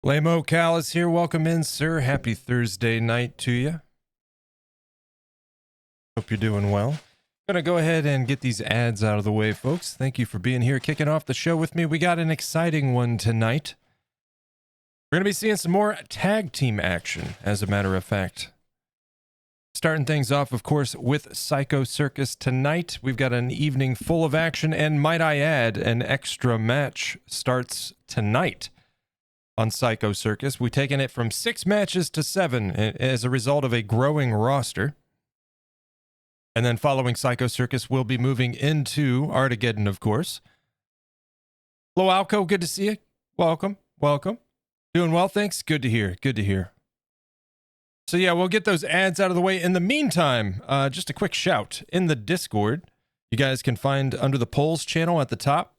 Blamo Cal is here. Welcome in, sir. Happy Thursday night to you. Hope you're doing well. Gonna go ahead and get these ads out of the way, folks. Thank you for being here, kicking off the show with me. We got an exciting one tonight. We're gonna be seeing some more tag team action, as a matter of fact. Starting things off, of course, with Psycho Circus tonight. We've got an evening full of action, and might I add, an extra match starts tonight on Psycho Circus. We've taken it from 6 matches to 7 as a result of a growing roster. And then following Psycho Circus, we'll be moving into ARTageddon, of course. Hello, Alco. Good to see you. Welcome. Welcome. Doing well, thanks. Good to hear. Good to hear. So yeah, we'll get those ads out of the way. In the meantime, just a quick shout. In the Discord, you guys can find under the polls channel at the top,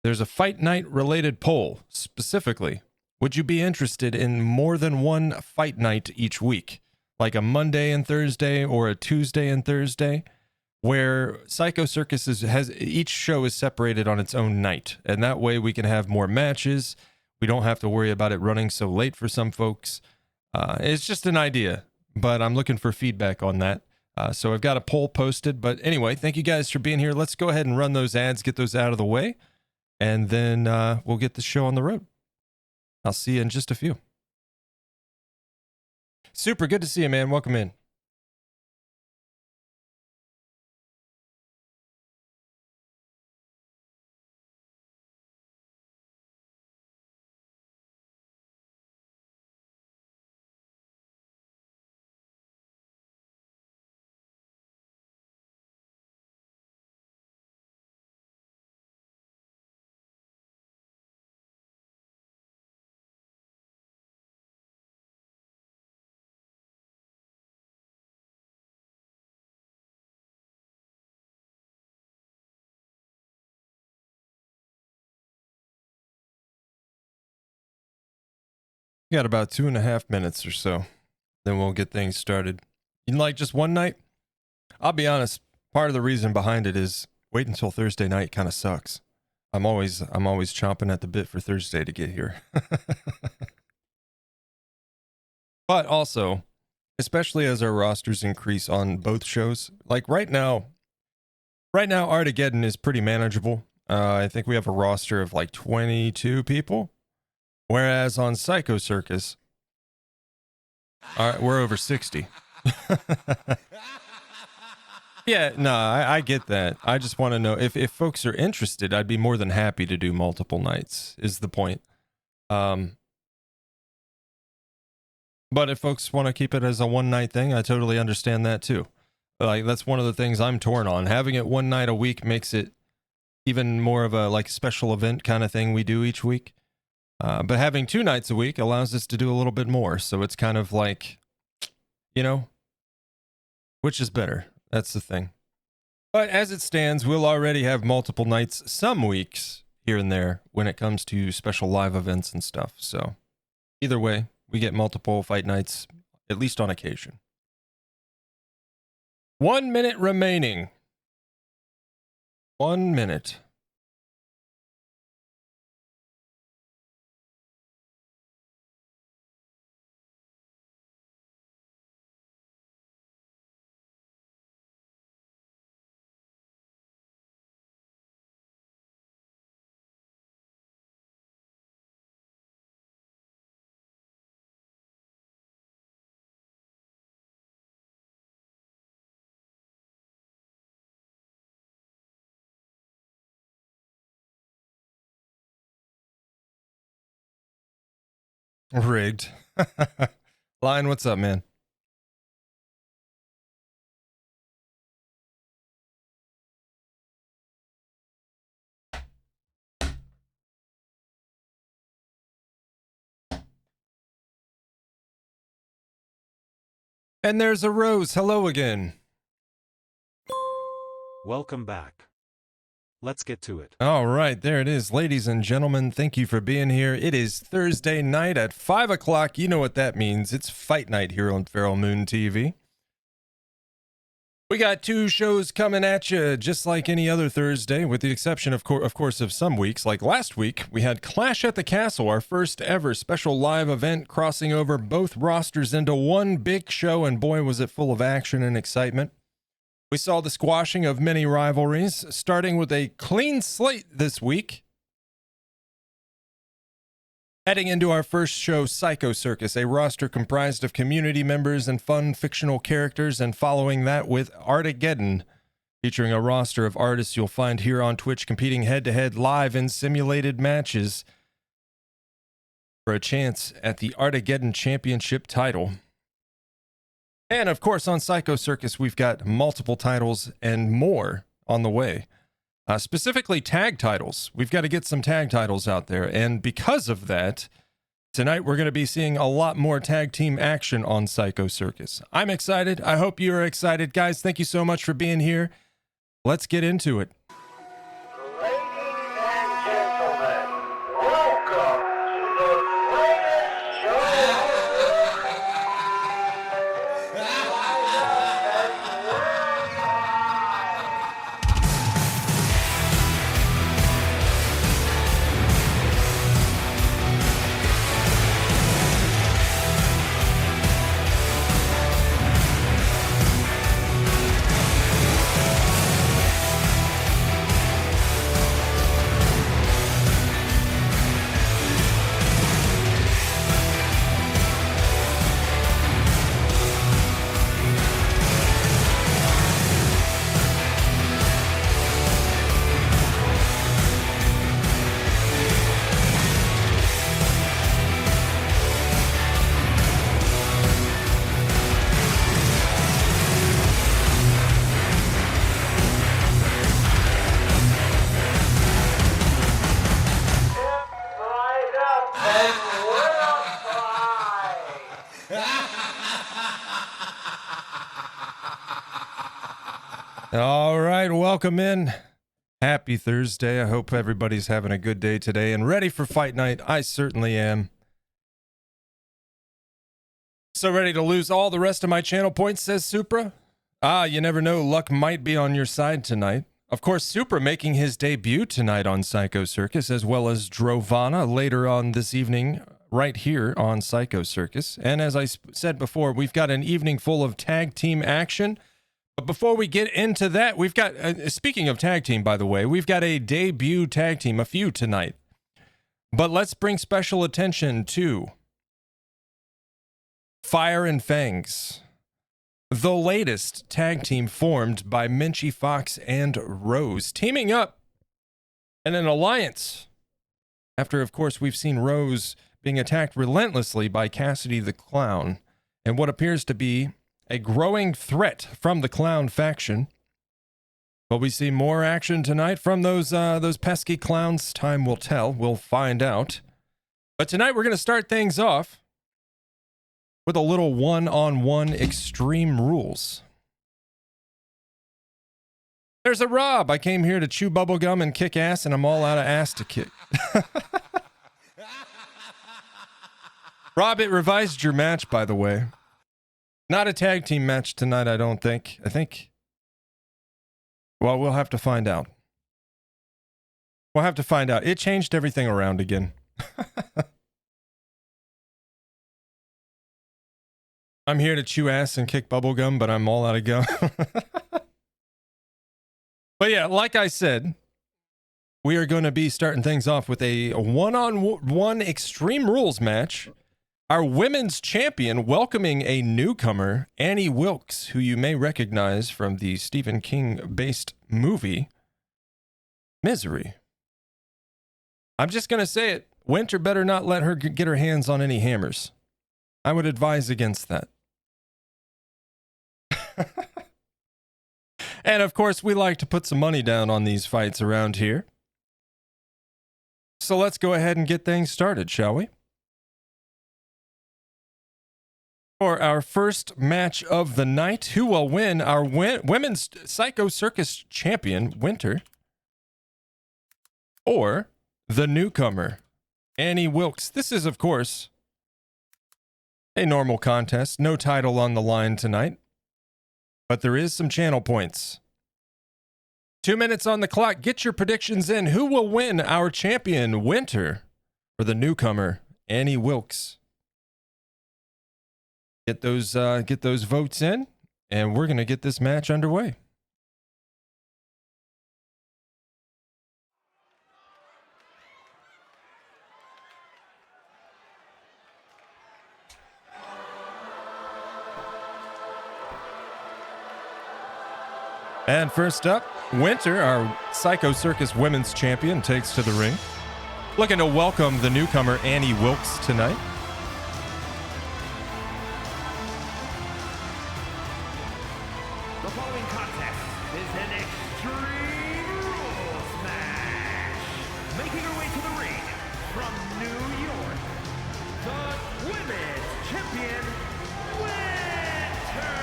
there's a Fight Night related poll. Specifically, would you be interested in more than one fight night each week? Like a Monday and Thursday or a Tuesday and Thursday, where Psycho Circus has each show is separated on its own night. And that way we can have more matches. We don't have to worry about it running so late for some folks. It's just an idea, but I'm looking for feedback on that. So I've got a poll posted. But anyway, thank you guys for being here. Let's go ahead and run those ads, get those out of the way, and then we'll get the show on the road. I'll see you in just a few. Super good to see you, man. Welcome in. We got about 2.5 minutes or so. Then we'll get things started. You like just one night? I'll be honest, part of the reason behind it is wait until Thursday night kind of sucks. I'm always chomping at the bit for Thursday to get here. But also, especially as our rosters increase on both shows, like right now ARTageddon is pretty manageable. I think we have a roster of like 22 people. Whereas on Psycho Circus, we're over 60. Yeah, no, I get that. I just want to know if folks are interested, I'd be more than happy to do multiple nights, is the point. But if folks want to keep it as a one-night thing, I totally understand that too. Like, that's one of the things I'm torn on. Having it one night a week makes it even more of a like special event kind of thing we do each week. But having 2 nights a week allows us to do a little bit more. So it's kind of like, you know, which is better? That's the thing. But as it stands, we'll already have multiple nights some weeks here and there when it comes to special live events and stuff. So either way, we get multiple fight nights, at least on occasion. 1 minute remaining. 1 minute. Rigged. Lion, what's up, man? And there's a Rose. Hello again. Welcome back. Let's get to it. All right, there it is. Ladies and gentlemen, thank you for being here. It is Thursday night at 5 o'clock. You know what that means. It's fight night here on Feral Moon TV. We got two shows coming at you just like any other Thursday, with the exception, of course, of some weeks. Like last week, we had Clash at the Castle, our first ever special live event, crossing over both rosters into one big show, and boy, was it full of action and excitement. We saw the squashing of many rivalries, starting with a clean slate this week. Heading into our first show, Psycho Circus, a roster comprised of community members and fun fictional characters, and following that with ARTageddon, featuring a roster of artists you'll find here on Twitch competing head-to-head live in simulated matches for a chance at the ARTageddon Championship title. And of course, on Psycho Circus, we've got multiple titles and more on the way. Specifically tag titles. We've got to get some tag titles out there. And because of that, tonight we're going to be seeing a lot more tag team action on Psycho Circus. I'm excited. I hope you're excited. Guys, thank you so much for being here. Let's get into it. Ladies and gentlemen, welcome to the greatest show. All right, welcome in. Happy Thursday. I hope everybody's having a good day today and ready for fight night. I certainly am. So ready to lose all the rest of my channel points, says Supra. You never know. Luck might be on your side tonight. Of course, Supra making his debut tonight on Psycho Circus, as well as Drovana later on this evening right here on Psycho Circus. And as I said before, we've got an evening full of tag team action. But before we get into that, we've got, speaking of tag team, by the way, we've got a debut tag team, a few tonight. But let's bring special attention to Fire and Fangs, the latest tag team formed by Minchie Fox and Rose, teaming up in an alliance. After, of course, we've seen Rose being attacked relentlessly by Cassidy the Clown, and what appears to be a growing threat from the Clown faction. Will we see more action tonight from those pesky clowns? Time will tell. We'll find out. But tonight we're going to start things off with a little one-on-one Extreme Rules. There's a Rob. I came here to chew bubblegum and kick ass, and I'm all out of ass to kick. Rob, it revised your match, by the way. Not a tag team match tonight, I don't think. Well, we'll have to find out. We'll have to find out. It changed everything around again. I'm here to chew ass and kick bubblegum, but I'm all out of gum. But yeah, like I said, we are going to be starting things off with a one-on-one Extreme Rules match. Our women's champion welcoming a newcomer, Annie Wilkes, who you may recognize from the Stephen King-based movie, Misery. I'm just going to say it. Winter better not let her get her hands on any hammers. I would advise against that. And of course, we like to put some money down on these fights around here. So let's go ahead and get things started, shall we? For our first match of the night, who will win our women's Psycho Circus champion, Winter, or the newcomer, Annie Wilkes? This is, of course, a normal contest. No title on the line tonight. but there is some channel points. 2 minutes on the clock. Get your predictions in. Who will win our champion winter or the newcomer Annie Wilkes? Get those votes in, and we're gonna get this match underway. And first up, Winter, our Psycho Circus Women's Champion, takes to the ring. Looking to welcome the newcomer Annie Wilkes tonight. The following contest is an Extreme Rules match. Making her way to the ring from New York, the Women's Champion, Winter.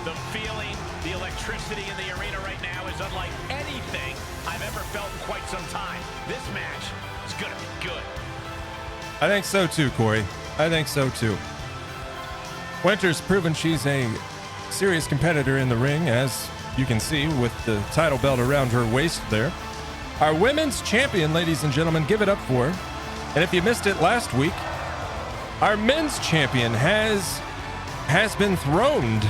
The feeling, the electricity in the arena right now is unlike anything I've ever felt in quite some time. This match is going to be good. I think so too, Corey. I think so too. Winter's proven she's a serious competitor in the ring, as you can see with the title belt around her waist there. Our women's champion, ladies and gentlemen, give it up for her. And if you missed it last week, our men's champion has been throned.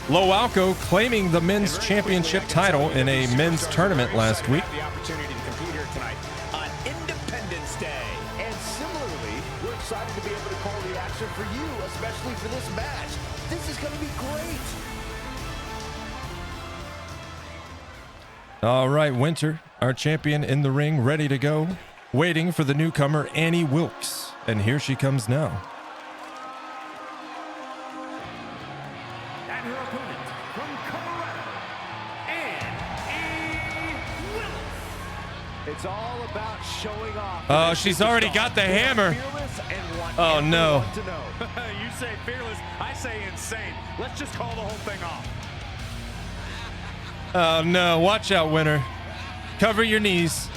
Loalco claiming the men's championship title in a men's tournament last week. The opportunity to compete here tonight on Independence Day. And similarly, we're excited to be able to call the action for you, especially for this match. This is going to be great. All right, Winter, our champion in the ring, ready to go, waiting for the newcomer Annie Wilkes. And here she comes now. And her opponent from Colorado, Annie Wilkes. It's all about showing off. Oh, she's already got the hammer. Oh, no. You say fearless, I say insane. Let's just call the whole thing off. Oh, no. Watch out, Winter. Cover your knees.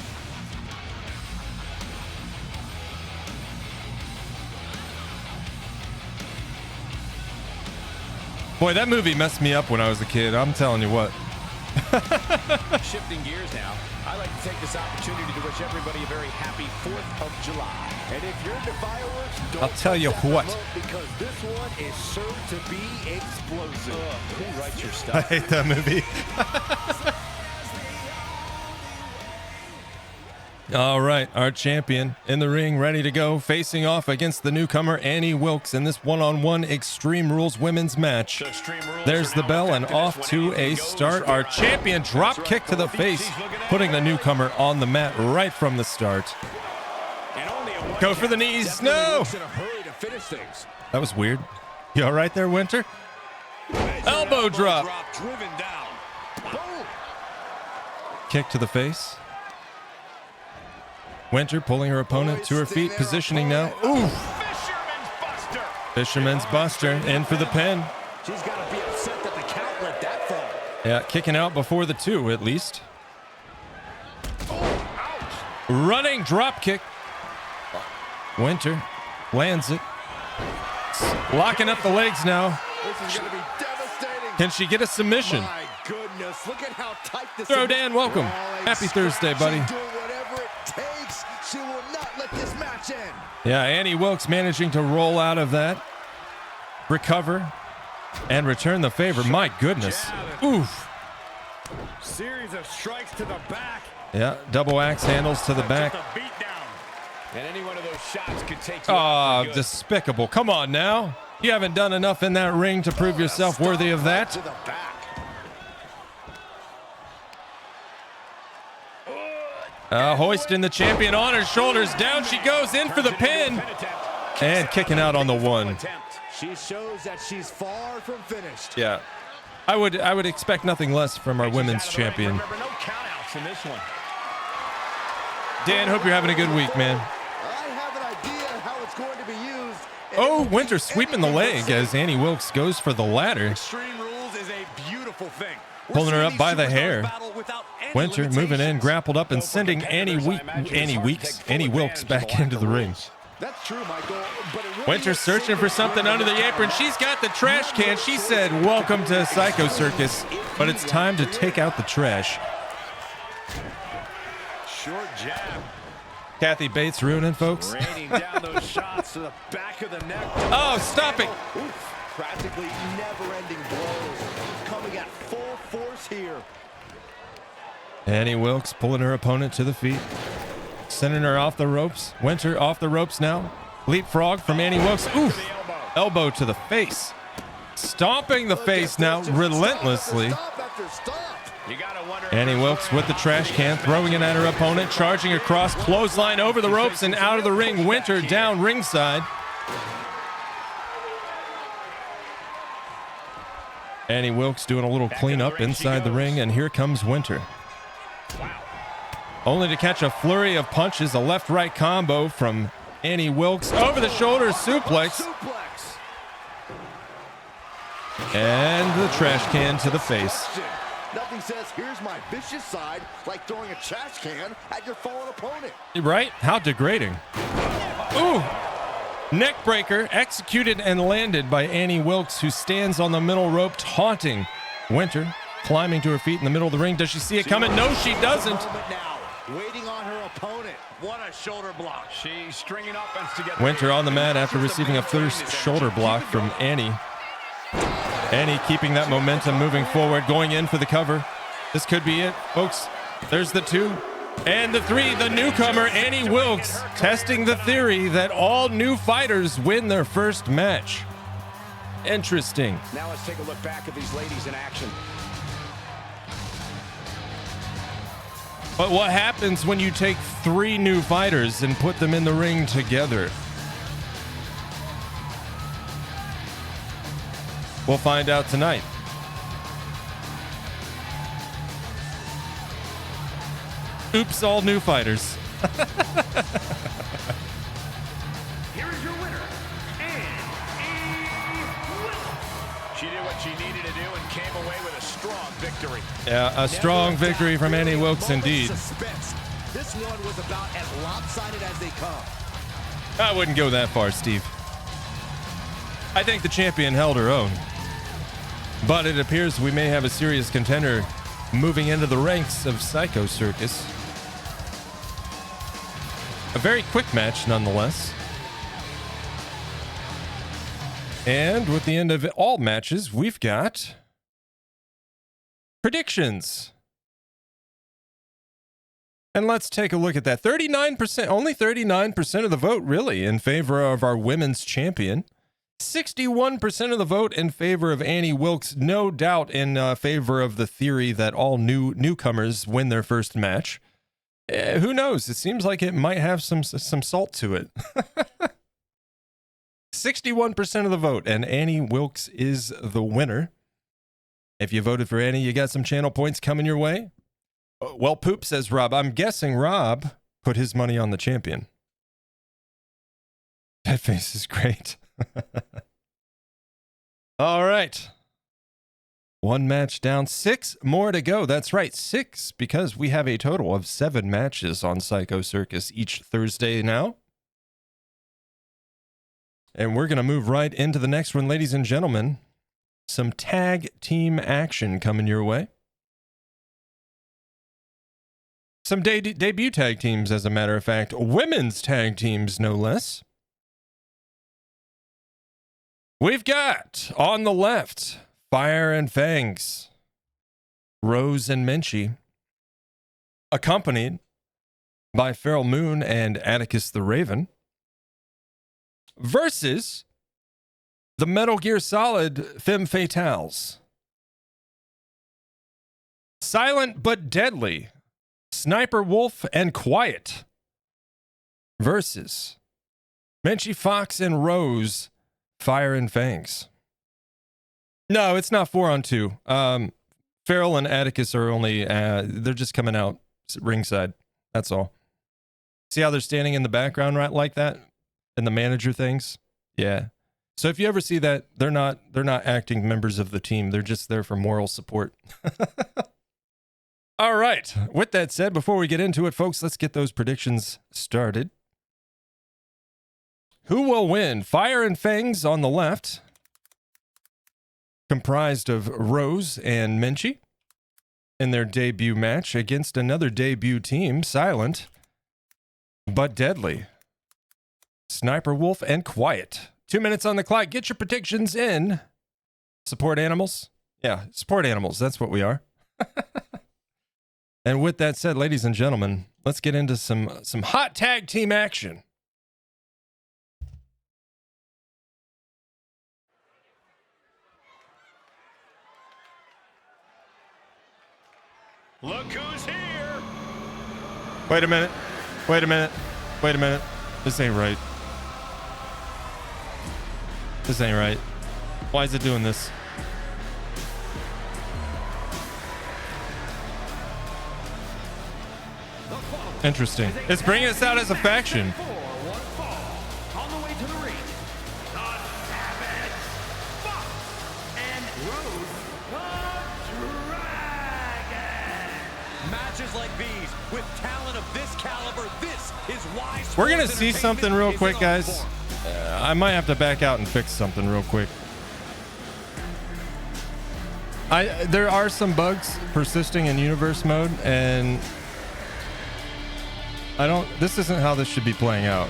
Boy, that movie messed me up when I was a kid. I'm telling you what. Shifting gears now, I'd like to take this opportunity to wish everybody a very happy 4th of July. And if you're into fireworks, don't I'll tell you touch that what. remote, because this one is sure to be explosive. Who writes your I stuff? hate that movie. All right, our champion in the ring, ready to go, facing off against the newcomer Annie Wilkes in this one-on-one Extreme Rules women's match. There's the bell and off to a start. Our champion drop kick to the face, putting the newcomer on the mat right from the start. Go for the knees. No! That was weird. You all right there, Winter? Elbow drop. Driven down. Kick to the face. Winter pulling her opponent to her feet, positioning now. Ooh! Fisherman's Buster. Fisherman's Buster in for the pin. She's got to be upset that the count let that fall. Yeah, kicking out before the 2 at least. Running drop kick. Winter lands it. Locking up the legs now. This is going to be devastating. Can she get a submission? My goodness, look at how tight this Throw is. Dan, welcome. Happy Thursday, buddy. She's doing whatever it takes. She will not let this match end. Yeah, Annie Wilkes managing to roll out of that, recover, and return the favor. My goodness. Oof. Series of strikes to the back. Yeah, double axe handles to the back. The beat down. And any one of those shots could take you Oh, out for good. despicable. Come on now. You haven't done enough in that ring to prove yourself worthy of To that. the back. Hoisting the champion on her shoulders. Down she goes, in for the pin. And kicking out on the 1. She shows that she's far from finished. Yeah. I would expect nothing less from our women's champion. Remember, no countouts in this one. Dan, hope you're having a good week, man. I have an idea how it's going to be used. and it Oh, will be Winter sweeping the anything leg but as Annie Wilkes goes for the ladder. Extreme Rules is a beautiful thing. We're Pulling her seeing up these by the superstars hair. battle without any Winter moving in, limitations. grappled up, and Though for sending competitors, I imagine it's hard to take full Annie Wilkes advantage of back the into the lack of ring. rules. That's true, Michael, but it Winter searching for something under the apron. She's got the trash can. She said, welcome to Psycho Circus, but it's time to take out the trash. Short jab. Kathy Bates ruining, folks. Raining down those shots to the back of the neck. Oh, stop it. Oof, practically never-ending blows coming at full force here. Annie Wilkes pulling her opponent to the feet, sending her off the ropes. Winter off the ropes now. Leapfrog from Annie Wilkes. Oof. Elbow to the face. Stomping the face now relentlessly. Stop after stop. You gotta wonder. Annie Wilkes with the trash can, throwing it at her opponent, charging across, clothesline over the ropes and out of the ring. Winter down ringside. Annie Wilkes doing a little cleanup inside the ring, and here comes Winter. Only to catch a flurry of punches, a left-right combo from Annie Wilkes. Over the shoulder suplex. And the trash can to the face. Nothing says, here's my vicious side, like throwing a trash can at your fallen opponent. Right? How degrading. Ooh. Neck breaker executed and landed by Annie Wilkes, who stands on the middle rope taunting Winter, climbing to her feet in the middle of the ring. Does she see it coming? No, she doesn't. Now, waiting on her opponent. What a shoulder block. She's stringing offense together. Winter on the mat after receiving a first shoulder block from Annie. Annie keeping that momentum moving forward, going in for the cover. This could be it, folks. There's the 2 and the 3. The newcomer, Annie Wilkes, testing the theory that all new fighters win their first match. Interesting. Now let's take a look back at these ladies in action. But what happens when you take 3 new fighters and put them in the ring together? We'll find out tonight. Oops, all new fighters. Here is your winner, Annie Wilkes. She did what she needed to do and came away with a strong victory. Yeah, a strong victory from Annie Wilkes indeed. Suspense. This one was about as lopsided as they come. I wouldn't go that far, Steve. I think the champion held her own. But it appears we may have a serious contender moving into the ranks of Psycho Circus. A very quick match, nonetheless. And with the end of all matches, we've got predictions. And let's take a look at that. 39%, only 39% of the vote, really, in favor of our women's champion. 61% of the vote in favor of Annie Wilkes, no doubt in favor of the theory that all newcomers win their first match. Who knows? It seems like it might have some salt to it. 61% of the vote, and Annie Wilkes is the winner. If you voted for Annie, you got some channel points coming your way. Well, poop, says Rob. I'm guessing Rob put his money on the champion. That face is great. All right. 1 match down, 6 more to go. That's right, 6, because we have a total of 7 matches on Psycho Circus each Thursday now. And we're going to move right into the next one, ladies and gentlemen. Some tag team action coming your way. Some debut tag teams, as a matter of fact. Women's tag teams, no less. We've got, on the left, Fire and Fangs, Rose and Menchie, accompanied by Feral Moon and Atticus the Raven, versus the Metal Gear Solid Femme Fatales. Silent but Deadly, Sniper Wolf and Quiet, versus Menchie Fox and Rose, Fire and Fangs. No, it's not 4-on-2. Feral and Atticus are only, they're just coming out ringside. That's all. See how they're standing in the background right like that? And the manager things? Yeah. So if you ever see that, they're not acting members of the team. They're just there for moral support. All right. With that said, before we get into it, folks, let's get those predictions started. Who will win? Fire and Fangs on the left, comprised of Rose and Minchie in their debut match against another debut team, Silent but Deadly, Sniper Wolf, and Quiet. 2 minutes on the clock. Get your predictions in. Support animals? Yeah, support animals. That's what we are. And with that said, ladies and gentlemen, let's get into some hot tag team action. Look who's here. Wait a minute. Wait a minute. Wait a minute. This ain't right. This ain't right. Why is it doing this? Interesting. It's bringing us out as a faction. On the way to the ring, the Savage Fox and Rose the Dragon. Matches like these with talent of this caliber, this is why We're gonna see something real quick, guys. I might have to back out and fix something real quick. There are some bugs persisting in universe mode, and this isn't how this should be playing out.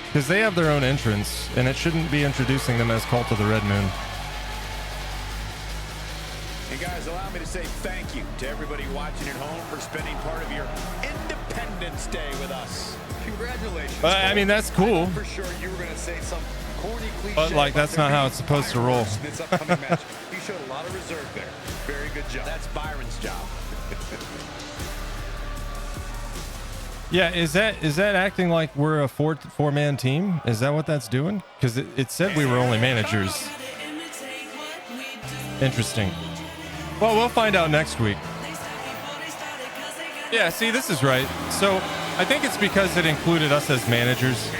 Because they have their own entrance, and it shouldn't be introducing them as Cult of the Red Moon. And guys, allow me to say thank you to everybody watching at home for spending part of your Independence Day with us. Congratulations. I mean, that's cool. For sure you were going to say some corny cliche. But, like, that's not how it's supposed to roll. This upcoming match. You showed a lot of reserve there. Very good job. That's Byron's job. Yeah, is that acting like we're a four-man team? Is that what that's doing? Because it said we were only managers. Interesting. Well, we'll find out next week. Yeah, see, this is right. So I think it's because it included us as managers.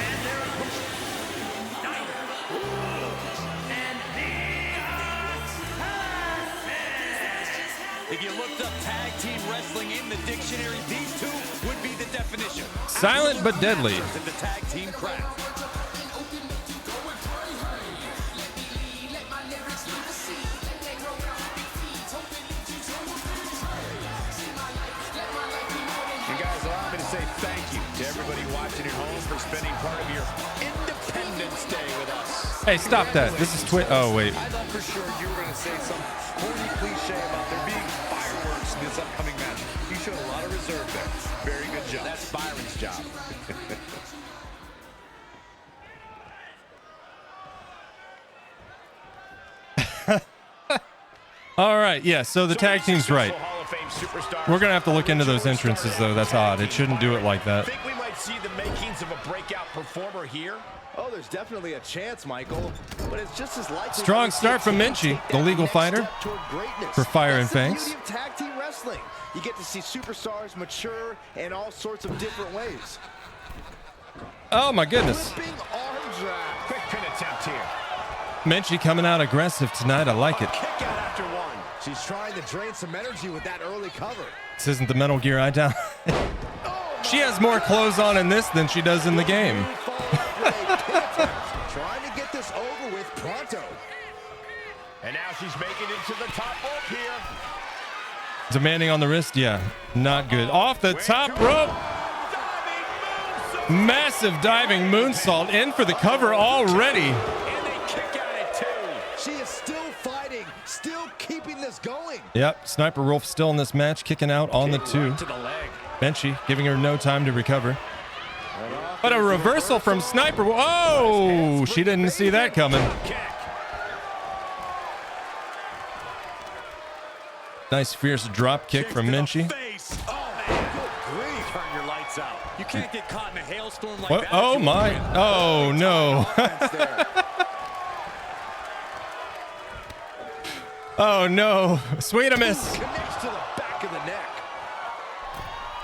If you looked up tag team wrestling in the dictionary, these two would be the definition. Silent but deadly. In the tag team craft. And guys, allow me to say thank you to everybody watching at home for spending part of your Independence Day with us. Hey, stop that. This is Oh, wait. I thought for sure you were going to say some corny cliche about there being fireworks in this upcoming match. You showed a lot of reserve there. Very good job. That's Byron's job. All right, yeah, so the tag team's right. We're going to have to look into those entrances, though. That's odd. It shouldn't do it like that. Think we might see the makings of a breakout performer here? Oh, there's definitely a chance, Michael, but it's just as likely. Strong start from Minchie, the legal fighter, for Fire and Fangs. That's the beauty of tag team wrestling. You get to see superstars mature in all sorts of different ways. Oh, my goodness. Flipping arm drag. Quick pin attempt here. Minchie coming out aggressive tonight. I like it. Kick out after one. She's trying to drain some energy with that early cover. This isn't the Metal Gear I down. She has more clothes on in this than she does in the game. Trying to get this over with pronto. And now she's making it to the top rope here. Demanding on the wrist, yeah, not good. Off the top rope. Massive diving moonsault in for the cover already. And they kick out at two. She is still fighting, still keeping this going. Yep, Sniper Wolf still in this match, kicking out on the two. To the leg. Minchie giving her no time to recover. But a reversal from Sniper. Oh, she didn't see that coming. Kick. Nice fierce drop kick from Minchie. Face. Oh, man. Good grief. Turn your lights out. You can't get caught in a hailstorm like What? that. Oh my. Oh no. Oh no. Sweet a miss. Connects to the back of the neck.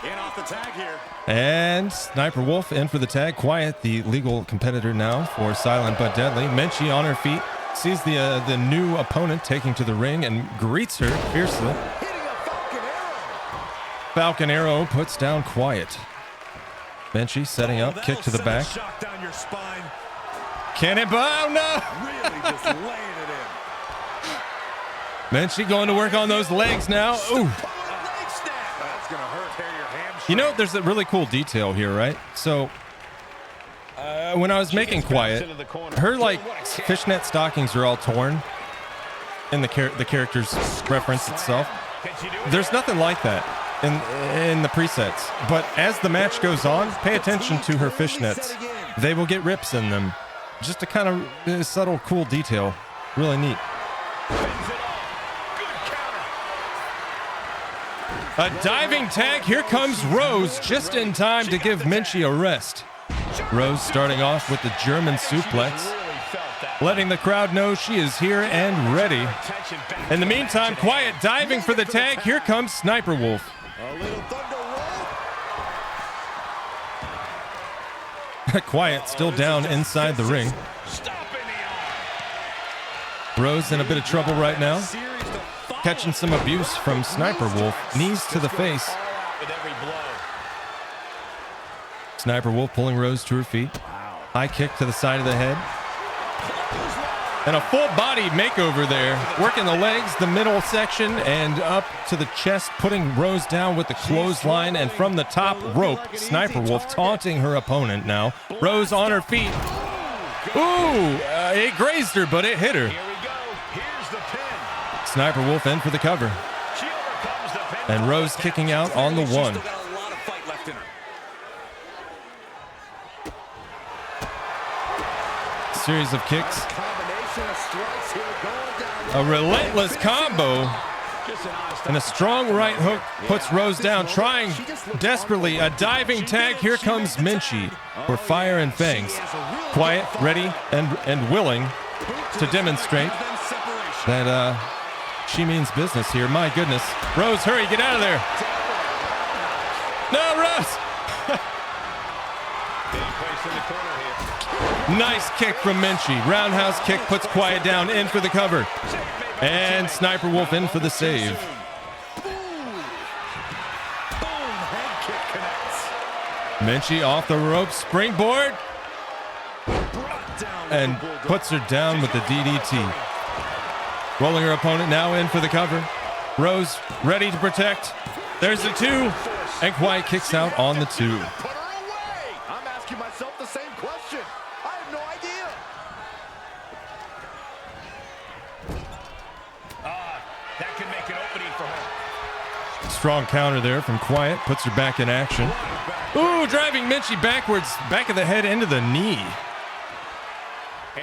In off the tag here. And Sniper Wolf in for the tag. Quiet, the legal competitor now for Silent but Deadly. Minchie on her feet. Sees the new opponent taking to the ring and greets her fiercely. Hitting a Falcon Arrow. Falcon Arrow puts down Quiet. Menchie setting up, kick to the back. Shock down your spine. Cannonball, oh no! Really just laying it in. Menchie going to work on those legs now. Ooh. That's gonna hurt your hamstring. You know, there's a really cool detail here, right? So, when I was making Quiet, her like fishnet stockings are all torn in the character's reference itself. There's nothing like that in the presets. But as the match goes on, pay attention to her fishnets. They will get rips in them. Just a kind of subtle, cool detail. Really neat. A diving tag. Here comes Rose just in time to give Menchie a rest. Rose starting off with the German suplex, letting the crowd know she is here and ready. In the meantime, Quiet diving for the tag. Here comes Sniper Wolf. A little thunder roll. Quiet still down inside the ring. Rose in a bit of trouble right now. Catching some abuse from Sniper Wolf. Knees to the face. Sniper Wolf pulling Rose to her feet. High kick to the side of the head. And a full body makeover there. Working the legs, the middle section, and up to the chest, putting Rose down with the clothesline. And from the top rope, Sniper Wolf taunting her opponent now. Rose on her feet. Ooh, it grazed her, but it hit her. Sniper Wolf in for the cover. And Rose kicking out on the one. Series of kicks. A relentless combo. And a strong right hook puts Rose down, trying desperately a diving tag. Here comes Menchie for Fire and Fangs. Quiet, ready, and willing to demonstrate that she means business here. My goodness. Rose, hurry, get out of there. No, Rose! Nice kick from Menchie. Roundhouse kick puts Quiet down, in for the cover. And Sniper Wolf in for the save. Menchie off the rope, springboard. And puts her down with the DDT. Rolling her opponent now in for the cover. Rose ready to protect. There's the two. And Quiet kicks out on the two. Put her away. I'm asking myself the same question. I have no idea. That can make an opening for her. Strong counter there from Quiet. Puts her back in action. Ooh, driving Menchie backwards. Back of the head into the knee.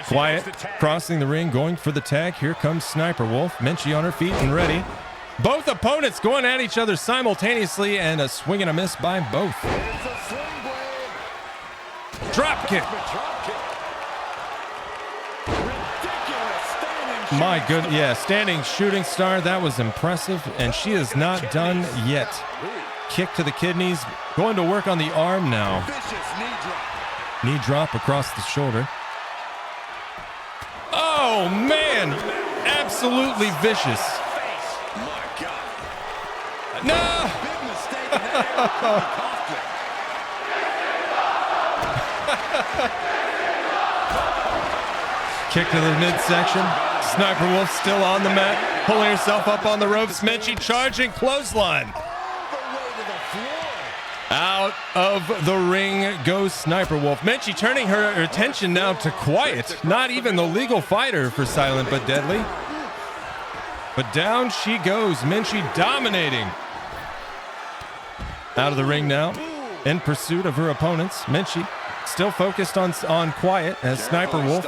Quiet crossing the ring, going for the tag. Here comes Sniper Wolf. Menchie on her feet and ready. Both opponents going at each other simultaneously, and a swing and a miss by both. Drop kick. My good, yeah, standing shooting star. That was impressive, and she is not done yet. Kick to the kidneys. Going to work on the arm now. Knee drop across the shoulder. Oh, man. Absolutely vicious. No. Kick to the midsection. Sniper Wolf still on the mat, pulling herself up on the ropes. Menchie charging clothesline. Out of the ring goes Sniper Wolf. Menchie turning her attention now to Quiet. Not even the legal fighter for Silent but Deadly. But down she goes. Menchie dominating. Out of the ring now, in pursuit of her opponents. Menchie still focused on Quiet as Sniper Wolf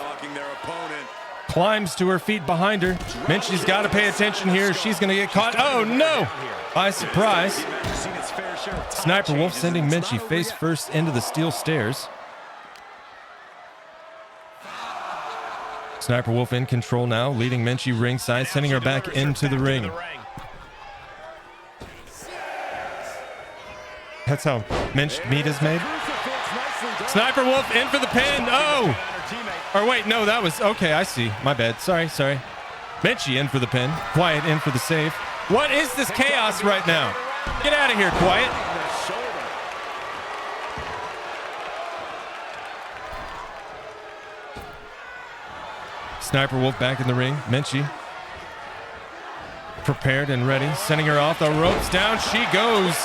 climbs to her feet behind her. Menchie's got to pay attention here. She's going to get caught. Oh, no! By surprise. Sniper Wolf sending Menchie face first into the steel stairs. Sniper Wolf in control now, leading Menchie ringside, sending her back into the ring. That's how minced meat is made. Sniper Wolf in for the pin. Oh! Or wait, no, that was... Okay, I see. My bad. Sorry. Menchie in for the pin. Quiet in for the save. What is this chaos right now? Get out of here, Quiet. Sniper Wolf back in the ring. Menchie prepared and ready, sending her off the ropes. Down she goes.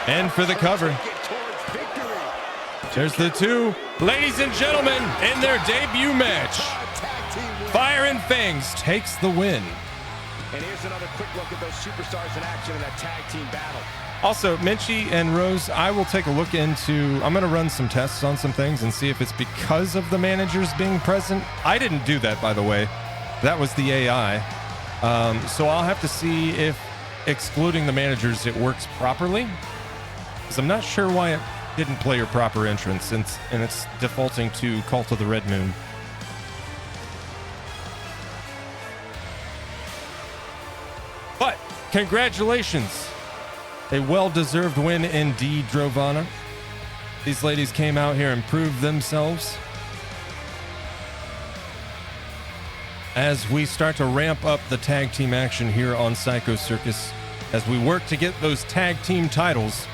And for the cover. There's the two. Ladies and gentlemen, in their debut match, Fire and Fangs takes the win. And here's another quick look at those superstars in action in that tag team battle. Also, Menchie and Rose, I will take a look into, I'm going to run some tests on some things and see if it's because of the managers being present. I didn't do that, by the way. That was the AI. So I'll have to see if excluding the managers, it works properly. Because I'm not sure why it didn't play your proper entrance and it's defaulting to Cult of the Red Moon. But congratulations. A well-deserved win indeed, Drovana. These ladies came out here and proved themselves. As we start to ramp up the tag team action here on Psycho Circus, as we work to get those tag team titles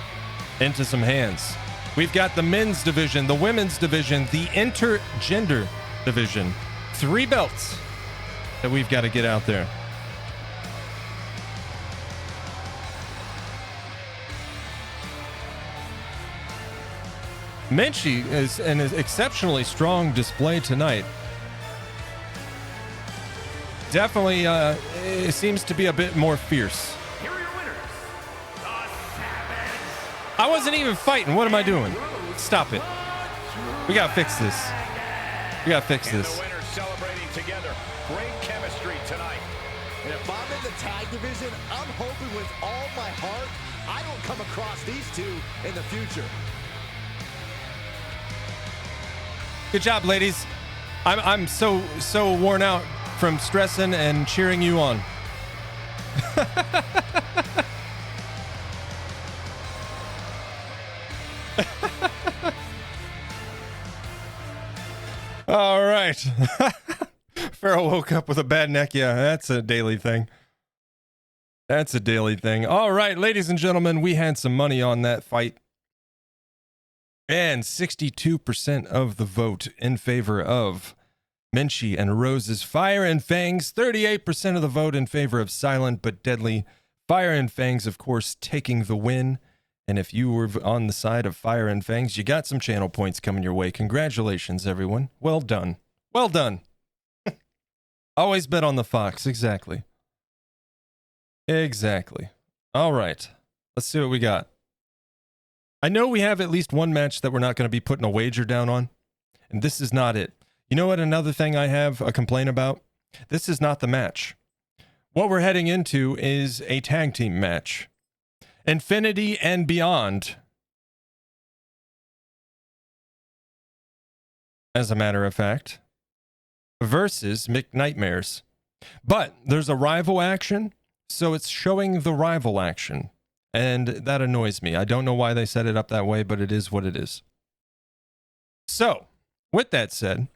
into some hands. We've got the men's division, the women's division, the intergender division. 3 belts that we've got to get out there. Menchie is an exceptionally strong display tonight. Definitely it seems to be a bit more fierce. Here are your winners, the Savage. I wasn't even fighting. What am I doing? Stop it. We gotta fix this. We gotta fix And this. the winners celebrating together. Great chemistry tonight. And if I'm in the tag division, I'm hoping with all my heart I don't come across these two in the future. Good job, ladies. I'm so worn out from stressing and cheering you on. All right. Farrell woke up with a bad neck. Yeah, that's a daily thing. That's a daily thing. All right, ladies and gentlemen, we had some money on that fight. And 62% of the vote in favor of Menchie and Rose's Fire and Fangs. 38% of the vote in favor of Silent but Deadly. Fire and Fangs, of course, taking the win. And if you were on the side of Fire and Fangs, you got some channel points coming your way. Congratulations, everyone. Well done. Well done. Always bet on the Fox. Exactly. Exactly. All right. Let's see what we got. I know we have at least one match that we're not going to be putting a wager down on, and this is not it. You know what? Another thing I have a complaint about? This is not the match. What we're heading into is a tag team match. Infinity and Beyond. As a matter of fact. Versus McNightmares. But there's a rival action, so it's showing the rival action. And that annoys me. I don't know why they set it up that way, but it is what it is. So, with that said,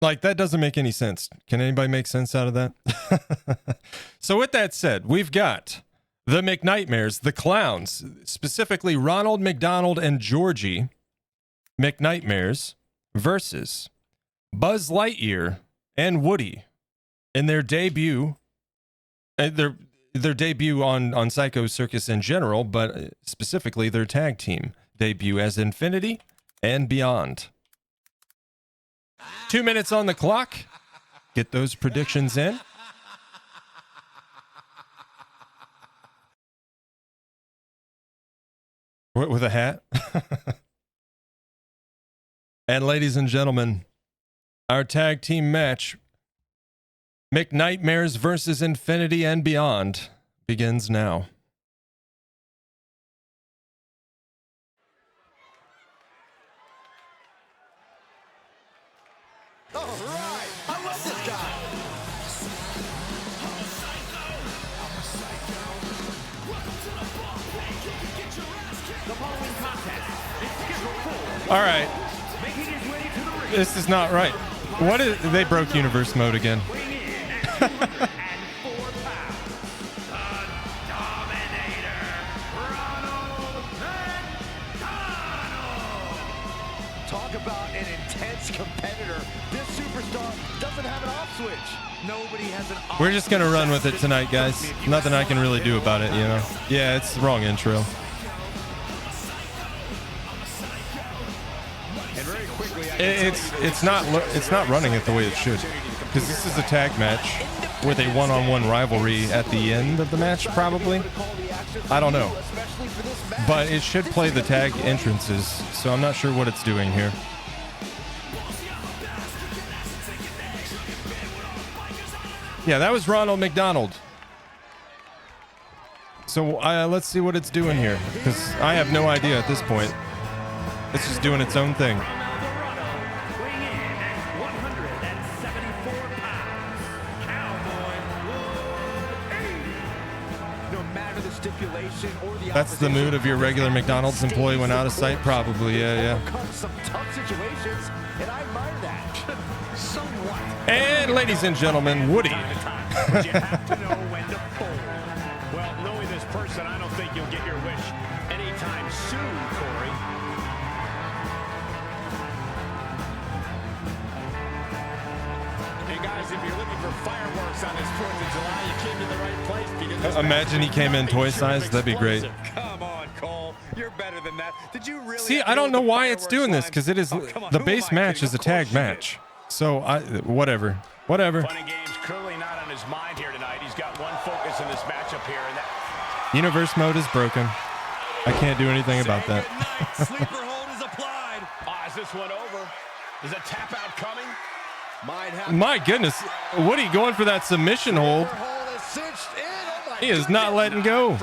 like, that doesn't make any sense. Can anybody make sense out of that? So, with that said, we've got the McNightmares, the clowns, specifically Ronald McDonald and Georgie McNightmares versus Buzz Lightyear and Woody. In their debut, their debut on Psycho Circus in general, but specifically their tag team debut as Infinity and Beyond. 2 minutes on the clock. Get those predictions in. With a hat. And ladies and gentlemen, our tag team match, McNightmares versus Infinity and Beyond, begins now. All right, I love this guy. The following contest is scheduled for All right, making his way to the ring. this is not right. What is, they broke universe mode again. Weighing in at 204 pounds, the Dominator, Ronald McDonald. Talk about an intense competitor. This superstar doesn't have an off switch. Nobody has an off We're just gonna run with it tonight, guys. Nothing I can really do about it, you know. Yeah, it's the wrong intro. It's not running it the way it should, because this is a tag match with a one-on-one rivalry at the end of the match, probably. I don't know, but it should play the tag entrances, so I'm not sure what it's doing here. Yeah, that was Ronald McDonald. So let's see what it's doing here, because I have no idea at this point. It's just doing its own thing. That's the mood of your regular McDonald's employee when out of sight, probably. Yeah. Some tough situations, and I admire that. Somewhat. And ladies and gentlemen, Woody. You have to know when to fold. Well, knowing this person, I don't think you'll get your wish anytime soon, Corey. Hey guys, if you're looking for fireworks on this 4th of July, you came to the right place, because this Imagine he came in toy size. That'd be great. Come on, Cole. You're better than that. Did you really? See, I don't know why it's doing this, because it is the base match is a tag match. So whatever. Funny games clearly not on his mind here tonight. He's got one focus in this matchup here, and that Universe mode is broken. I can't do anything about that. Sleeper hold is applied. is this one over? Is a tap out coming? My goodness, Woody going for that submission hold. He is not letting go.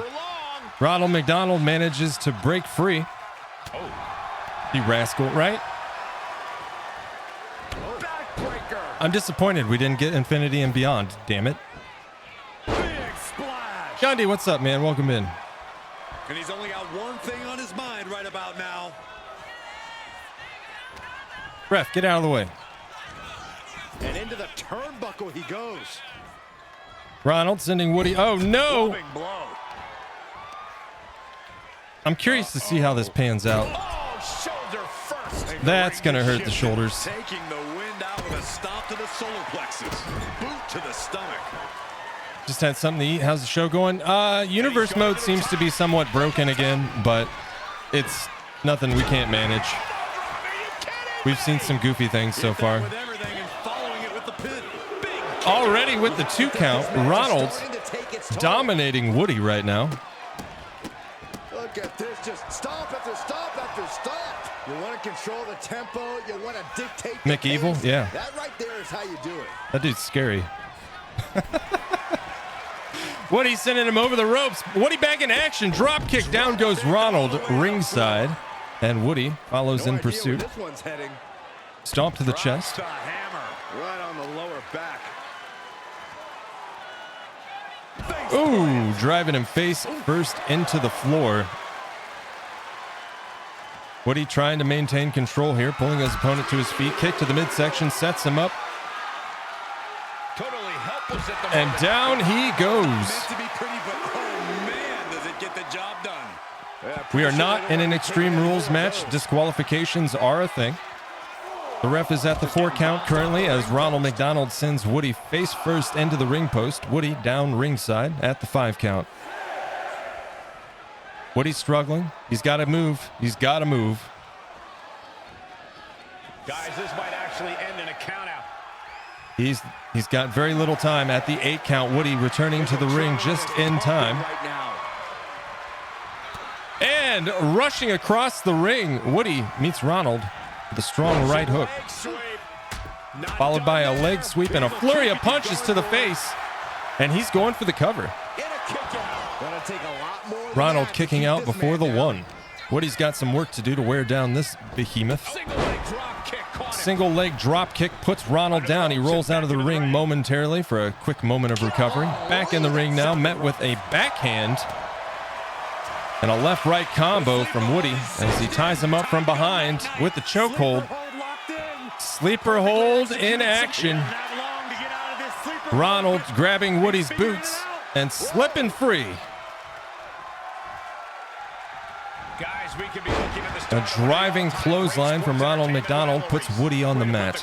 Ronald McDonald manages to break free. You rascal, right? I'm disappointed we didn't get Infinity and Beyond, damn it. Big splash. Gandhi, what's up, man? Welcome in. And he's only got one thing on his mind right about now. Ref, get out of the way. And into the turnbuckle he goes. Ronald sending Woody. Oh, no. Big blow. I'm curious to see how this pans out. Oh, shoulder first. That's going to hurt the shoulders. Taking the wind out with a stomp to the solar plexus. Boot to the stomach. Just had something to eat. How's the show going? Universe mode seems to be somewhat broken again, but it's nothing we can't manage. We've seen some goofy things so far. With everything and following it with the pin. Big Already with the 2 count, Ronald's dominating Woody right now. Look at this, just stomp after stomp after stomp. You want to control the tempo, you want to dictate the Mick Evil, pace. yeah. That right there is how you do it. That dude's scary. Woody sending him over the ropes. Woody back in action. Drop kick. Down goes Ronald ringside. And Woody follows in pursuit. This one's heading. Stomp to the chest. to hammer. Right on the lower back. Ooh, driving him face first into the floor. Woody trying to maintain control here, pulling his opponent to his feet. Kick to the midsection, sets him up. Totally helpless at the And moment. down he goes. Meant to be pretty, but oh man, does it get the job done. We are not in an Extreme Rules match. Disqualifications are a thing. The ref is at the 4 count currently as Ronald McDonald sends Woody face first into the ring post. Woody down ringside at the 5 count. Woody's struggling. He's got to move. He's got to move. Guys, this might actually end in a countout. He's got very little time at the 8 count. Woody returning to the ring just in time. Right now. And rushing across the ring, Woody meets Ronald with a strong right hook, followed by a leg sweep and a flurry of punches to the face. And he's going for the cover. Gonna take a lot more than Ronald that to kicking keep out this before man the down. 1. Woody's got some work to do to wear down this behemoth. Single leg drop kick caught him. Single leg drop kick puts Ronald down. He rolls out of the ring momentarily for a quick moment of recovery. Back in the ring now, met with a backhand and a left-right combo from Woody as he ties him up from behind with the chokehold. Sleeper hold in action. Ronald grabbing Woody's boots and slipping free. Guys, we could be looking A driving clothesline from Ronald McDonald puts Woody on the mat.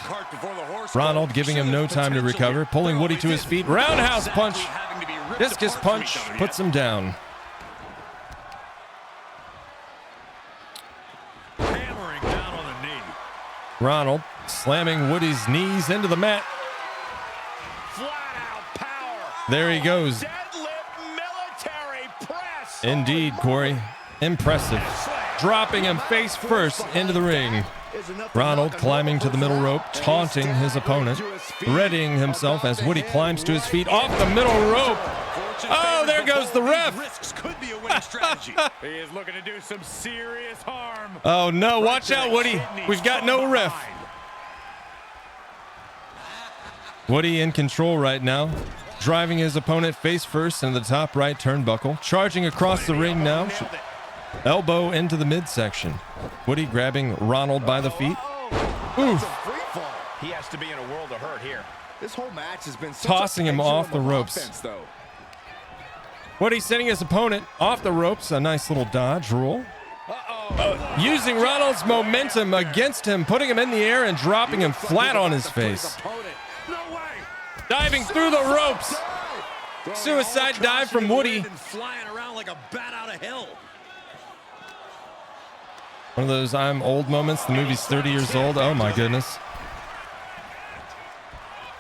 Ronald giving him no time to recover, pulling Woody to his feet. Roundhouse punch. Discus punch puts him down. Hammering down on the knee. Ronald slamming Woody's knees into the mat. Flat out power. There he goes. Deadlift military press. Indeed, Corey. Impressive. Dropping him face first into the ring. Ronald climbing to the middle rope, taunting his opponent, readying himself as Woody climbs to his feet off the middle rope. Oh, there goes the ref. Risks could be a winning strategy. He is looking to do some serious harm. Oh no, watch out, Woody. We've got no ref. Woody in control right now, driving his opponent face first into the top right turnbuckle, charging across the ring now. Elbow into the midsection. Woody grabbing Ronald by the feet. Oof. He has to be in a world of hurt here. This whole match has been Tossing him off the ropes. Woody sending his opponent off the ropes. A nice little dodge roll. Using Ronald's momentum against him, putting him in the air and dropping him flat on his face. No way. Diving through the ropes. Suicide dive from Woody. Flying around like a bat out of hell. One of those I'm old moments. The movie's 30 years old. Oh my goodness.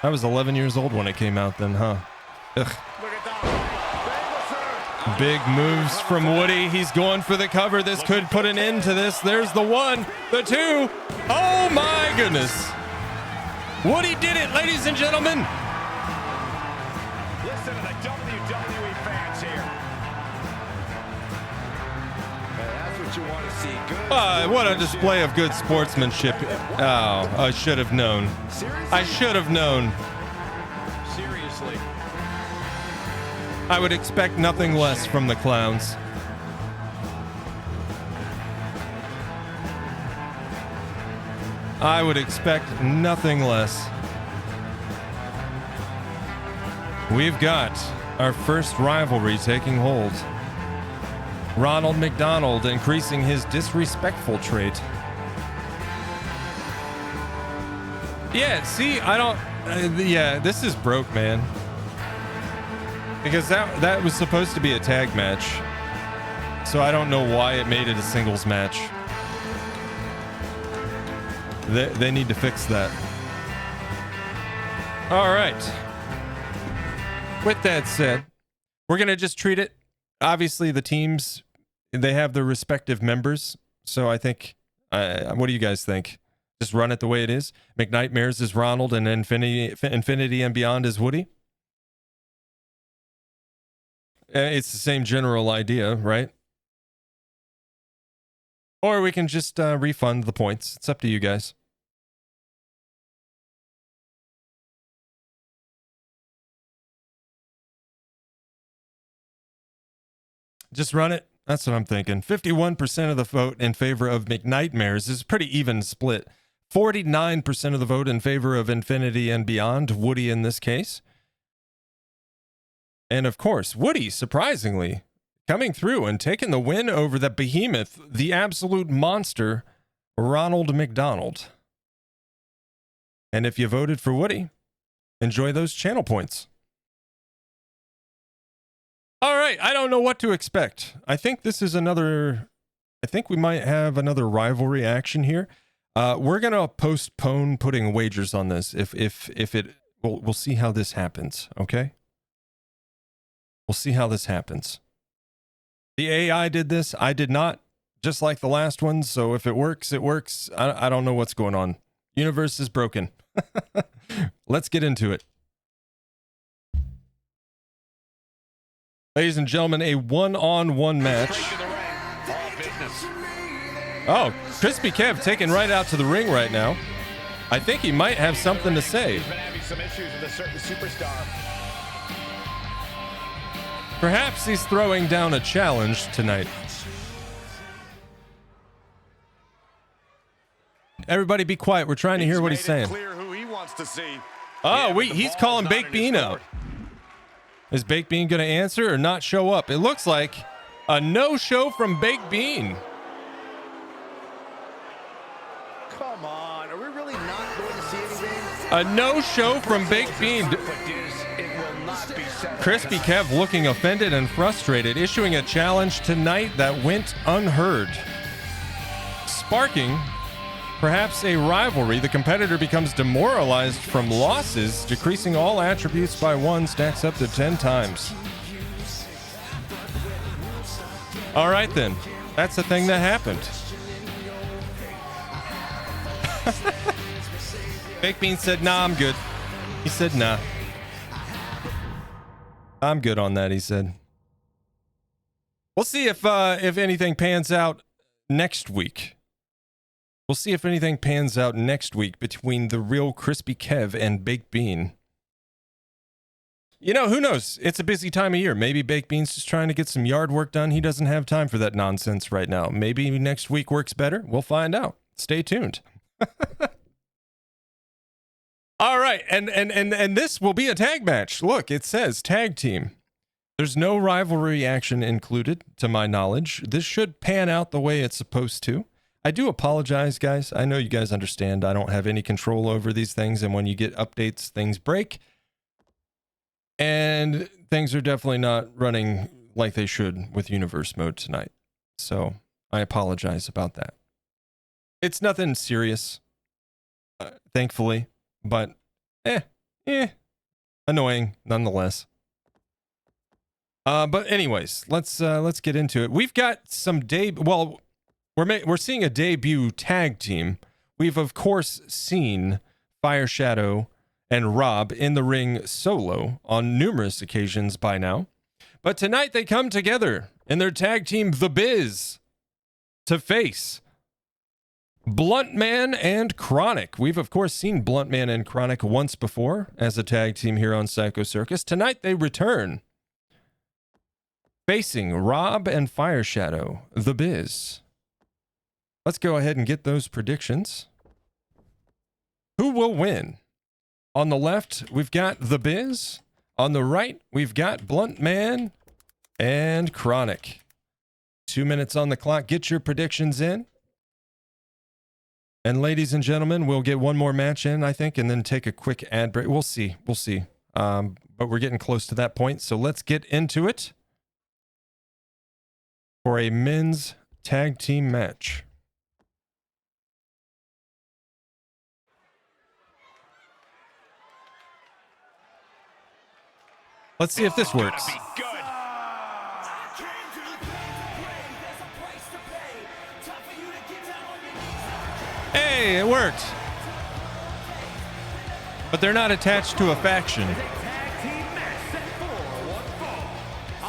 I was 11 years old when it came out then, huh? Ugh. Big moves from Woody. He's going for the cover. This could put an end to this. There's the one, the two. Oh my goodness. Woody did it, ladies and gentlemen. Listen to the WWE fans here. That's what you want to see. Good. What a display of good sportsmanship. Oh, I should have known. I should have known. Seriously. I would expect nothing less from the clowns. I would expect nothing less. We've got our first rivalry taking hold. Ronald McDonald increasing his disrespectful trait. Yeah, see, I don't... yeah, this is broke, man. Because that was supposed to be a tag match. So I don't know why it made it a singles match. They need to fix that. All right. With that said, we're going to just treat it. Obviously, the teams, they have their respective members. So I think, what do you guys think? Just run it the way it is? McNightmares is Ronald and Infinity and Beyond is Woody? It's the same general idea, right? Or we can just refund the points. It's up to you guys. Just run it. That's what I'm thinking. 51% of the vote in favor of McNightmares is a pretty even split. 49% of the vote in favor of Infinity and Beyond, Woody in this case. And of course, Woody, surprisingly, coming through and taking the win over the behemoth, the absolute monster, Ronald McDonald. And if you voted for Woody, enjoy those channel points. All right, I don't know what to expect. I think this is another... I think we might have another rivalry action here. We're going to postpone putting wagers on this. If it... We'll see how this happens, okay? We'll see how this happens. The AI did this. I did not, just like the last one. So if it works, it works. I don't know what's going on. Universe is broken. Let's get into it. Ladies and gentlemen, a one-on-one match. Oh, Crispy Kev taken right out to the ring right now. I think he might have something to say. He's been having some issues with a certain superstar. Perhaps he's throwing down a challenge tonight. Everybody be quiet. We're trying to hear what he's saying. Clear who he wants to see. Oh, he's calling Baked Bean out. Is Baked Bean going to answer or not show up? It looks like a no-show from Baked Bean. Come on, are we really not going to see anything? A no-show from Baked Bean. Crispy Kev looking offended and frustrated, issuing a challenge tonight that went unheard. Sparking perhaps a rivalry. The competitor becomes demoralized from losses, decreasing all attributes by 1, stacks up to 10 times. All right, then. That's the thing that happened. Baked Bean said, nah, I'm good. He said, nah. I'm good on that, he said. We'll see if anything pans out next week. We'll see if anything pans out next week between the real Crispy Kev and Baked Bean. You know, who knows? It's a busy time of year. Maybe Baked Bean's just trying to get some yard work done. He doesn't have time for that nonsense right now. Maybe next week works better. We'll find out. Stay tuned. All right, and this will be a tag match. Look, it says tag team. There's no rivalry action included, to my knowledge. This should pan out the way it's supposed to. I do apologize, guys. I know you guys understand. I don't have any control over these things, and when you get updates, things break. And things are definitely not running like they should with Universe Mode tonight. So I apologize about that. It's nothing serious, thankfully. But, annoying nonetheless. But anyways, let's get into it. We've got some we're seeing a debut tag team. We've of course seen Fire Shadow and Rob in the ring solo on numerous occasions by now. But tonight they come together in their tag team, The Biz, to face Blunt Man and Chronic. We've, of course, seen Blunt Man and Chronic once before as a tag team here on Psycho Circus. Tonight, they return, facing Rob and Fire Shadow, The Biz. Let's go ahead and get those predictions. Who will win? On the left, we've got The Biz. On the right, we've got Blunt Man and Chronic. 2 minutes on the clock. Get your predictions in. And ladies and gentlemen, we'll get one more match in, I think, and then take a quick ad break. We'll see. But we're getting close to that point, so let's get into it for a men's tag team match. Let's see if this works. Hey, it worked. But they're not attached to a faction. Tag team match set for one fall.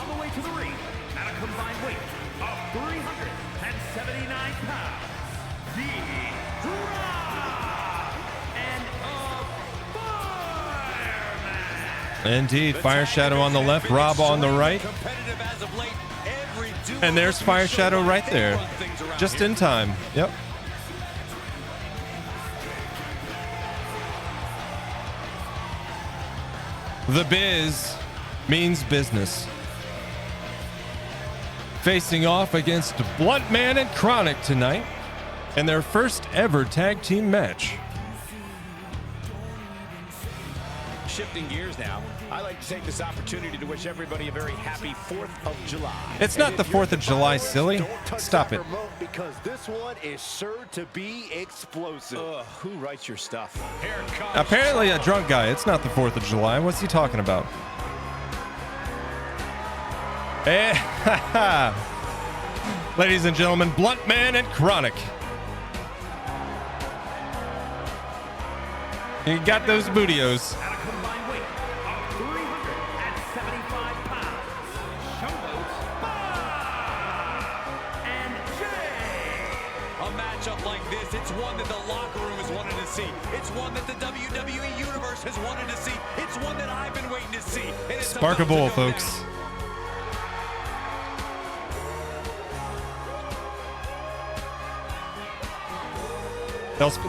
On the way to the ring, at a combined weight of 379 pounds, the Rob and Fireman. Indeed, Fire Shadow on the left, Rob on the right. And there's Fire Shadow right there. Just in time. Yep. The Biz means business. Facing off against Blunt Man and Chronic tonight in their first ever tag team match. Shifting gears now, I like to take this opportunity to wish everybody a very happy 4th of July. It's not the 4th of July, silly. Stop it. Because this one is sure to be explosive. Who writes your stuff? Here it comes. Apparently a drunk guy. It's not the 4th of July. What's he talking about? Ladies and gentlemen, Blunt Man and Chronic. You got those bootios. At a combined weight of 375 pounds, Showboats Bob and Jay. A matchup like this, it's one that the locker room has wanted to see. It's one that the WWE Universe has wanted to see. It's one that I've been waiting to see. And it's Spark a about to bowl, go folks. down.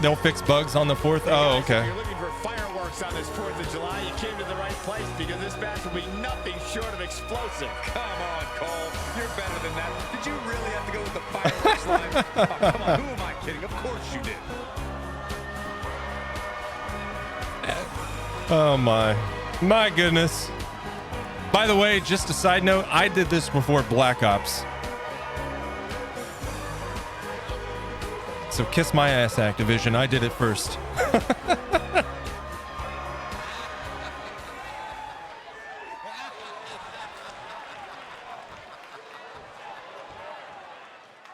They'll fix bugs on the 4th. Oh, okay. If you're looking for fireworks on this 4th of July, you came to the right place because this match will be nothing short of explosive. Come on, Cole. You're better than that. Did you really have to go with the fireworks line? Oh, come on, who am I kidding? Of course you did. Oh my goodness. By the way, just a side note, I did this before Black Ops. So kiss my ass, Activision. I did it first.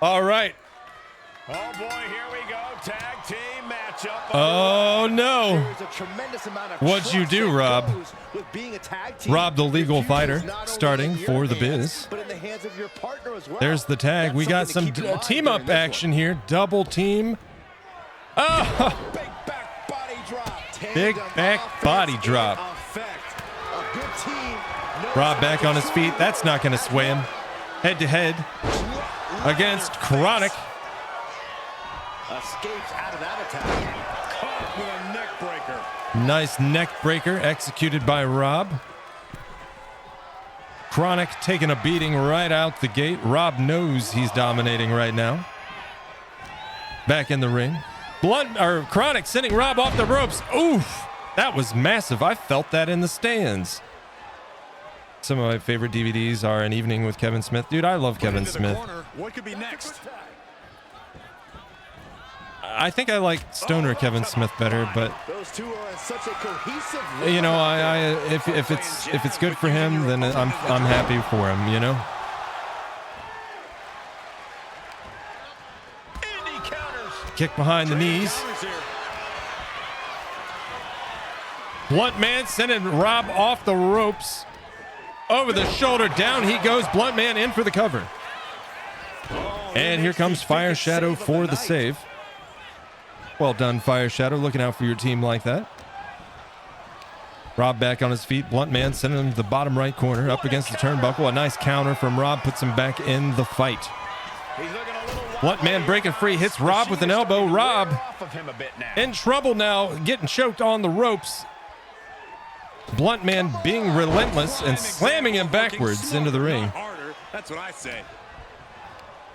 All right. Oh boy, here we go. Tag team matchup. Oh no. There's a tremendous amount of What'd you trust do, that Rob? goes with being a tag team. Rob, the legal Your future fighter, is not only starting in your for the hands, Biz. but in the hands of your partner as well. There's the tag. That's We got some something to keep in mind team during up this action one. here. Double team. Oh, Big back body drop. big Tandem back offense body in drop. effect. A good team knows Rob how back to on his feet. That's not going to sway him. Head to head against Chronic. escapes out of that attack. Caught with a neck breaker. Nice neck breaker executed by Rob. Chronic taking a beating right out the gate. Rob knows he's dominating right now. Back in the ring. Chronic sending Rob off the ropes. Oof. That was massive. I felt that in the stands. Some of my favorite DVDs are An Evening with Kevin Smith. Dude, I love Kevin Into the Smith. corner. What could be next? I think I like Stoner Kevin Smith better, but Those two are in such a cohesive you know, if it's good for him, then I'm happy for him, you know. Indy counters. Kick behind the knees. Counters here. Blunt Man sending Rob off the ropes. Over the shoulder, down he goes. Blunt Man in for the cover. And here comes Fire Shadow for the save. Well done, Fire Shadow. Looking out for your team like that. Rob back on his feet. Blunt Man sending him to the bottom right corner. Up against the turnbuckle. A nice counter from Rob. Puts him back in the fight. He's looking a little Blunt Man breaking free. Hits Rob with an elbow. Rob off of him a bit now. in trouble now. Getting choked on the ropes. Blunt Man being relentless and slamming him backwards into the ring. Not harder. That's what I say.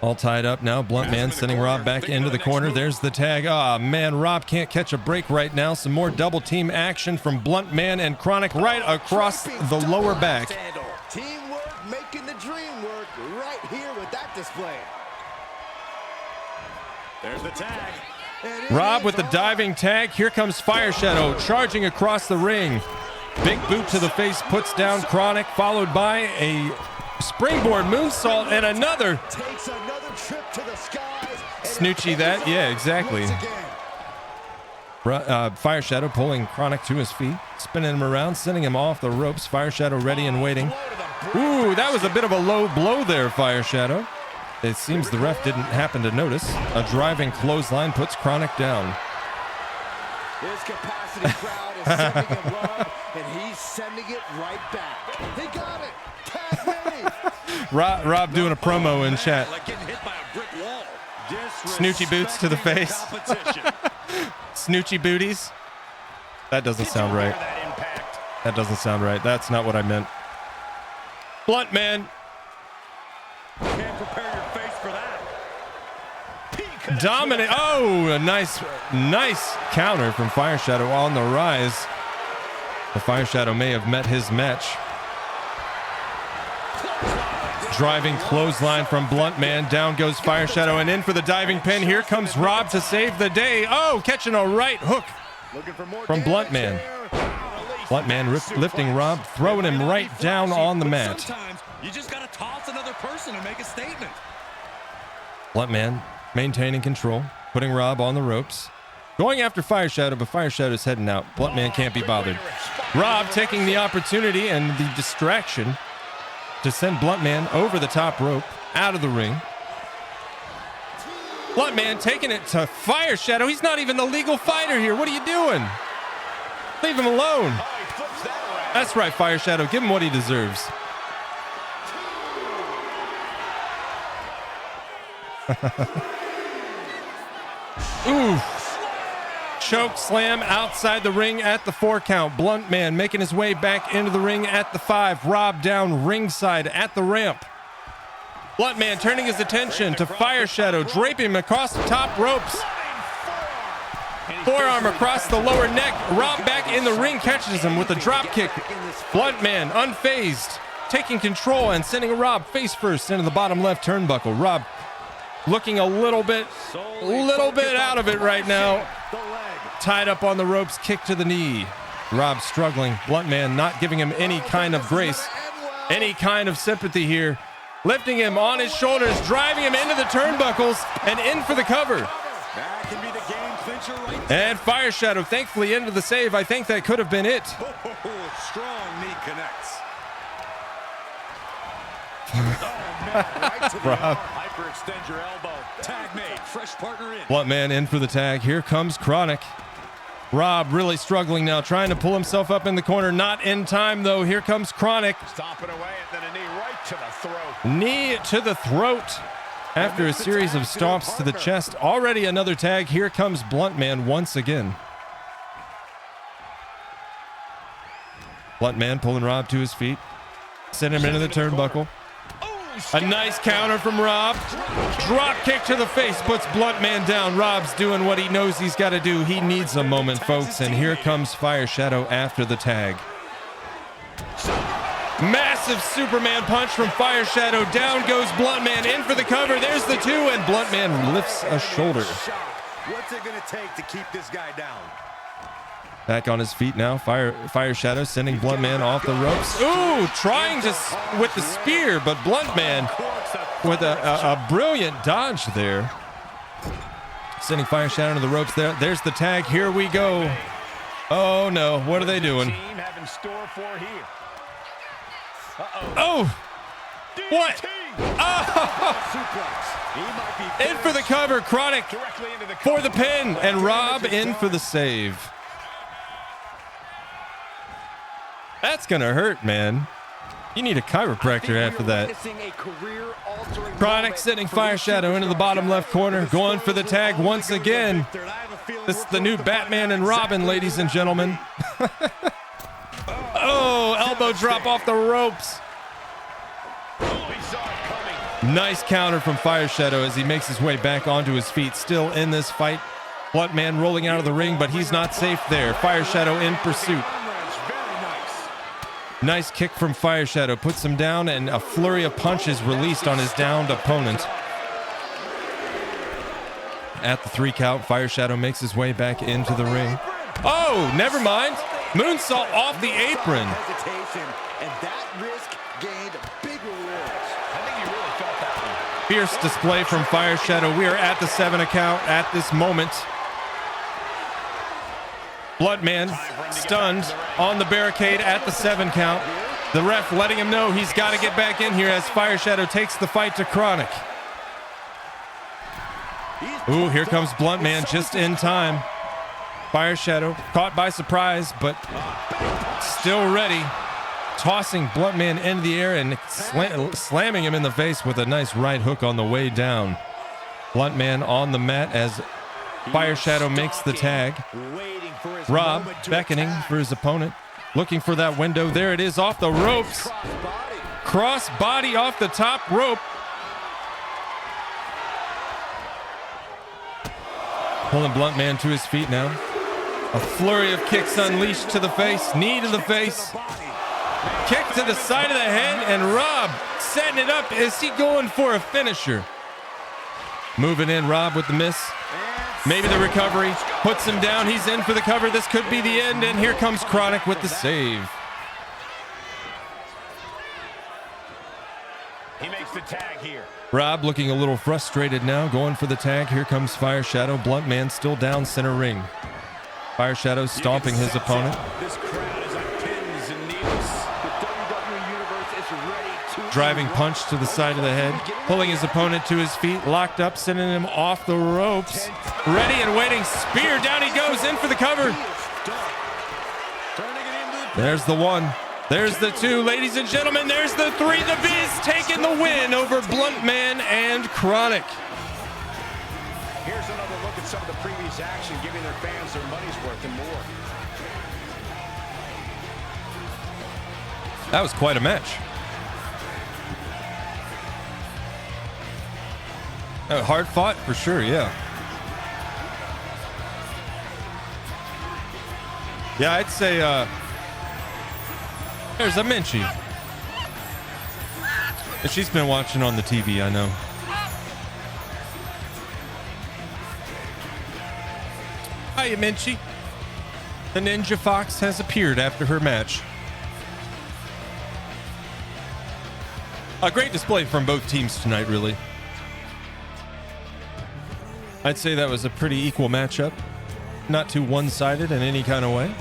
All tied up now. Blunt Man sending Rob back into the corner. There's the tag. Ah, man, Rob can't catch a break right now. Some more double team action from Blunt Man and Chronic right across the lower back. Teamwork making the dream work right here with that display. There's the tag. And it Rob is with the diving tag. Here comes Fire Shadow charging across the ring. Big boot to the face puts down Chronic, followed by a springboard moonsault and another. takes another trip to the skies. and Snoochie that. Yeah, exactly. once again. Fire Shadow pulling Chronic to his feet, spinning him around, sending him off the ropes. Fire Shadow ready and waiting. Ooh, that was a bit of a low blow there, Fire Shadow. It seems the ref didn't happen to notice. A driving clothesline puts Chronic down. His capacity crowd is sending him love, and he's sending it right back. He got it. Tag made. Rob doing a promo in chat. Like getting hit by a brick wall. Snoochie boots to the face. Competition. Snoochie booties. That doesn't sound right. That impact. That doesn't sound right. That's not what I meant. Blunt Man Can't prepare your face for that. dominate. Oh, a nice counter from Fire Shadow on the rise. The Fire Shadow may have met his match. Driving clothesline from Blunt Man. Down goes Fire Shadow and in for the diving pin. Here comes Rob to save the day. Oh, catching a right hook Looking for more from Blunt Man. Blunt Man lifting Rob, throwing him right down on the mat. Sometimes you just gotta toss another person and make a statement. Blunt Man maintaining control, putting Rob on the ropes. Going after Fire Shadow, but Fire Shadow's heading out. Blunt Man can't be bothered. Rob taking the opportunity and the distraction to send Blunt Man over the top rope, out of the ring. Blunt Man taking it to Fire Shadow. He's not even the legal fighter here. What are you doing? Leave him alone. Oh, he flips that around. That's right, Fire Shadow. Give him what he deserves. Ooh. Choke slam outside the ring at the 4 count. Blunt Man making his way back into the ring at the 5. Rob down ringside at the ramp. Blunt Man turning his attention to Fire Shadow, draping him across the top ropes. Forearm across the lower neck. Rob back in the ring, catches him with a drop kick. Blunt Man unfazed, taking control and sending Rob face first into the bottom left turnbuckle. Rob looking a little bit out of it right now. Tied up on the ropes, kick to the knee. Rob struggling. Blunt Man not giving him any kind of grace, any kind of sympathy here. Lifting him on his shoulders, driving him into the turnbuckles and in for the cover. That can be the game clincher right. And Fire Shadow thankfully into the save. I think that could have been it. Oh, strong knee connects. Right to the Rob. Hyperextend your elbow. Tag made. Fresh partner in. Blunt Man in for the tag. Here comes Chronic. Rob really struggling now, trying to pull himself up in the corner. Not in time, though. Here comes Chronic. Stomping away and then a knee right to the throat. Knee to the throat. After a series of stomps to the chest. Already another tag. Here comes Blunt Man once again. Blunt Man pulling Rob to his feet. Send him into the turnbuckle. A nice counter from Rob. Drop kick to the face puts Blunt Man down. Rob's doing what he knows he's got to do. He needs a moment, folks. And here comes Fire Shadow after the tag. Massive Superman punch from Fire Shadow. Down goes Blunt Man in for the cover. There's the 2, and Blunt Man lifts a shoulder. What's it going to take to keep this guy down? Back on his feet now. Fire Shadow sending Blunt Man off the ropes. Ooh, trying to with the spear, but Blunt Man with a brilliant dodge there. Sending Fire Shadow to the ropes there. There's the tag. Here we go. Oh no, what are they doing? Team have in store for here. Oh, what? Suplex. In for the cover. Chronic Directly into the for the pin, and Rob in for the save. That's gonna hurt, man. You need a chiropractor after that. Chronic sending Fire Shadow into the bottom left corner, going for the tag once again. This is the new Batman and Robin, ladies and gentlemen. Oh, elbow drop off the ropes. Nice counter from Fire Shadow as he makes his way back onto his feet. Still in this fight. Blunt Man rolling out of the ring, but he's not safe there. Fire Shadow in pursuit. Nice kick from Fire Shadow. Puts him down, and a flurry of punches released on his downed opponent. At the 3 count, Fire Shadow makes his way back into the ring. Oh, never mind. Moonsault off the apron. Hesitation, and that risk gained big rewards. I think you really felt that one. Fierce display from Fire Shadow. We are at the 7 count at this moment. Blunt Man stunned on the barricade at the 7 count. The ref letting him know he's got to get back in here as Fire Shadow takes the fight to Chronic. Ooh, here comes Blunt Man just in time. Fire Shadow caught by surprise, but still ready. Tossing Blunt Man into the air and slamming him in the face with a nice right hook on the way down. Blunt Man on the mat as Fire Shadow makes the tag. Rob beckoning for his opponent, looking for that window. There it is off the ropes. Cross body off the top rope. Pulling Blunt Man to his feet now. A flurry of kicks unleashed to the face, knee to the face. Kick to the side of the head, and Rob setting it up. Is he going for a finisher? Moving in, Rob with the miss. Maybe the recovery puts him down. He's in for the cover. This could be the end, and here comes Chronic with the save. He makes the tag here. Rob looking a little frustrated now, going for the tag. Here comes Fire Shadow. Blunt Man still down center ring. Fire Shadow stomping his opponent. This crowd is on pins and needles. The WWE Universe is ready to Driving punch to the side of the head. Pulling his opponent to his feet. Locked up, sending him off the ropes. Ready and waiting. Spear. Down he goes. In for the cover. There's the 1. There's the 2. Ladies and gentlemen, there's the 3. The Biz taking the win over Blunt Man and Chronic. Here's another look at some of the previous action, giving their fans their money's worth and more. That was quite a match. Hard fought for sure, yeah. Yeah, I'd say there's a Minchie. She's been watching on the TV, I know. Hiya, Minchie. The Ninja Fox has appeared after her match. A great display from both teams tonight, really. I'd say that was a pretty equal matchup. Not too one-sided in any kind of way.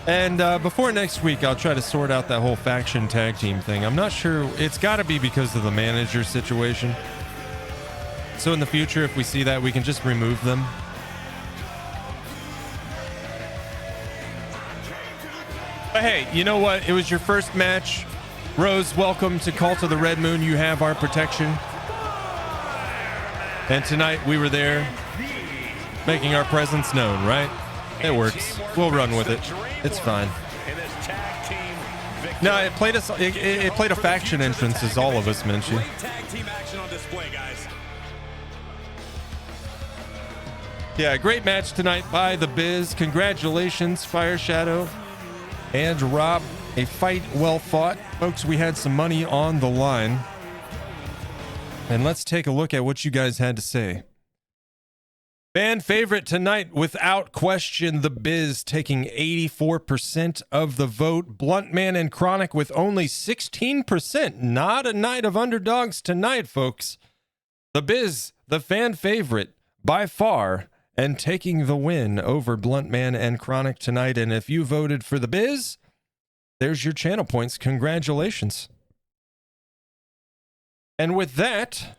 And before next week, I'll try to sort out that whole faction tag team thing. I'm not sure. It's got to be because of the manager situation. So in the future, if we see that, we can just remove them. But hey, you know what? It was your first match. Rose, welcome to Cult of the Red Moon. You have our protection. And tonight we were there making our presence known, right? It works. We'll run with it. It's fine. No, it played us. It played a faction entrance, as all of us mentioned. Great tag team action on display, guys. Yeah, great match tonight by The Biz. Congratulations, Fire Shadow and Rob. A fight well fought. Folks, we had some money on the line. And let's take a look at what you guys had to say. Fan favorite tonight, without question, The Biz taking 84% of the vote. Bluntman and Chronic with only 16%. Not a night of underdogs tonight, folks. The Biz, the fan favorite by far, and taking the win over Bluntman and Chronic tonight. And if you voted for The Biz, there's your channel points. Congratulations. And with that,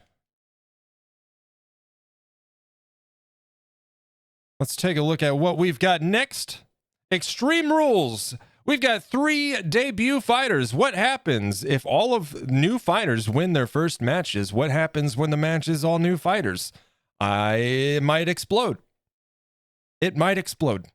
let's take a look at what we've got next. Extreme Rules. We've got 3 debut fighters. What happens if all of new fighters win their first matches? What happens when the match is all new fighters? It might explode. It might explode.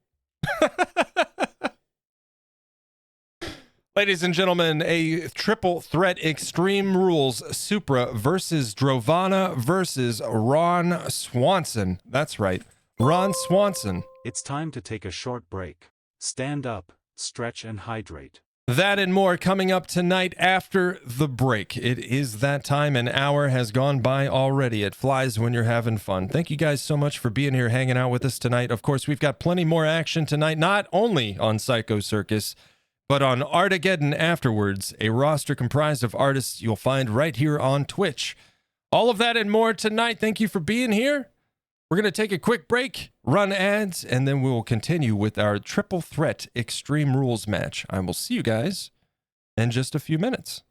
Ladies and gentlemen, a triple threat Extreme Rules Supra versus Drovana versus Ron Swanson. That's right. Ron Swanson. It's time to take a short break. Stand up, stretch, and hydrate. That and more coming up tonight after the break. It is that time. An hour has gone by already. It flies when you're having fun. Thank you guys so much for being here, hanging out with us tonight. Of course, we've got plenty more action tonight, not only on Psycho Circus, but on ARTageddon afterwards, a roster comprised of artists you'll find right here on Twitch. All of that and more tonight. Thank you for being here. We're going to take a quick break, run ads, and then we will continue with our triple threat Extreme Rules match. I will see you guys in just a few minutes.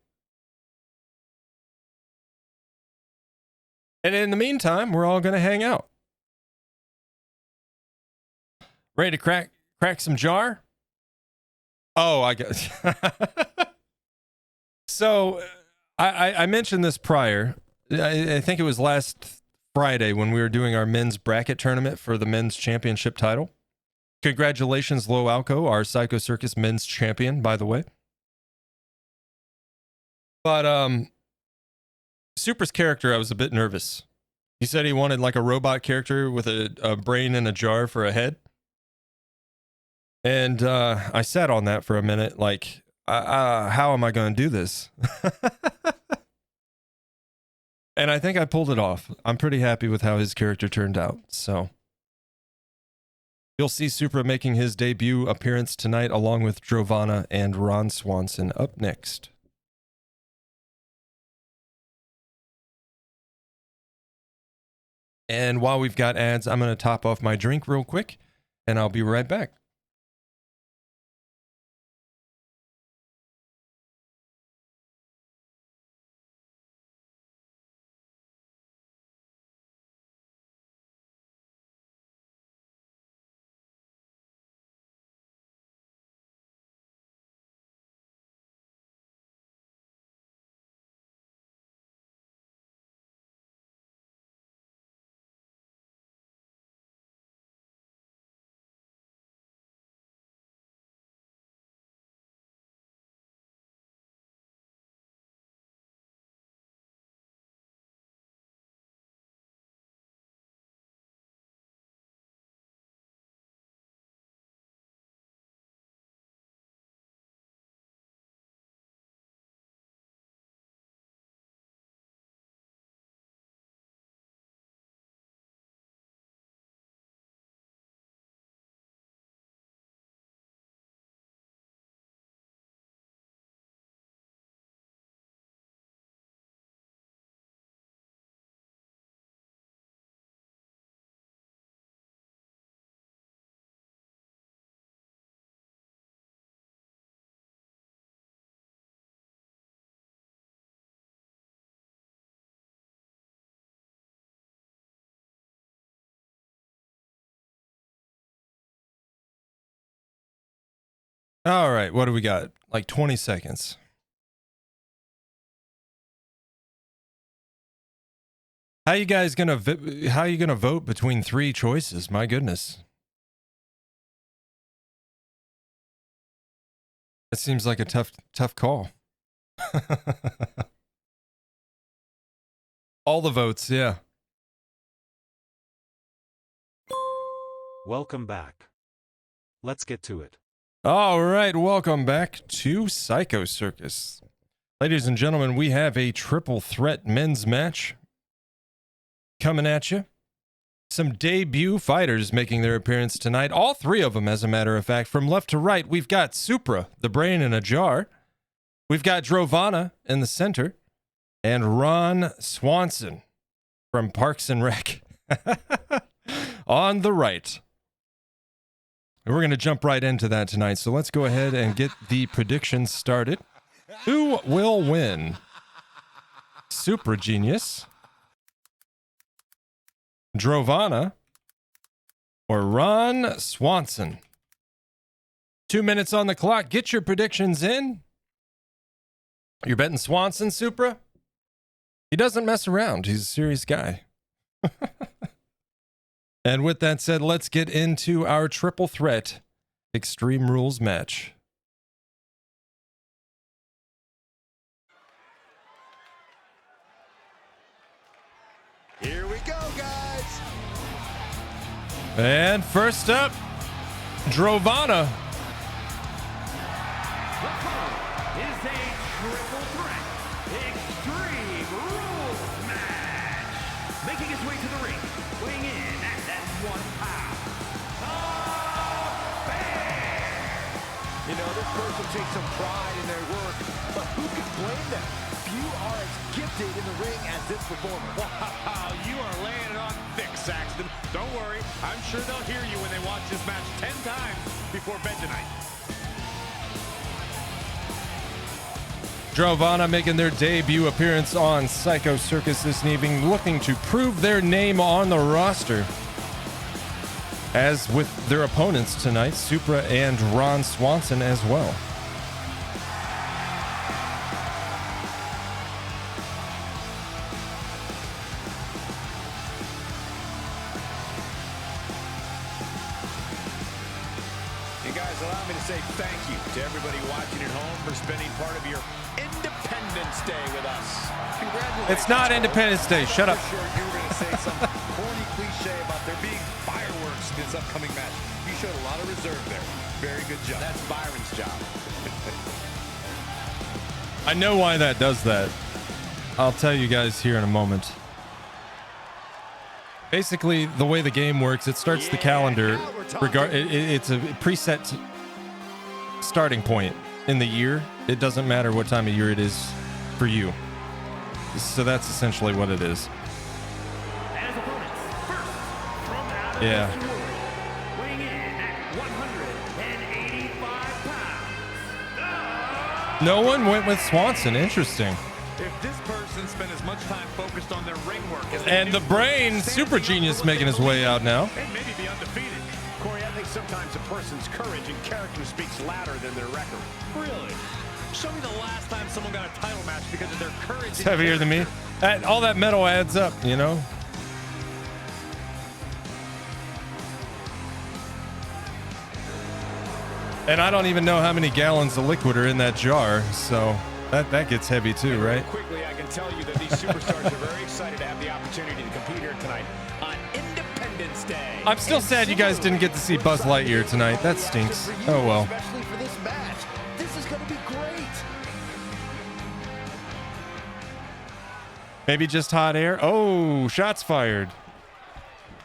And in the meantime, we're all going to hang out. Ready to crack some jar? Oh, I guess. So I mentioned this prior. I think it was last Friday when we were doing our men's bracket tournament for the men's championship title. Congratulations, Lo Alco, our Psycho Circus men's champion, by the way. But Super's character, I was a bit nervous. He said he wanted like a robot character with a brain in a jar for a head. And I sat on that for a minute, like, how am I going to do this? And I think I pulled it off. I'm pretty happy with how his character turned out. So you'll see Supra making his debut appearance tonight, along with Drovana and Ron Swanson up next. And while we've got ads, I'm going to top off my drink real quick, and I'll be right back. All right, what do we got? Like 20 seconds. How you guys gonna vote between 3 choices? My goodness. That seems like a tough call. All the votes, yeah. Welcome back. Let's get to it. All right, welcome back to Psycho Circus. Ladies and gentlemen, we have a triple threat men's match coming at you. Some debut fighters making their appearance tonight. All 3 of them, as a matter of fact. From left to right, we've got Supra, the brain in a jar. We've got Drovana in the center. And Ron Swanson from Parks and Rec on the right. And we're going to jump right into that tonight. So let's go ahead and get the predictions started. Who will win? Super Genius, Drovana, or Ron Swanson? 2 minutes on the clock. Get your predictions in. You're betting Swanson, Supra? He doesn't mess around. He's a serious guy. And with that said, let's get into our triple threat Extreme Rules match. Here we go, guys. And first up, Drovana. Is a triple threat Extreme Rules match. Making his way to the ring, weighing in at that 1 pound. The Bear. You know, this person takes some pride in their work, but who can blame them? Few are as gifted in the ring as this performer. Wow, you are laying it on thick, Saxton. Don't worry, I'm sure they'll hear you when they watch this match 10 times before bed tonight. Drovana making their debut appearance on Psycho Circus this evening, looking to prove their name on the roster. As with their opponents tonight, Supra and Ron Swanson as well. You guys, allow me to say thank you to everybody watching at home for spending part of your Independence Day with us. Congratulations. It's not Independence Day. Shut up. I'm sure you were going to say some corny cliche about there being fireworks in this upcoming match. You showed a lot of reserve there. Very good job. That's Byron's job. I know why that does that. I'll tell you guys here in a moment. Basically, the way the game works, it starts the calendar. It's a preset starting point in the year. It doesn't matter what time of year it is for you. So that's essentially what it is. And his opponents, first, from out of Yeah. this world, weighing in at 185 pounds. No one went with Swanson. Interesting. If this person spent as much time focused on their ring work as And the brain, Super Genius, making his way out now. And maybe be undefeated. Corey, I think sometimes a person's courage and character speaks louder than their record. Really? Show me the last time someone got a title match because of their courage. It's heavier than me. All that metal adds up, you know? And I don't even know how many gallons of liquid are in that jar, so that gets heavy too, right? Quickly, I can tell you that these superstars are very excited to have the opportunity to compete here tonight on Independence Day. I'm still sad you guys didn't get to see Buzz Lightyear tonight. That stinks. Oh well. Especially for this match. This is going to be great. Maybe just hot air. Oh, shots fired.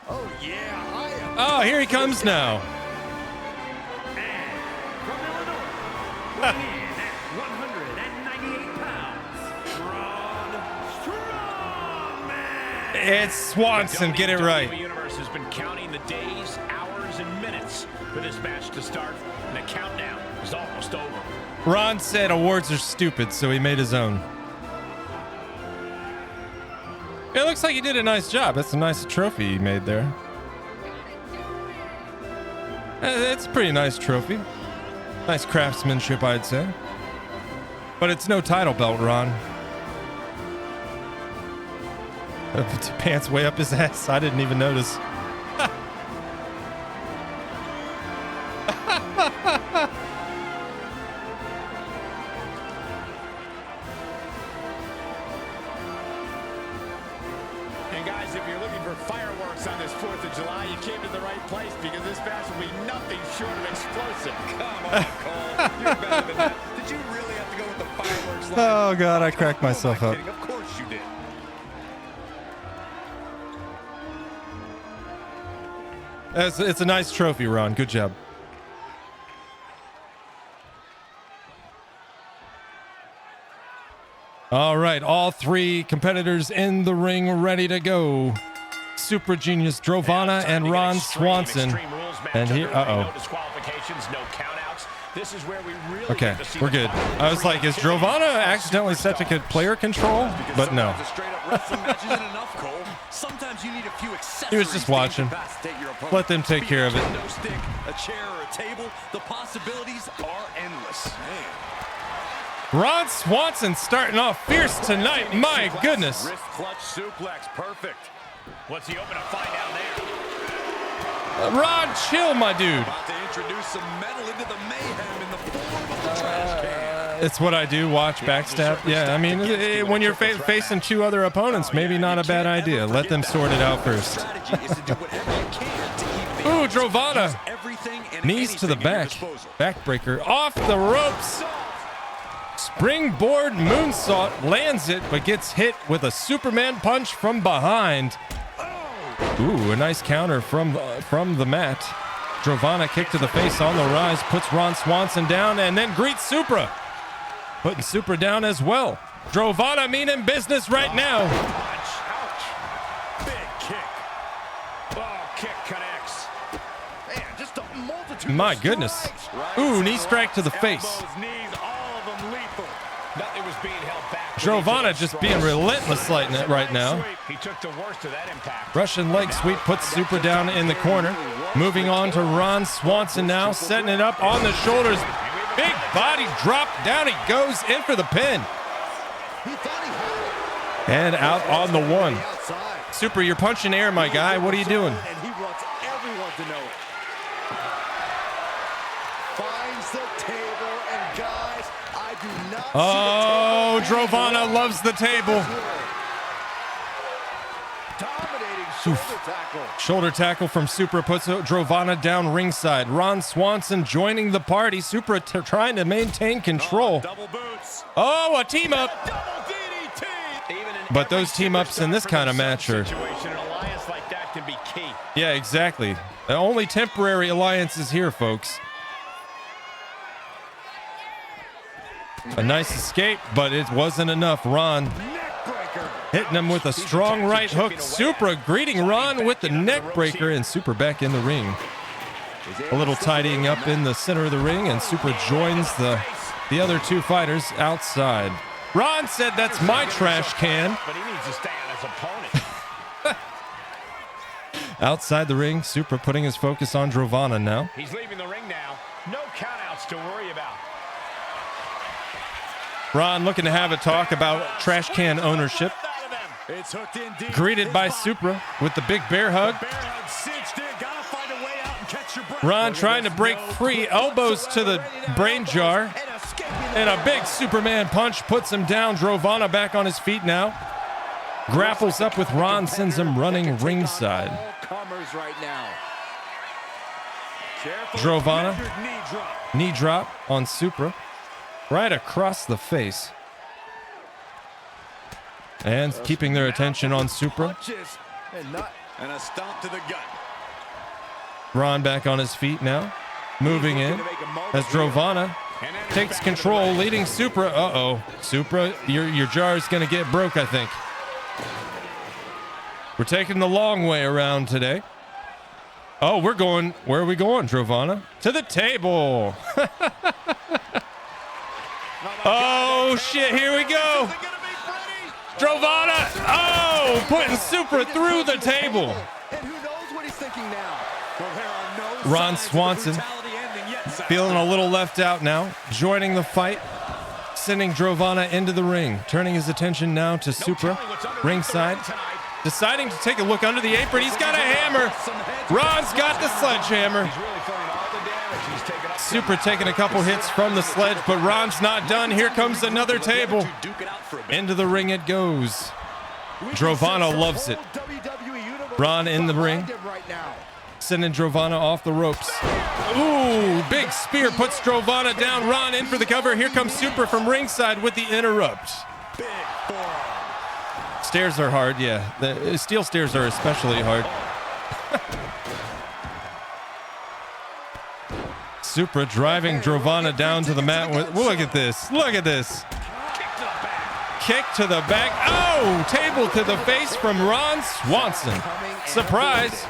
Oh, yeah. I am. Oh, here he comes now. From Illinois, weighing in at 198 pounds, Braun Strowman. It's Swanson. Get it WWE right. Universe has been counting the days, hours, and minutes for this match to start, and the countdown is almost over. Ron said awards are stupid, so he made his own. It looks like he did a nice job. That's a nice trophy he made there. It's a pretty nice trophy. Nice craftsmanship, I'd say. But it's no title belt, Ron. Pants way up his ass. I didn't even notice. And guys, if you're looking for fireworks on this 4th of July, you came to the right place because this match will be nothing short of explosive. Come on, Cole. You're better than that. Did you really have to go with the fireworks line? Oh, God, I cracked myself up. Of course you did. It's a nice trophy, Ron. Good job. All right, all three competitors in the ring ready to go. Super Genius Drovana and Ron Swanson. And here, No disqualifications, no countouts. This is where we really okay, get to see we're the good. power I was like, is Drovana accidentally set to good player control? But no. Sometimes a straight-up wrestling match isn't enough, Cole. Sometimes you need a few accessories. He was just watching. to incapacitate your opponent. Let them take care of it. Be a kendo stick, a chair, or a table. The possibilities are endless. Man. Ron Swanson starting off fierce tonight. My goodness. Wrist clutch suplex, perfect. What's he open to find out there? Ron, chill, my dude. About to introduce some metal into the mayhem in the form of the trash can. It's what I do, watch backstab. Yeah, I mean, when you're facing two other opponents, maybe not a bad idea. Let them sort it out first. Strategy is to do whatever you can to keep the Ooh, Drovana. everything and Knees to the anything at your back. disposal. Backbreaker off the ropes. Springboard moonsault lands it, but gets hit with a Superman punch from behind. Ooh, a nice counter from the mat. Drovana kick to the face on the rise, puts Ron Swanson down, and then greets Supra. Putting Supra down as well. Drovana meaning business right now. Ouch. Big kick. Oh, kick connects. Man, just a multitude My of goodness. strikes. Ooh, knee strike to the face. Elbows, knees, all of them lethal. Nothing was being held back. Drovana just being relentless like that right now. He took the worst of that impact. Russian leg sweep puts Supra down in the corner. Moving on to Ron Swanson now, setting it up on the shoulders. Big body drop, down he goes, in for the pin. He thought he had it. And out on the one. Outside. Supra, you're punching air, my guy. What are you doing? And he wants everyone to know it. Finds the table, and guys, I do not Oh, see the table. Drovana loves the table. Dominating shoulder tackle. Shoulder tackle from Supra puts Drovana down ringside. Ron Swanson joining the party. Supra trying to maintain control. Double boots. Oh, a team up. Double DDT. Even in But those every team ups in this kind of match are... situation, an alliance like that can be key. Yeah, exactly. The only temporary alliance is here, folks. A nice escape, but it wasn't enough. Ron Neckbreaker. hitting him with a strong right hook. Supra greeting Ron with the neck breaker, and Supra back in the ring. A little tidying up in the center of the ring, and Supra joins the other two fighters outside. Ron said, "That's my trash can." But he needs to stay on his opponent. Outside the ring, Supra putting his focus on Drovana now. He's leaving the ring now. No countouts to worry about. Ron looking to have a talk about trash can ownership. Out of them. It's hooked in deep. Greeted by Supra with the big bear hug. Bear hug cinched in. Gotta find a way out and catch your breath. Ron trying to break free, elbows to the brain jar, and a big Superman punch puts him down. Drovana back on his feet now. Grapples up with Ron, sends him running ringside. All comers right now. Drovana, Knee drop. knee drop on Supra, right across the face. And keeping their attention on Supra. Punches and not And a stomp to the gut. Ron back on his feet now, moving in as Drovana takes control, leading Supra. Uh-oh, Supra, your jar is going to get broke, I think. We're taking the long way around today. Oh, we're going, where are we going, Drovana? To the table. Oh, shit, here we go. Drovana, oh, putting Supra through the table. and who knows what he's thinking now. Well, there are no Ron signs of Swanson. brutality ending yet. Feeling a little left out now. Joining the fight. Sending Drovana into the ring. Turning his attention now to Supra. Ringside. Deciding to take a look under the apron. He's got a hammer. Ron's got the sledgehammer. Supra taking a couple hits from the sledge, but Ron's not done. Here comes another table. Into the ring it goes. Drovana loves it. Ron in the ring. Sending Drovana off the ropes. Ooh, big spear puts Drovana down. Ron in for the cover. Here comes Supra from ringside with the interrupt. Stairs are hard, yeah. The steel stairs are especially hard. Supra driving Drovana down to the mat. Look at this. Look at this. Kick to the back. Oh, table to the face from Ron Swanson. Surprise.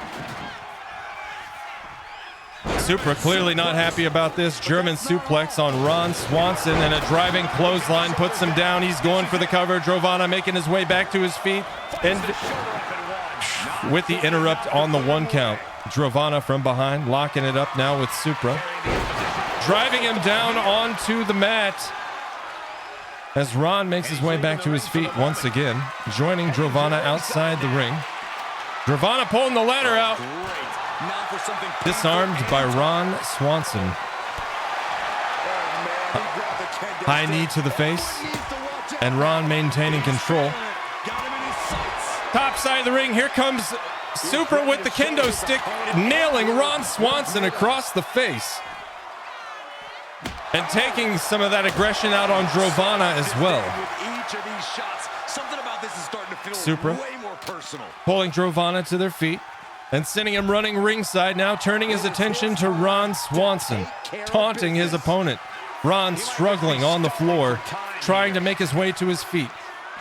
Supra clearly not happy about this. German suplex on Ron Swanson, and a driving clothesline puts him down. He's going for the cover. Drovana making his way back to his feet, and with the interrupt on the 1 count. Drovana from behind, locking it up now with Supra. Driving him down onto the mat as Ron makes his way back to his feet once again, joining Drovana outside the ring. Drovana pulling the ladder out. Disarmed by Ron Swanson. High knee to the face, and Ron maintaining control. Top side of the ring, here comes Supra with the kendo stick, nailing Ron Swanson across the face. And taking some of that aggression out on Drovana as well. Supra pulling Drovana to their feet and sending him running ringside, now turning his attention to Ron Swanson, taunting his opponent. Ron struggling on the floor, trying to make his way to his feet.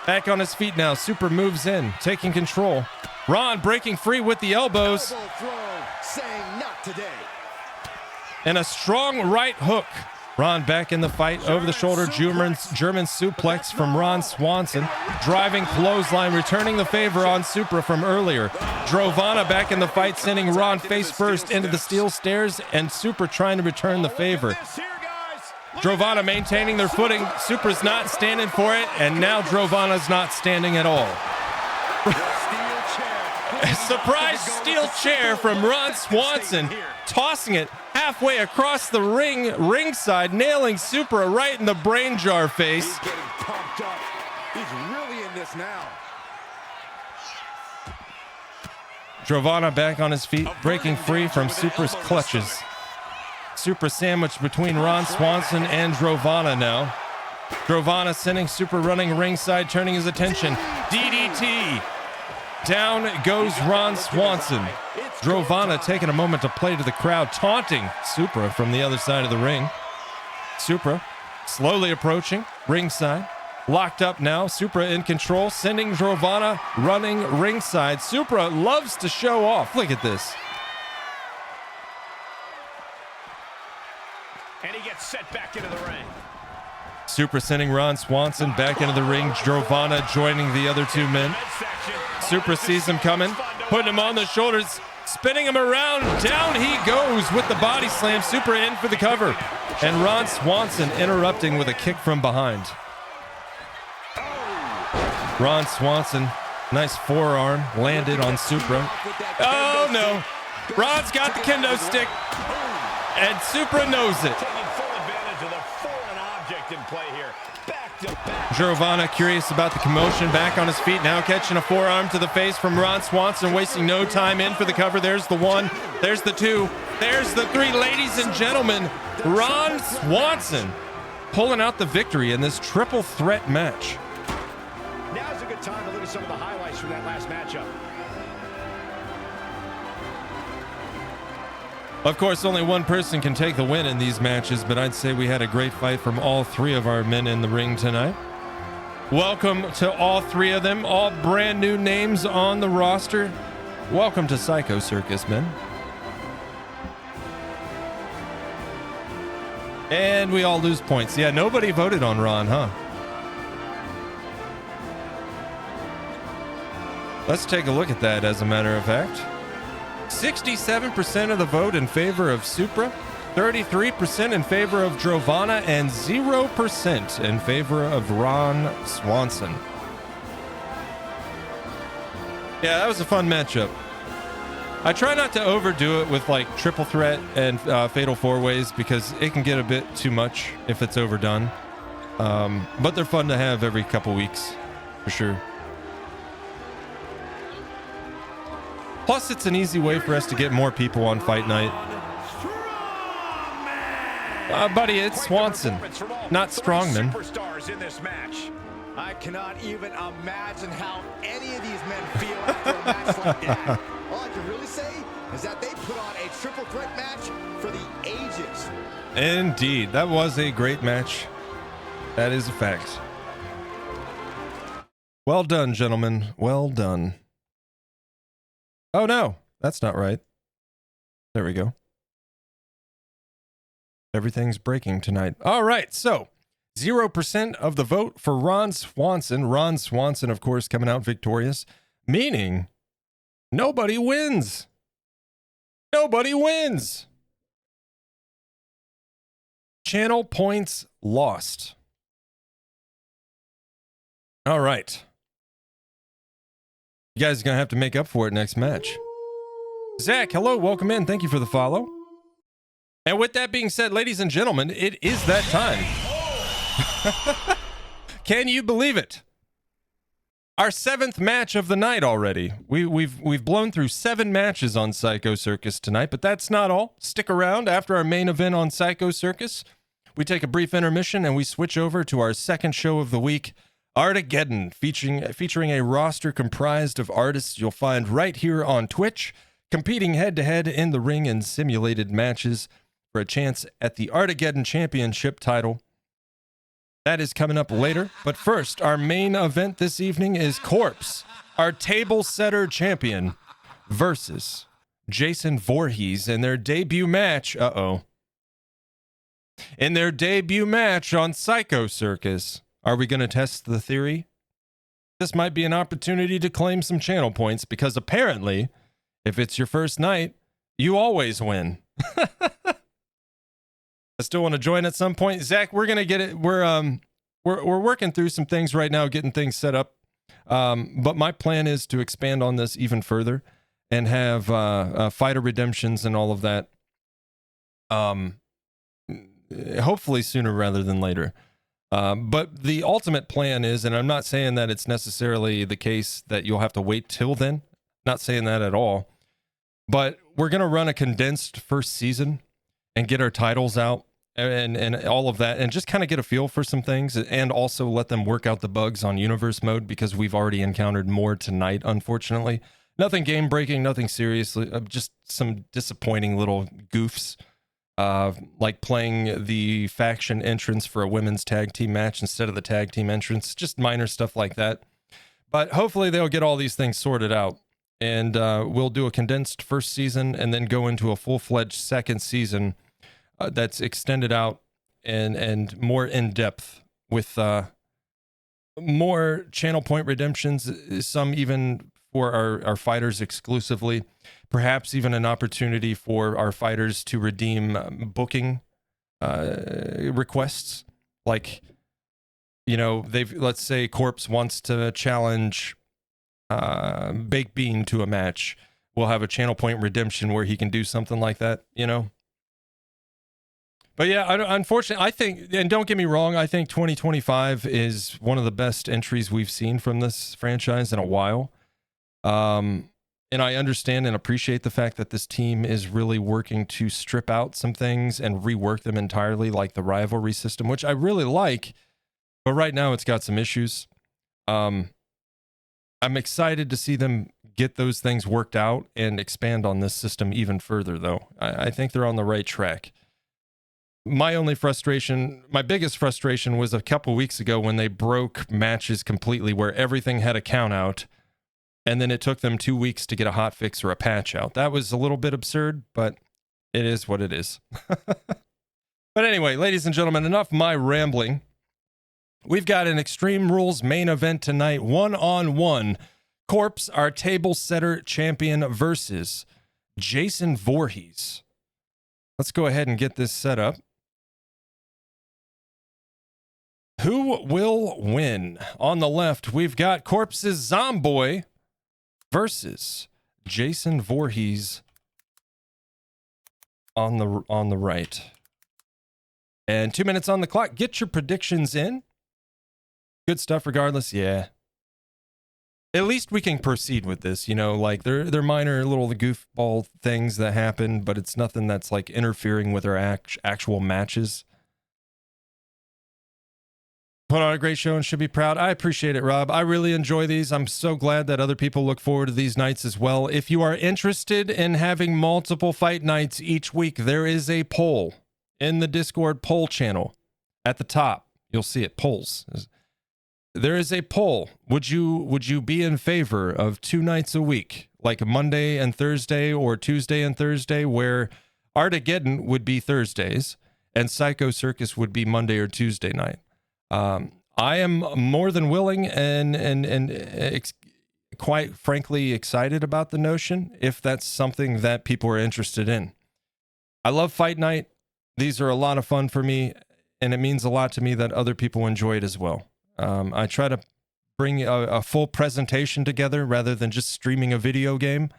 Back on his feet now, Supra moves in, taking control. Ron breaking free with the elbows. And a strong right hook. Ron back in the fight, over the shoulder, German suplex from Ron Swanson. Driving clothesline, returning the favor on Supra from earlier. Drovana back in the fight, sending Ron face first into the steel stairs, and Supra trying to return the favor. Drovana maintaining their footing. Supra's not standing for it, and now Drovana's not standing at all. A surprise steel chair from Ron Swanson, tossing it halfway across the ringside, nailing Supra right in the brain jar face. He's getting pumped up. He's really in this now. Drovana back on his feet, breaking free from Supra's clutches. Supra sandwiched between Ron Swanson and Drovana now. Drovana sending Supra running ringside, turning his attention. DDT. Down goes Ron Swanson. Drovana taking a moment to play to the crowd, taunting Supra from the other side of the ring. Supra slowly approaching ringside. Locked up now. Supra in control, sending Drovana running ringside. Supra loves to show off. Look at this. And he gets set back into the ring. Supra sending Ron Swanson back into the ring. Drovana joining the other two men. Supra sees him coming, putting him on the shoulders, spinning him around. Down he goes with the body slam. Supra in for the cover. And Ron Swanson interrupting with a kick from behind. Ron Swanson, nice forearm, landed on Supra. Oh no, Ron's got the kendo stick, and Supra knows it. Drovana curious about the commotion, back on his feet now, catching a forearm to the face from Ron Swanson, wasting no time, in for the cover. There's the 1, there's the 2, there's the 3. Ladies and gentlemen, Ron Swanson pulling out the victory in this triple threat match. Now's a good time to look at some of the highlights from that last matchup. Of course, only one person can take the win in these matches, but I'd say we had a great fight from all 3 of our men in the ring tonight. Welcome to all 3 of them, all brand new names on the roster. Welcome to Psycho Circus, men. And we all lose points. Yeah, nobody voted on Ron, huh? Let's take a look at that, as a matter of fact. 67% of the vote in favor of Supra, 33% in favor of Drovana and 0% in favor of Ron Swanson. Yeah, that was a fun matchup. I try not to overdo it with like triple threat and fatal four ways because it can get a bit too much if it's overdone. But they're fun to have every couple weeks for sure. Plus, it's an easy way for us to get more people on fight night. Buddy, it's Swanson, not Strongman. Superstars in this match. I cannot even imagine how any of these men feel after a match like that. All I can really say is that they put on a triple threat match for the ages. Indeed, that was a great match. That is a fact. Well done, gentlemen. Well done. Oh no, that's not right. There we go. Everything's breaking tonight. All right, so 0% of the vote for Ron Swanson. Ron Swanson, of course, coming out victorious, meaning nobody wins. Nobody wins. Channel points lost. All right. You guys are going to have to make up for it next match. Zach, hello, welcome in. Thank you for the follow. And with that being said, ladies and gentlemen, it is that time. Can you believe it? Our 7th match of the night already. We've blown through 7 matches on Psycho Circus tonight, but that's not all. Stick around after our main event on Psycho Circus. We take a brief intermission and we switch over to our second show of the week, ARTageddon, featuring a roster comprised of artists you'll find right here on Twitch, competing head-to-head in the ring in simulated matches for a chance at the ARTageddon Championship title. That is coming up later. But first, our main event this evening is Corpse, our table setter champion, versus Jason Voorhees in their debut match. In their debut match on Psycho Circus. Are we going to test the theory? This might be an opportunity to claim some channel points because apparently, if it's your first night, you always win. I still want to join at some point. Zach, we're going to get it. We're working through some things right now, getting things set up. But my plan is to expand on this even further and have fighter redemptions and all of that. Hopefully sooner rather than later. But the ultimate plan is, and I'm not saying that it's necessarily the case that you'll have to wait till then. Not saying that at all. But we're going to run a condensed first season and get our titles out and all of that and just kind of get a feel for some things and also let them work out the bugs on universe mode because we've already encountered more tonight, unfortunately. Nothing game breaking, nothing seriously, just some disappointing little goofs. Like playing the faction entrance for a women's tag team match instead of the tag team entrance, just minor stuff like that. But hopefully they'll get all these things sorted out and we'll do a condensed first season and then go into a full-fledged second season that's extended out and more in-depth with more channel point redemptions, some even for our fighters exclusively. Perhaps even an opportunity for our fighters to redeem booking requests. Like, you know, let's say Corpse wants to challenge Baked Bean to a match. We'll have a channel point redemption where he can do something like that, you know? But yeah, unfortunately, I think, and don't get me wrong, I think 2025 is one of the best entries we've seen from this franchise in a while. And I understand and appreciate the fact that this team is really working to strip out some things and rework them entirely, like the rivalry system, which I really like. But right now it's got some issues. I'm excited to see them get those things worked out and expand on this system even further, though. I think they're on the right track. My biggest frustration was a couple weeks ago when they broke matches completely where everything had a count out. And then it took them 2 weeks to get a hot fix or a patch out. That was a little bit absurd, but it is what it is. But anyway, ladies and gentlemen, enough my rambling. We've got an Extreme Rules main event tonight, 1-on-1. Corpse, our table setter champion, versus Jason Voorhees, Let's go ahead and get this set up. Who will win? On the left, we've got Corpse's Zomboy versus Jason Voorhees on the right. And 2 minutes on the clock. Get your predictions in. Good stuff regardless. Yeah. At least we can proceed with this, you know, like they're minor little goofball things that happen, but it's nothing that's like interfering with our actual matches. Put on a great show and should be proud. I appreciate it, Rob. I really enjoy these. I'm so glad that other people look forward to these nights as well. If you are interested in having multiple fight nights each week, there is a poll in the Discord poll channel at the top. You'll see it, polls. There is a poll. Would you be in favor of 2 nights a week, like Monday and Thursday or Tuesday and Thursday, where ARTageddon would be Thursdays and Psycho Circus would be Monday or Tuesday night? I am more than willing and quite frankly excited about the notion if that's something that people are interested in. I love Fight Night. These are a lot of fun for me, and it means a lot to me that other people enjoy it as well. I try to bring a full presentation together rather than just streaming a video game,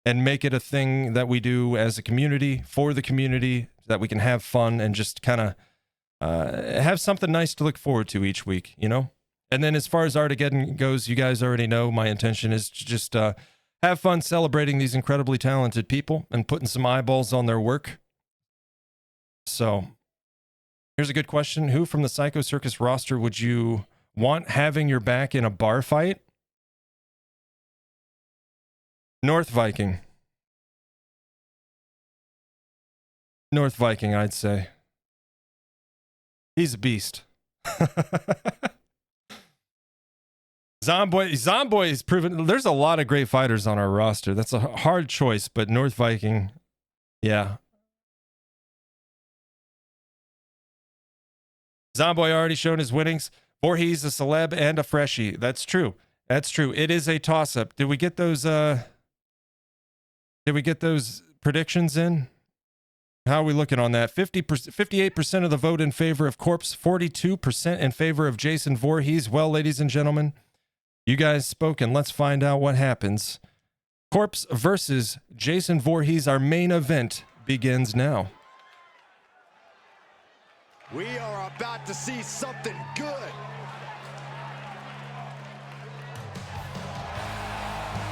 and make it a thing that we do as a community, for the community, that we can have fun and just kind of have something nice to look forward to each week, you know? And then as far as ARTageddon goes, you guys already know my intention is to just have fun celebrating these incredibly talented people and putting some eyeballs on their work. So here's a good question. Who from the Psycho Circus roster would you want having your back in a bar fight? North Viking. North Viking, I'd say. He's a beast. Zomboy is proven. There's a lot of great fighters on our roster. That's a hard choice, but North Viking, yeah. Zomboy already shown his winnings. Voorhees, a celeb and a freshie. That's true. That's true. It is a toss-up. Did we get those predictions in? How are we looking on that? 58% of the vote in favor of Corpse, 42% in favor of Jason Voorhees. Well, ladies and gentlemen, you guys spoke, and let's find out what happens. Corpse versus Jason Voorhees. Our main event begins now. We are about to see something good.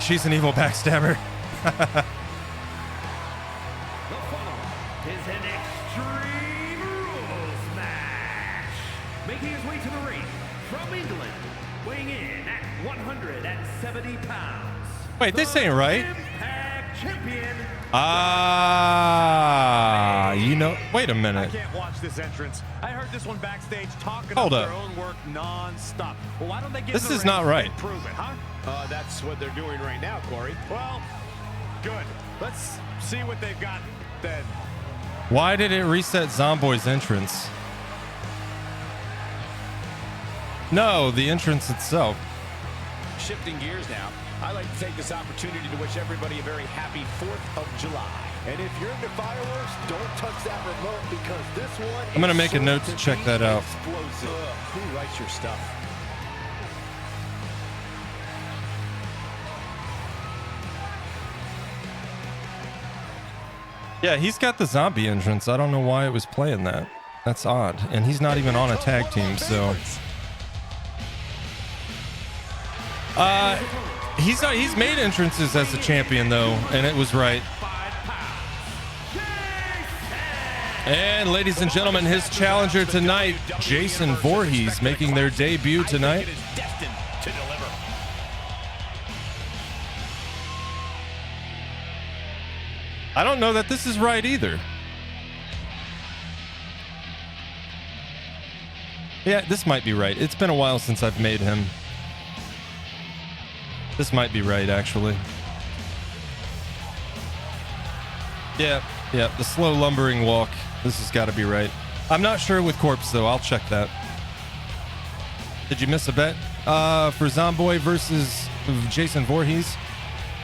She's an evil backstabber. Is an Extreme Rules match. Making his way to the ring from England, weighing in at 170 pounds. Wait, this ain't right. Impact Champion. You know, wait a I minute. can't watch this entrance. I heard this one backstage talking Hold about up. their own work non-stop. Well, why don't they get This in the is ring not right. and prove it, huh? That's what they're doing right now, Corey. Well, good. Let's see what they've got then. Why did it reset Zomboy's entrance? No, the entrance itself. Shifting gears now, I'd like to take this opportunity to wish everybody a very happy 4th of July. And if you're into fireworks, don't touch that remote because this one I'm gonna is make a sure note to check be that out. explosive. Who writes your stuff? Yeah, he's got the zombie entrance. I don't know why it was playing that. That's odd. And he's not even on a tag team, so. He's made entrances as a champion though, and it was right. And ladies and gentlemen, his challenger tonight, Jason Voorhees, making their debut tonight. It is destined to deliver. I don't know that this is right either. Yeah, this might be right. It's been a while since I've made him. This might be right, actually. Yeah, the slow lumbering walk. This has got to be right. I'm not sure with Corpse, though. I'll check that. Did you miss a bet for Zomboy versus Jason Voorhees?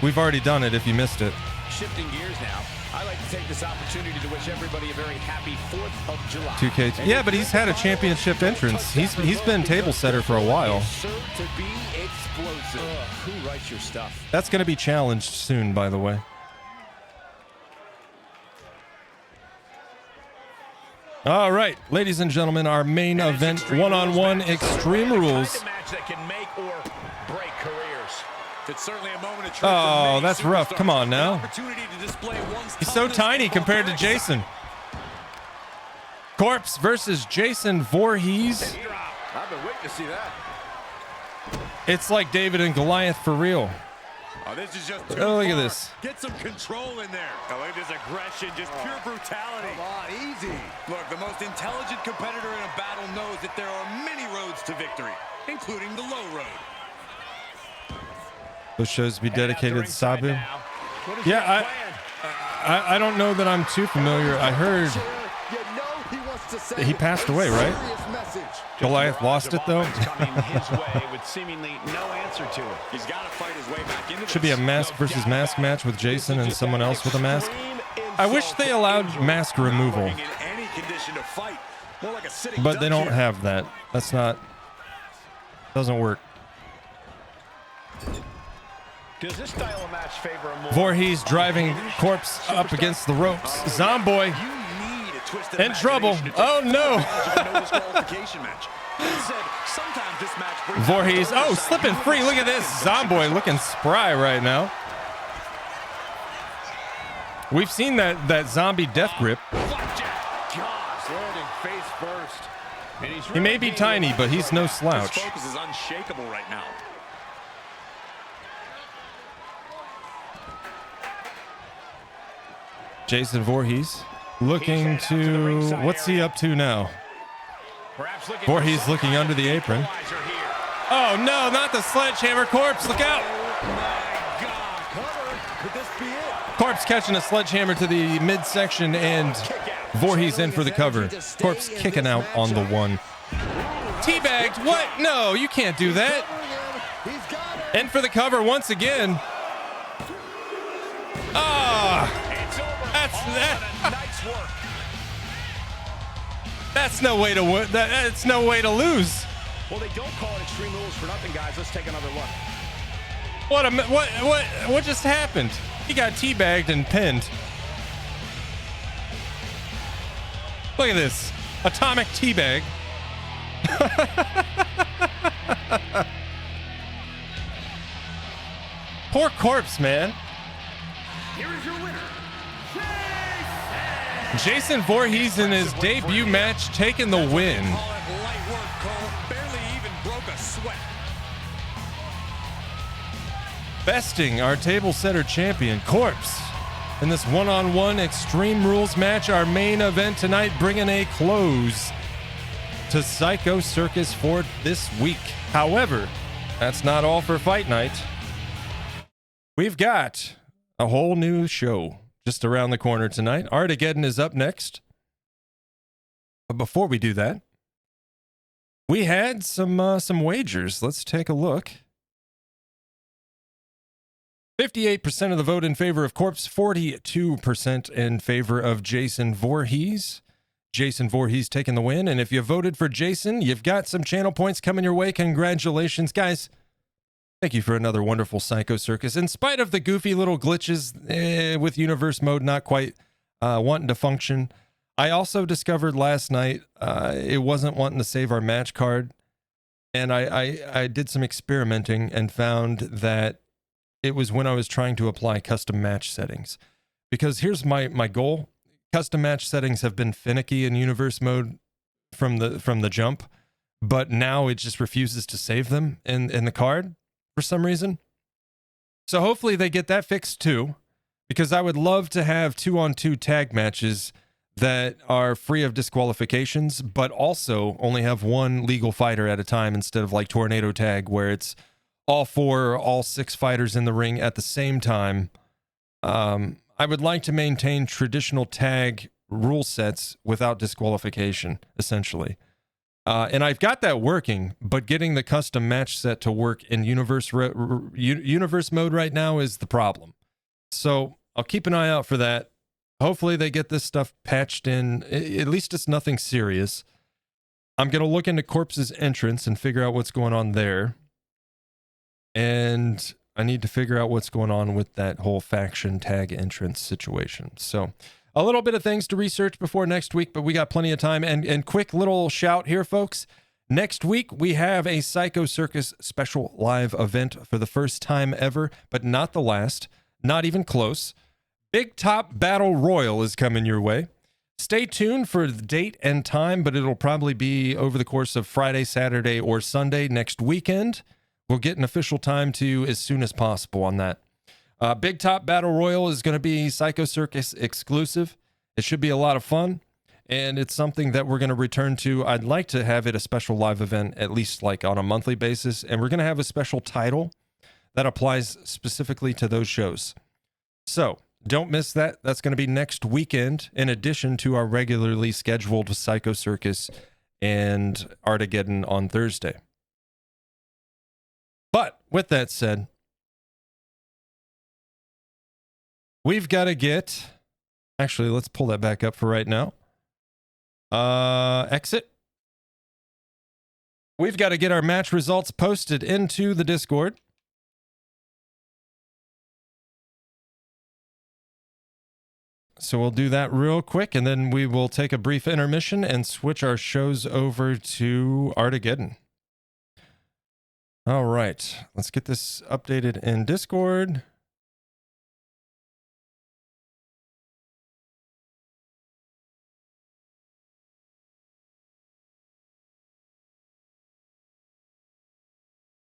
We've already done it if you missed it. Shifting gears now, I'd like to take this opportunity to wish everybody a very happy 4th of July. 2K. Yeah, but he's had a championship entrance. He's been table setter for a while. Sure to be explosive. Who writes your stuff? That's going to be challenged soon, by the way. All right, ladies and gentlemen, our main event, one-on-one Extreme Rules. Match that can make or break careers. It's certainly a moment of truth. Oh, that's rough. Come on now. Opportunity to display one's He's so tiny compared to Jason. Corpse versus Jason Voorhees. I've been waiting to see that. It's like David and Goliath for real. Oh, this is just Oh, look at this. Get some control in there. Oh, look at this aggression, just pure brutality. Come on, easy. Look, the most intelligent competitor in a battle knows that there are many roads to victory, including the low road. Those shows be dedicated to Sabu. Yeah, I don't know that I'm too familiar. I heard he passed away, right? Goliath lost it though. Coming his way with seemingly no answer to it. He's got to fight his way back into Should be a mask versus mask match with Jason and someone else with a mask. I wish they allowed mask removal, in any condition to fight. More like a sitting but they duck don't here. have that. That's not, doesn't work. Does this style of match favor a more Voorhees driving Corpse up against the ropes. Zomboy You need a twisted in trouble. imagination to Oh no. take no disqualification match. That said, sometimes this match brings Voorhees, out oh, the slipping free. Look at this. Zomboy looking spry right now. We've seen that zombie death grip. Gosh, landing face first. And he's He may be tiny, but he's no slouch. His focus is unshakable right now. Jason Voorhees looking to, what's he up to now? perhaps looking Voorhees looking under the apron. equalizer here. Oh no, not the sledgehammer. Corpse, look out. Could this be it? Corpse catching a sledgehammer to the midsection and Voorhees in for the cover. Corpse kicking out on the one. Teabagged, what? No, you can't do that. He's got it. In for the cover once again. Ah, It's over. That's- Nice work. that's no way to win. That's no way to lose. Well, they don't call it Extreme Rules for nothing, guys. Let's take another look. What just happened? He got teabagged and pinned. Look at this. Atomic teabag. Poor Corpse, man. Here is your winner, Jason Voorhees in his debut match taking the win. Call it light work, Cole. Barely even broke a sweat. Besting our table setter champion, Corpse, in this one-on-one Extreme Rules match, our main event tonight, bringing a close to Psycho Circus for this week. However, that's not all for Fight Night. We've got a whole new show just around the corner tonight. Artageddon is up next. But before we do that, we had some wagers. Let's take a look. 58% of the vote in favor of Corpse, 42% in favor of Jason Voorhees. Jason Voorhees taking the win. And if you voted for Jason, you've got some channel points coming your way. Congratulations, guys. Thank you for another wonderful Psycho Circus. In spite of the goofy little glitches with universe mode not quite wanting to function, I also discovered last night it wasn't wanting to save our match card. And I did some experimenting and found that it was when I was trying to apply custom match settings. Because here's my goal. Custom match settings have been finicky in universe mode from the jump, but now it just refuses to save them in the card for some reason. So hopefully they get that fixed too, because I would love to have 2-on-2 tag matches that are free of disqualifications, but also only have one legal fighter at a time instead of like Tornado Tag, where it's all 6 fighters in the ring at the same time. I would like to maintain traditional tag rule sets without disqualification, essentially. And I've got that working, but getting the custom match set to work in universe mode right now is the problem. So I'll keep an eye out for that. hopefully they get this stuff patched in. At least it's nothing serious. I'm going to look into Corpse's entrance and figure out what's going on there. And I need to figure out what's going on with that whole faction tag entrance situation. So a little bit of things to research before next week, but we got plenty of time. And quick little shout here, folks. Next week, we have a Psycho Circus special live event for the first time ever, but not the last. Not even close. Big Top Battle Royal is coming your way. Stay tuned for the date and time, but it'll probably be over the course of Friday, Saturday, or Sunday next weekend. We'll get an official time to you as soon as possible on that. Big Top Battle Royal is going to be Psycho Circus exclusive. It should be a lot of fun, and it's something that we're going to return to. I'd like to have it a special live event, at least like on a monthly basis, and we're going to have a special title that applies specifically to those shows. So don't miss that. That's going to be next weekend, in addition to our regularly scheduled Psycho Circus and ARTageddon on Thursday. But with that said, we've got to get... Actually, let's pull that back up for right now. Exit. We've got to get our match results posted into the Discord. So we'll do that real quick, and then we will take a brief intermission and switch our shows over to ARTageddon. All right, let's get this updated in Discord.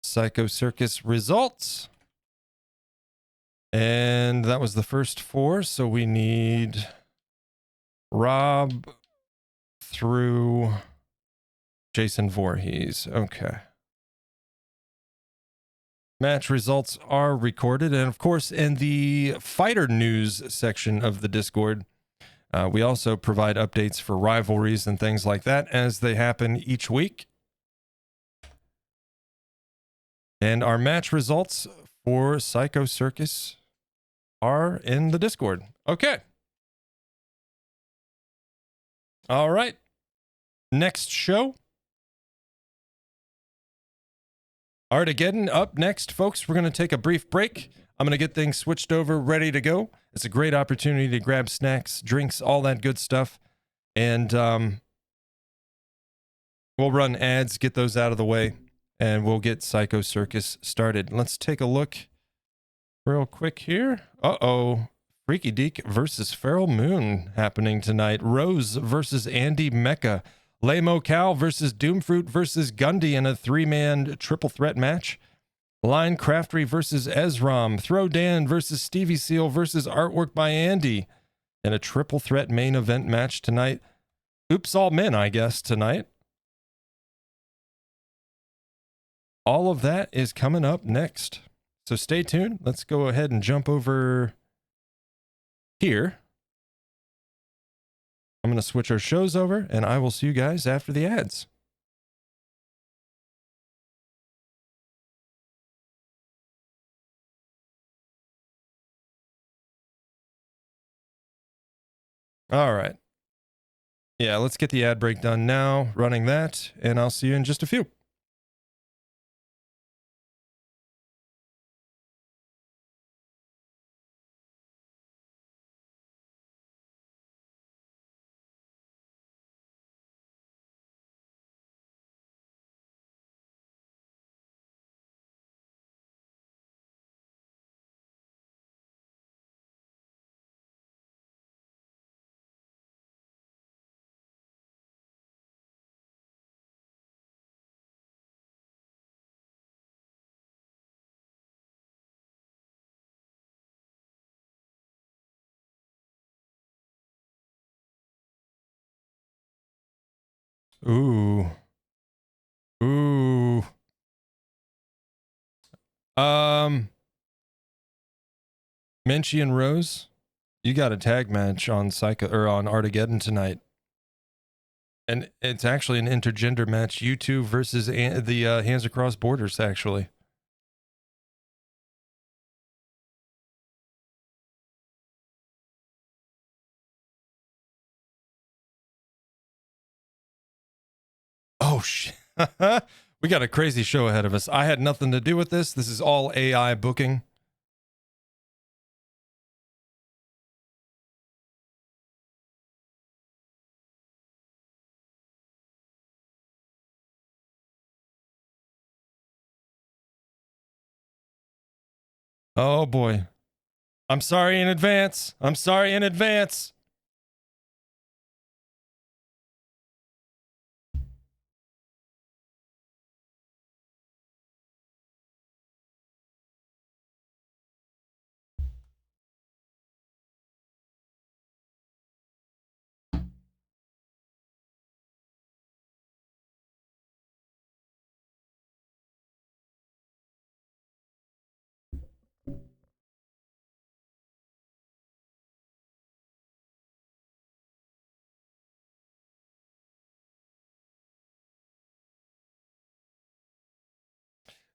Psycho Circus results. And that was the first 4, so we need Rob through Jason Voorhees. Okay. Match results are recorded, and of course, in the fighter news section of the Discord, we also provide updates for rivalries and things like that as they happen each week. And our match results for Psycho Circus are in the Discord. Okay. All right. Next show. ARTageddon up next, folks. We're going to take a brief break. I'm going to get things switched over, ready to go. It's a great opportunity to grab snacks, drinks, all that good stuff. And we'll run ads, get those out of the way, and we'll get Psycho Circus started. Let's take a look real quick here. Uh-oh. Freaky Deek versus Feral Moon happening tonight. Rose versus Andy Mecca. Lamo Cal versus Doomfruit versus Gundy in a 3-man triple threat match. Line Craftery versus Ezram. Throw Dan versus Stevie Seal versus Artwork by Andy in a triple threat main event match tonight. Oops, all men, I guess, tonight. All of that is coming up next. So stay tuned. Let's go ahead and jump over here. I'm going to switch our shows over, and I will see you guys after the ads. All right. Yeah, let's get the ad break done now, running that, and I'll see you in just a few. Ooh. Ooh. Menchie and Rose, you got a tag match on Psycho or on ARTageddon tonight. And it's actually an intergender match. You two versus the Hands Across Borders, actually. We got a crazy show ahead of us. I had nothing to do with this. This is all AI booking. Oh boy. I'm sorry in advance. I'm sorry in advance.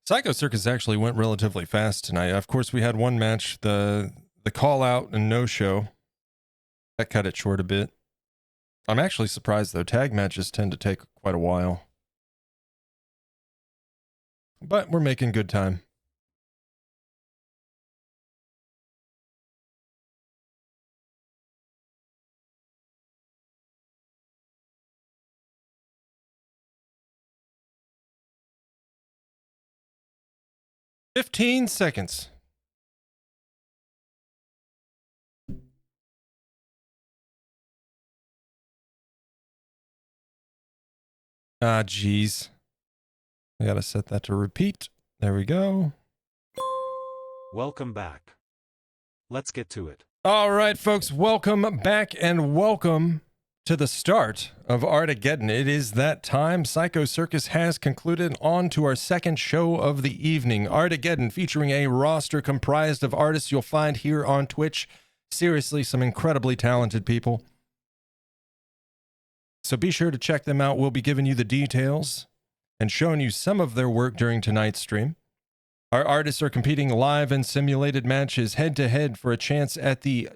Psycho Circus actually went relatively fast tonight. Of course, we had one match, the call out and no show. That cut it short a bit. I'm actually surprised though. Tag matches tend to take quite a while. But we're making good time. "15 seconds. Ah, geez. I gotta set that to repeat. There we go. Welcome back. Let's get to it. All right, folks, welcome back and welcome to the start of Artageddon. It is that time. Psycho Circus has concluded. On to our second show of the evening, Artageddon, featuring a roster comprised of artists you'll find here on Twitch. Seriously, some incredibly talented people. So be sure to check them out. We'll be giving you the details and showing you some of their work during tonight's stream. Our artists are competing live in simulated matches head-to-head for a chance at the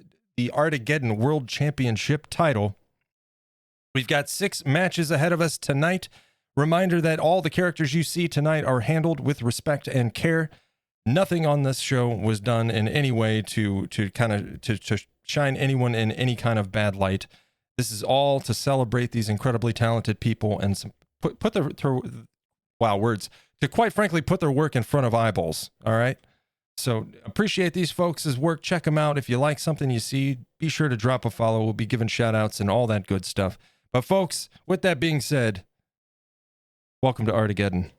Artageddon World Championship title. We've got 6 matches ahead of us tonight. Reminder that all the characters you see tonight are handled with respect and care. Nothing on this show was done in any way to shine anyone in any kind of bad light. This is all to celebrate these incredibly talented people and to quite frankly put their work in front of eyeballs. All right. So appreciate these folks' work. Check them out. If you like something you see, be sure to drop a follow. We'll be giving shout outs and all that good stuff. But folks, with that being said, welcome to Artageddon.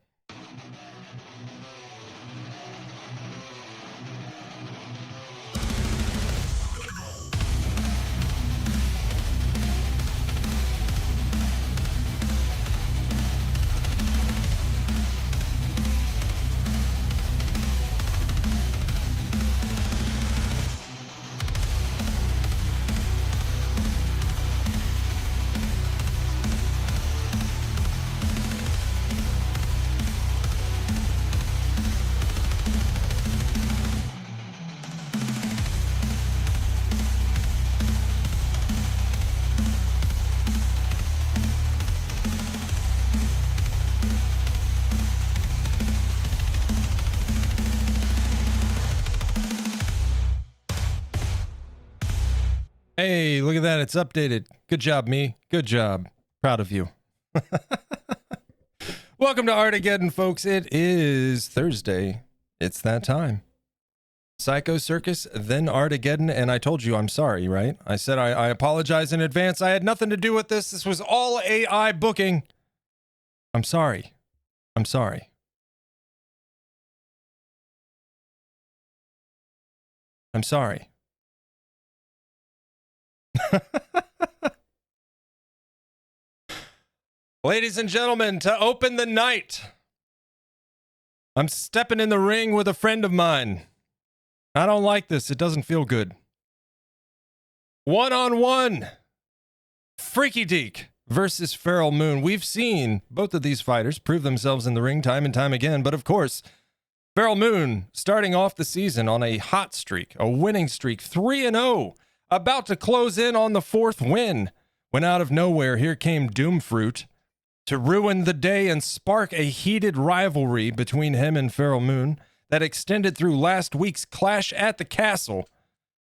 Hey, look at that. It's updated. Good job, me. Good job. Proud of you. Welcome to Artageddon, folks. It is Thursday. It's that time. Psycho Circus, then Artageddon, and I told you I'm sorry, right? I said I apologize in advance. I had nothing to do with this. This was all AI booking. I'm sorry. I'm sorry. I'm sorry. Ladies and gentlemen, to open the night, I'm stepping in the ring with a friend of mine. I don't like this. It doesn't feel good. 1-on-1. Freaky Deek versus Feral Moon. We've seen both of these fighters prove themselves in the ring time and time again, but of course, Feral Moon starting off the season on a hot streak, a winning streak, 3-0, about to close in on the 4th win, when out of nowhere, here came Doomfruit to ruin the day and spark a heated rivalry between him and Pharoah Moon that extended through last week's Clash at the Castle,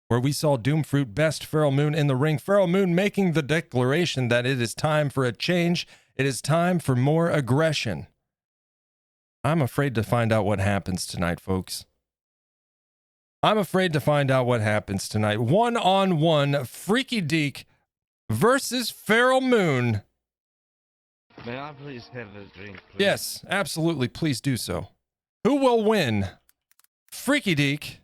where we saw Doomfruit best Pharoah Moon in the ring. Pharoah Moon making the declaration that it is time for a change. It is time for more aggression. I'm afraid to find out what happens tonight, folks. I'm afraid to find out what happens tonight. 1-on-1 Freaky Deek versus Pharoah Moon. May I please have a drink, please? Yes, absolutely. Please do so. Who will win? Freaky Deek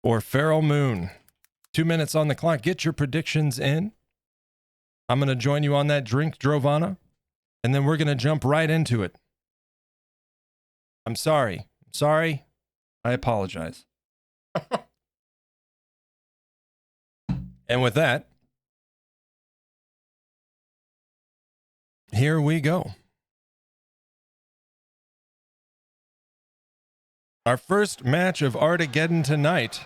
or Pharoah Moon? 2 minutes on the clock. Get your predictions in. I'm going to join you on that drink, Drovana, and then we're going to jump right into it. I'm sorry. I apologize. And with that, here we go. Our first match of Artageddon tonight.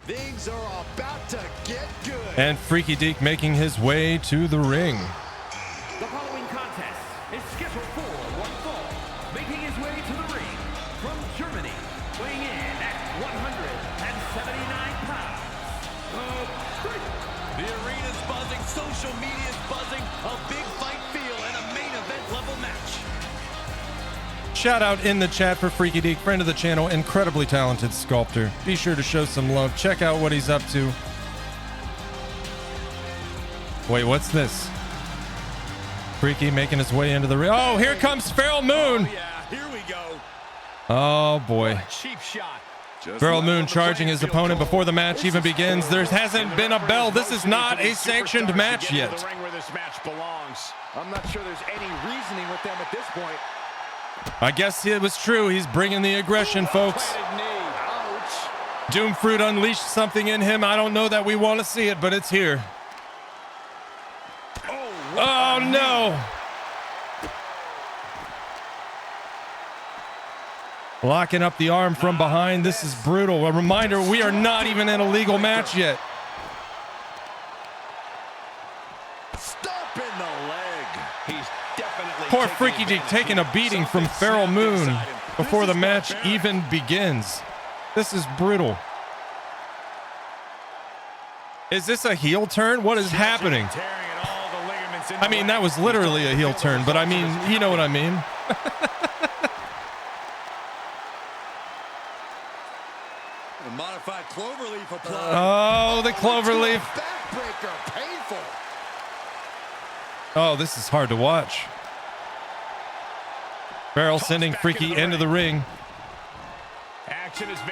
Things are about to get good. And Freaky Deek making his way to the ring. The following contest is scheduled for one fall. Making his way to the ring from Germany, weighing in at 179 pounds. The arena's buzzing, social media's buzzing, a big fight feel, and a main event level match. Shout out in the chat for Freaky Deek, friend of the channel, incredibly talented sculptor. Be sure to show some love. Check out what he's up to. Wait, what's this? Freaky making his way into the ring. Oh, here comes Pharoah Moon. Oh, yeah, here we go. Oh, boy. Cheap shot. Pharoah Moon charging his opponent before the match even begins. There hasn't been a bell. This is not a sanctioned match yet. The ring where this match belongs. I'm not sure there's any reasoning with them at this point. I guess it was true. He's bringing the aggression, folks. Ouch. Doomfruit unleashed something in him. I don't know that we want to see it, but it's here. Oh, no. Locking up the arm from behind. This is brutal. A reminder, we are not even in a legal match yet. Stomp in the leg. He's definitely Poor Freaky Deek taking a beating from Pharoah Moon before the match even begins. This is brutal. Is this a heel turn? What is happening? I mean, that was literally a heel turn, but I mean, you know what I mean. A modified cloverleaf applied. Oh, the cloverleaf. Backbreaker, painful. Oh, this is hard to watch. Pharoah sending Freaky into the ring.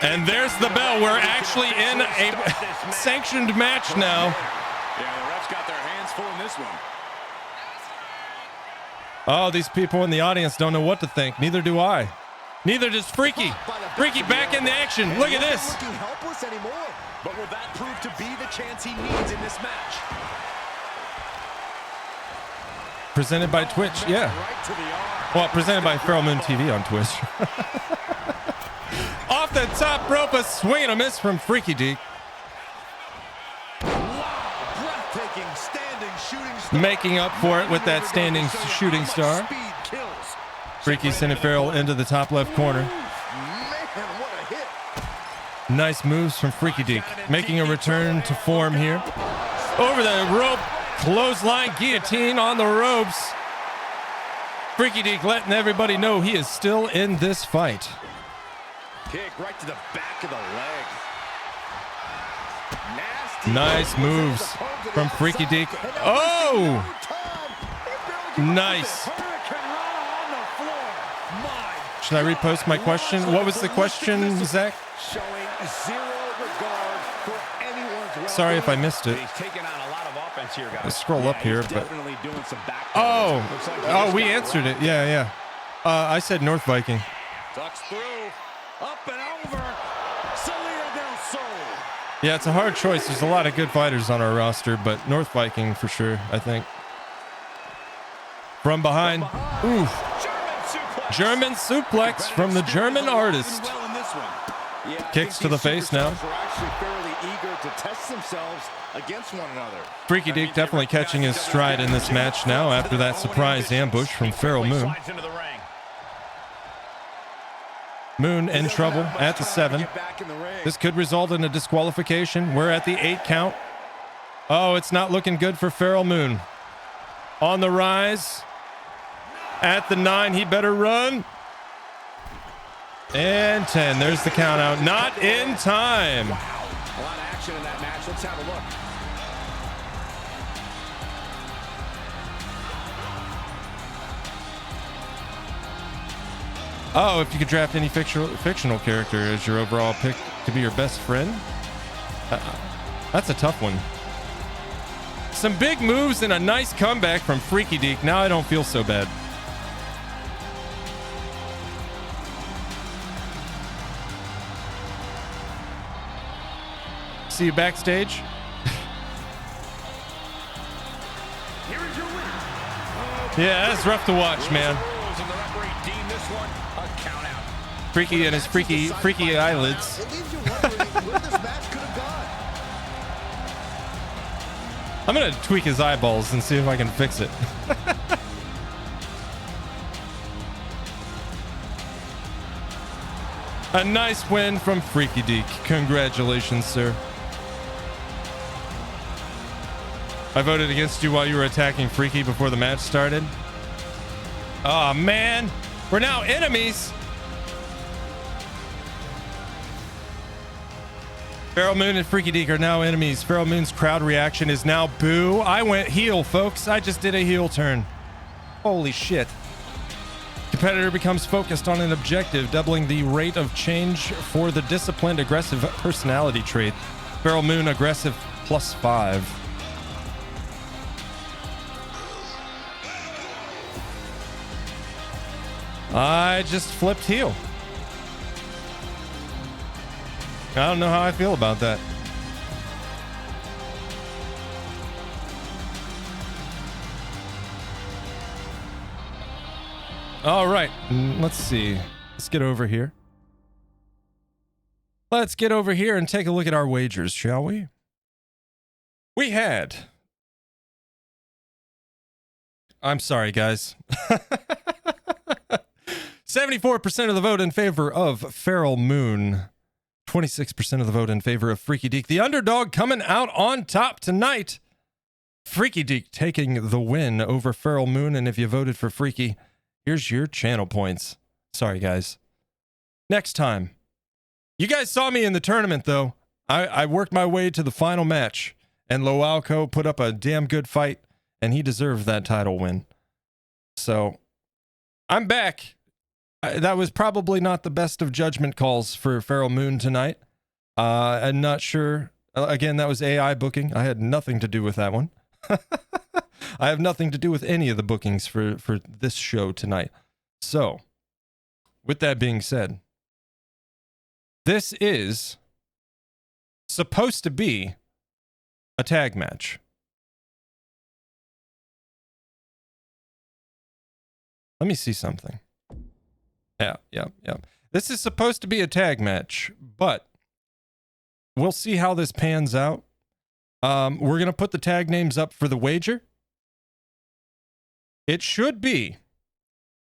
And there's the bell. We're actually in a sanctioned match now. Yeah, the refs got their hands full in this one. Oh, these people in the audience don't know what to think. Neither do I. Neither does Freaky. Freaky back in the action. Look at this. Looking helpless anymore. But will that prove to be the chance he needs in this match? Presented by Twitch. Yeah. Right to the arm. Well, presented by Pharoah Moon TV on Twitch. Off the top rope, a swing and a miss from Freaky Deek. Wow, breathtaking standing shooting star. Making up for it with that standing shooting star. Speed kills. Freaky sending Pharoah into the top left corner. Man, what a hit. Nice moves from Freaky Deek. Making a return to form here. Over the rope. Clothesline guillotine on the ropes. Freaky Deek letting everybody know he is still in this fight. Kick right to the back of the leg. Nasty. Nice moves from Freaky Deek. Oh! Nice. Should I repost my question? What was the question, Zach? Showing zero regard for anyone's well. Sorry if I missed it. He's taking on a lot of offense here, guys. Let's scroll up here, but Definitely doing some back. oh, we answered it. Yeah. I said North Viking. Ducks through. Up and over. Celia del Sol. Yeah, it's a hard choice. There's a lot of good fighters on our roster, but North Viking for sure, I think. From behind. Ooh. German suplex from the German artist. Yeah, Kicks to the face now. We're actually fairly eager to test themselves against one another. Freaky Deke definitely catching his stride in this match now after that surprise ambush from Feral Moon. Moon in trouble at the 7. This could result in a disqualification. We're at the 8 count. Oh, it's not looking good for Feral Moon. On the rise. At the 9, he better run. And 10. There's the count out. Not in time. Wow. A lot of action in that match. Let's have a look. Oh, if you could draft any fictional character as your overall pick to be your best friend? That's a tough one. Some big moves and a nice comeback from Freaky Deke. Now I don't feel so bad. See you backstage. Here is your winner. Yeah, that's rough to watch, man. Freaky and his freaky eyelids. It leaves you wondering where this match could have gone. I'm gonna tweak his eyeballs and see if I can fix it. A nice win from Freaky Deke. Congratulations, sir. I voted against you while you were attacking Freaky before the match started. Oh man, we're now enemies. Feral Moon and Freaky Deke are now enemies. Feral Moon's crowd reaction is now boo. I went heel, folks. I just did a heel turn. Holy shit. Competitor becomes focused on an objective, doubling the rate of change for the disciplined aggressive personality trait. Feral Moon aggressive +5. I just flipped heel. I don't know how I feel about that. All right, let's see. Let's get over here. Let's get over here and take a look at our wagers, shall we? We had... I'm sorry, guys. 74% of the vote in favor of Feral Moon. 26% of the vote in favor of Freaky Deke. The underdog coming out on top tonight. Freaky Deke taking the win over Feral Moon. And if you voted for Freaky, here's your channel points. Sorry, guys. Next time. You guys saw me in the tournament, though. I worked my way to the final match. And Loalco put up a damn good fight. And he deserved that title win. So, I'm back. That was probably not the best of judgment calls for Feral Moon tonight. I'm not sure. Again, that was AI booking. I had nothing to do with that one. I have nothing to do with any of the bookings for this show tonight. So, with that being said, this is supposed to be a tag match. Let me see something. Yeah. This is supposed to be a tag match, but we'll see how this pans out. We're going to put the tag names up for the wager. It should be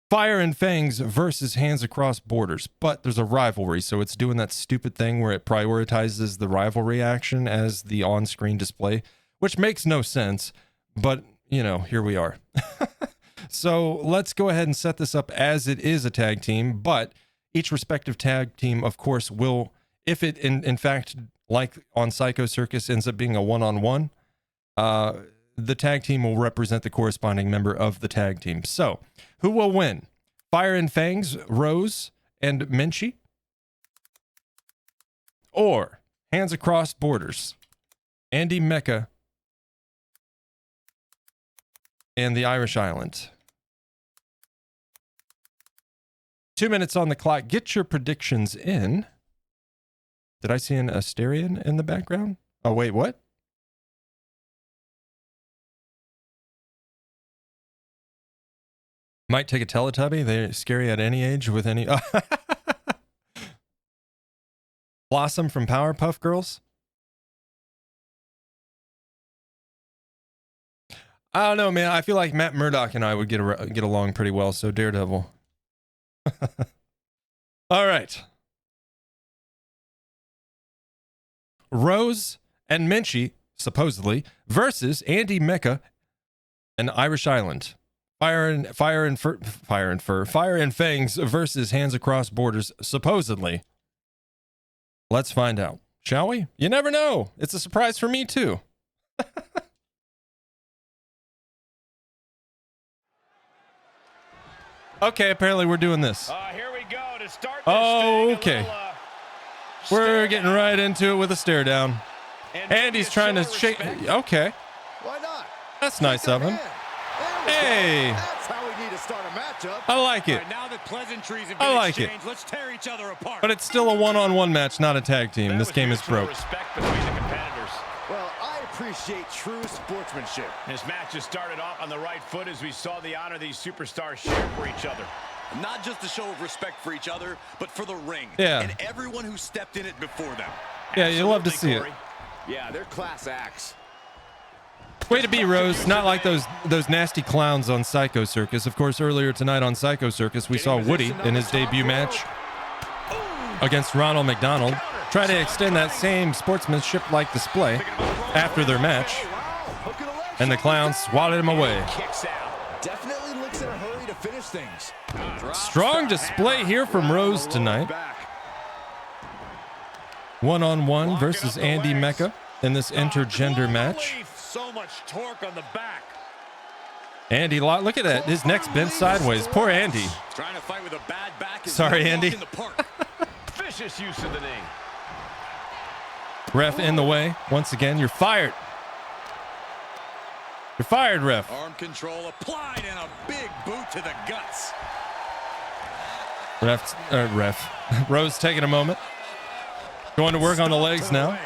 Fire and Fangs versus Hands Across Borders, but there's a rivalry, so it's doing that stupid thing where it prioritizes the rivalry action as the on-screen display, which makes no sense, but, you know, here we are. So let's go ahead and set this up as it is a tag team, but each respective tag team, of course, will, if it in fact, like on Psycho Circus, ends up being a one-on-one, the tag team will represent the corresponding member of the tag team. So who will win? Fire and Fangs, Rose and Minchie? Or Hands Across Borders, Andy Mecca and the Irish Island? 2 minutes on the clock. Get your predictions in. Did I see an Asterion in the background? Oh, wait, what? Might take a Teletubby. They're scary at any age with any... Blossom from Powerpuff Girls? I don't know, man. I feel like Matt Murdock and I would get along pretty well. So Daredevil. All right. Rose and Minchie, supposedly, versus Andy Mecca and Irish Island. Fire and Fangs versus Hands Across Borders, supposedly. Let's find out, shall we? You never know. It's a surprise for me, too. Okay, apparently we're doing this. Here we go to start this Oh, thing. okay. Little, We're getting right into it with a stare down. Andy's trying to shake. Okay. Why not? That's nice of him. Hey. That's how we need to start a matchup. I like it. Right, now that pleasantries have I been like it. exchanged, let's tear each other apart. But it's still a one-on-one match, not a tag team. This game is broke. Respect between the competitors. Well, I appreciate true sportsmanship. This match has started off on the right foot as we saw the honor these superstars share for each other. Not just a show of respect for each other, but for the ring. Yeah. And everyone who stepped in it before them. Yeah, you love to see it. Yeah, they're class acts. Way to be, Rose. Not like those nasty clowns on Psycho Circus. Of course, earlier tonight on Psycho Circus, we saw Woody in his debut match against Ronald McDonald try to extend that same sportsmanship-like display after their match, and the clowns swatted him away. Kicks out. Definitely looks in a hurry to finish things. Strong display here from Rose tonight. One-on-one versus Andy Mecca in this intergender match. So much torque on the back. Andy, look at that. His neck's bent sideways. Poor Andy. Trying to fight with a bad back. Is Sorry, no walk Andy. in the park. Vicious use of the knee. Ref in the way. Once again, you're fired. You're fired, ref. Arm control applied and a big boot to the guts. Ref. Rose taking a moment. Going to work on the legs now.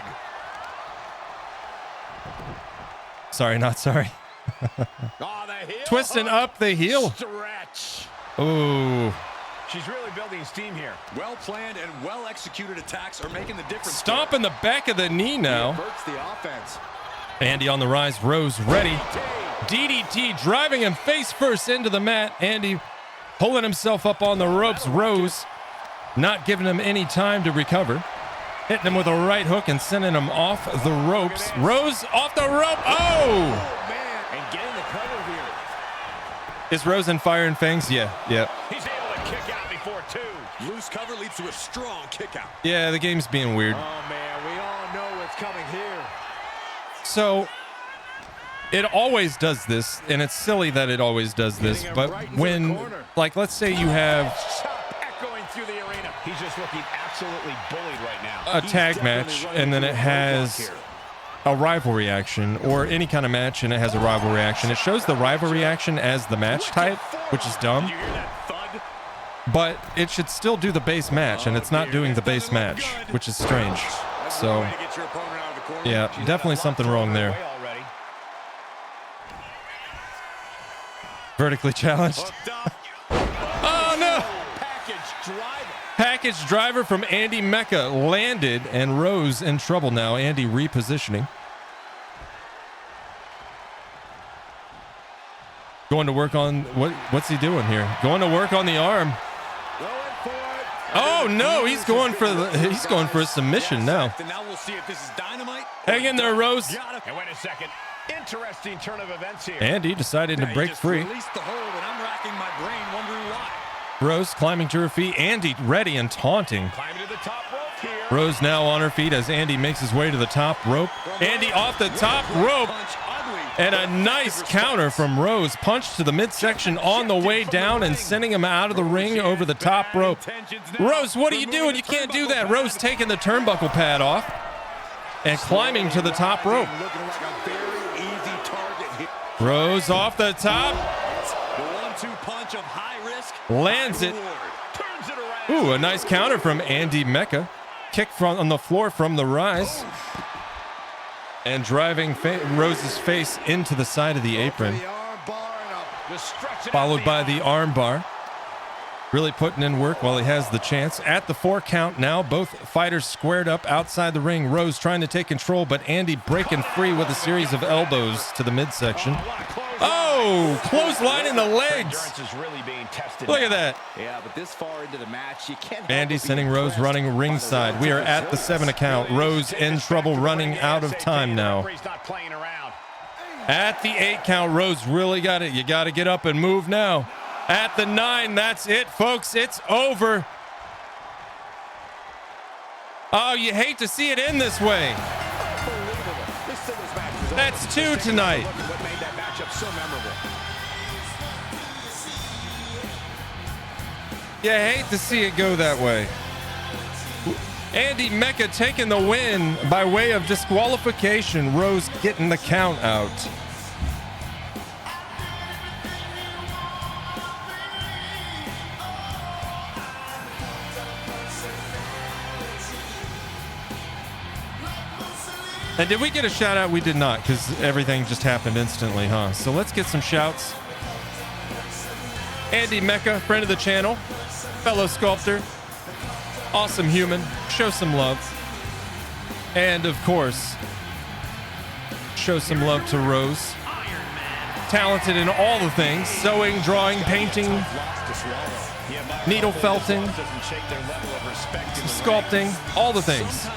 Sorry, not sorry. Oh, the heel Twisting hook. up the heel. Stretch. Ooh. She's really building steam here. Well planned and well executed attacks are making the difference. Stomping the back of the knee now. Hurts the offense. Andy on the rise. Rose ready. DDT driving him face first into the mat. Andy pulling himself up on the ropes. Rose not giving him any time to recover. Hitting him with a right hook and sending him off the ropes. Rose off the rope. Oh! Man, And getting the cover here. Is Rose in Fire and Fangs? Yeah. He's able to kick out before two. Loose cover leads to a strong kick out. Yeah, the game's being weird. oh man, we all know what's coming here. So it always does this, and it's silly that it always does this, Getting him but right into the when, corner. like, let's say you have Chop echoing through the arena. He's just looking absolutely bullied right now. a tag match and then it has a rival reaction, or any kind of match and it has a rival reaction, it shows the rival reaction as the match type, which is dumb, Did you hear that thud? but it should still do the base match, and it's not doing the base match, which is strange. So Way to get your opponent out of the corner. yeah, definitely something wrong there. Away already. Vertically challenged. Hooked up. Oh no! Package driver. Package driver from Andy Mecca landed, and Rose in trouble now. Andy repositioning. Going to work on what's he doing here? Going to work on the arm. Going for it. Oh no, he's going for a submission now. And now we'll see if this is dynamite. Hang in there, Rose. Got him. And wait a second. Interesting turn of events here. Andy decided to He break just free. released the hold, and I'm racking my brain wondering why. Rose climbing to her feet. Andy ready and taunting. Climbing to the top rope here. Rose now on her feet as Andy makes his way to the top rope. Andy off the top rope. Punch, ugly. And a nice counter from Rose. Punch to the midsection on the way down and sending him out of the ring over the top rope. Rose, what are you doing? You can't do that. Rose taking the turnbuckle pad off and climbing to the top rope. Looking like a very easy target here. Rose off the top. The 1-2 punch of high risk. Lands it. Turns it around. Ooh, a nice counter from Andy Mecca. Kick on the floor from the rise. And driving Rose's face into the side of the apron. The arm bar and up. Just stretching out Followed by arm. the arm bar. Really putting in work while he has the chance. At the 4 count now, both fighters squared up outside the ring. Rose trying to take control, but Andy breaking free with a series of elbows to the midsection. Oh, clothesline in the legs. Look at that. Yeah, but this far into the match, you can't. Andy sending Rose running ringside. We are at the 7 count. Rose in trouble, running out of time now. At the 8 count, Rose really got it. You got to get up and move now. At the 9, that's it, folks. It's over. Oh, you hate to see it end this way. That's 2 tonight. What made that matchup so memorable? You hate to see it go that way. Andy Mecca taking the win by way of disqualification. Rose getting the count out. And did we get a shout out? We did not, because everything just happened instantly, huh? So let's get some shouts. Andy Mecca, friend of the channel, fellow sculptor, awesome human, show some love. And of course, show some love to Rose. Talented in all the things, sewing, drawing, painting, needle felting, sculpting, all the things.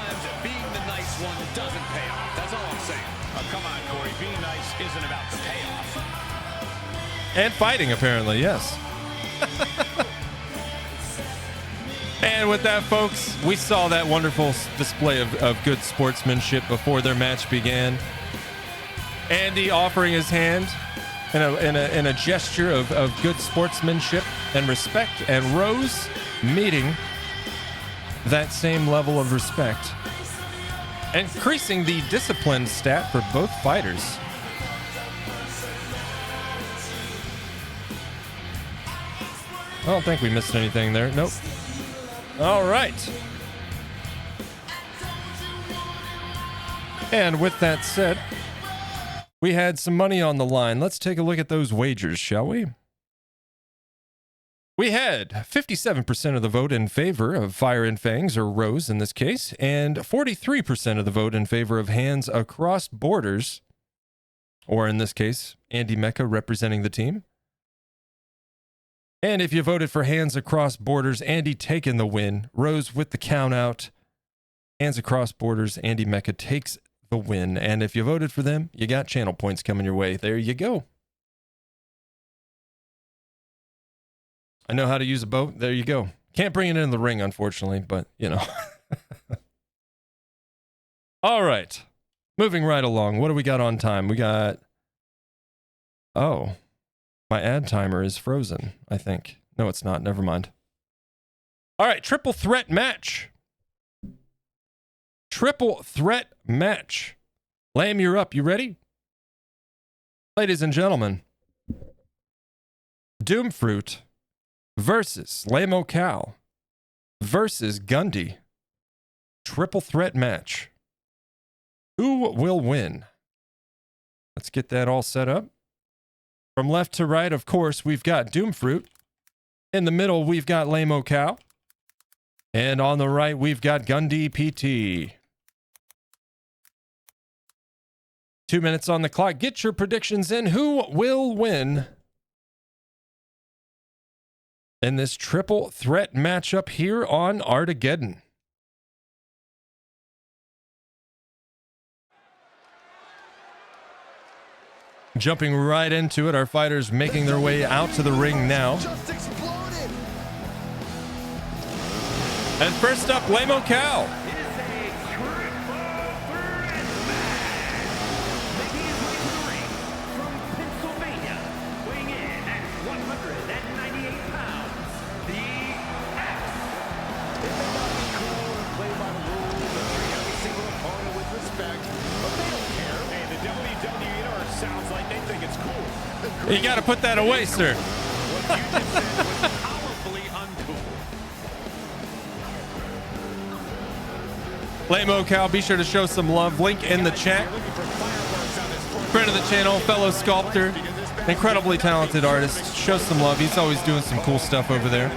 Doesn't pay off. That's all I'm saying. Oh, come on, Corey. Being nice isn't about the payoff. And fighting, apparently, yes. And with that, folks, we saw that wonderful display of good sportsmanship before their match began. Andy offering his hand in a gesture of good sportsmanship and respect, and Rose meeting that same level of respect, increasing the discipline stat for both fighters. I don't think we missed anything there. Nope. All right. And with that said, we had some money on the line. Let's take a look at those wagers, shall we? We had 57% of the vote in favor of Fire and Fangs, or Rose in this case, and 43% of the vote in favor of Hands Across Borders, or in this case, Andy Mecca representing the team. And if you voted for Hands Across Borders, Andy taking the win. Rose with the count out. Hands Across Borders, Andy Mecca takes the win. And if you voted for them, you got channel points coming your way. There you go. I know how to use a boat. There you go. Can't bring it in the ring, unfortunately, but, you know. All right. Moving right along. What do we got on time? We got... Oh. My ad timer is frozen, I think. No, it's not. Never mind. All right. Triple threat match. Triple threat match. Lamb, you're up. You ready? Ladies and gentlemen. Doomfruit versus Lamo Cal versus Gundy. Triple threat match. Who will win? Let's get that all set up. From left to right, of course, we've got Doomfruit. In the middle, we've got Lamo Cal. And on the right, we've got Gundy PT. 2 minutes on the clock. Get your predictions in. Who will win in this triple threat matchup here on Artageddon? Jumping right into it, our fighters making their way out to the ring now. And first up, Lamo Cal. You got to put that away, sir. What you just said was powerfully uncool. Lamo Cal, be sure to show some love. Link in the chat. Friend of the channel, fellow sculptor, incredibly talented artist. Show some love. He's always doing some cool stuff over there.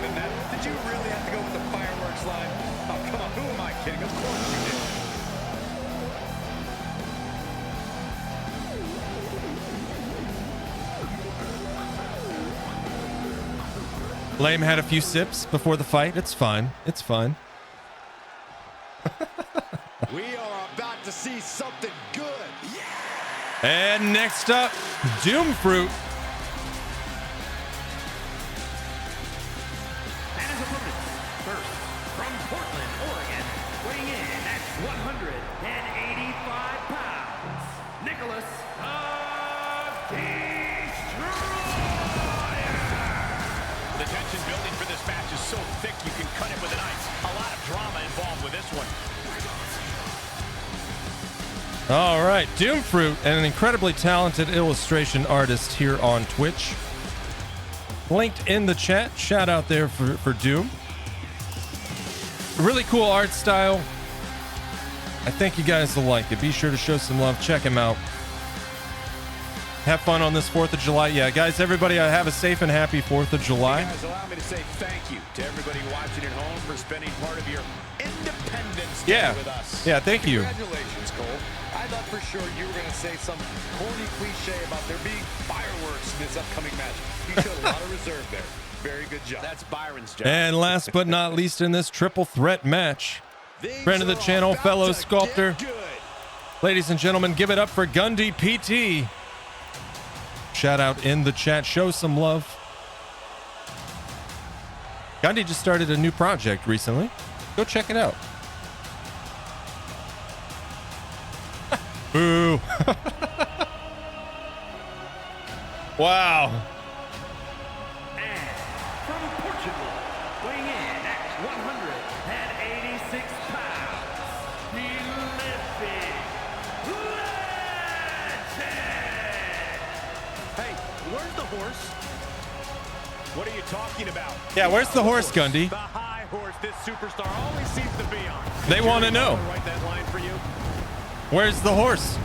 Lame had a few sips before the fight. It's fine. It's fine. We are about to see something good. And next up, Doom Fruit. And his opponents, first, from Portland, Oregon, weighing in at 185 pounds, Nicholas Destroyer. The tension building for this match is so thick you can cut it with a knife. A lot of drama involved with this one. All right, Doom Fruit, an incredibly talented illustration artist here on Twitch. Linked in the chat. Shout out there for Doom. Really cool art style. I think you guys will like it. Be sure to show some love. Check him out. Have fun on this 4th of July. Yeah, guys, everybody, have a safe and happy 4th of July. You guys allow me to say thank you to everybody watching at home for spending part of your Independence Day with us. Yeah, thank you. Congratulations, Cole. I thought for sure you were going to say some corny cliche about there being fireworks in this upcoming match. You showed a lot of reserve there. Very good job. That's Byron's job. And last but not least in this triple threat match, friend of the channel, fellow sculptor. Ladies and gentlemen, give it up for Gundy PT. Shout out in the chat. Show some love. Gundy just started a new project recently. Go check it out. Boo. Wow. And from Portugal, weighing in at 186 pounds, the living legend. Hey, where's the horse? What are you talking about? Yeah, where's the horse, Gundy? The high horse this superstar always seems to be on. They want to know. Write that line for you. Where's the horse?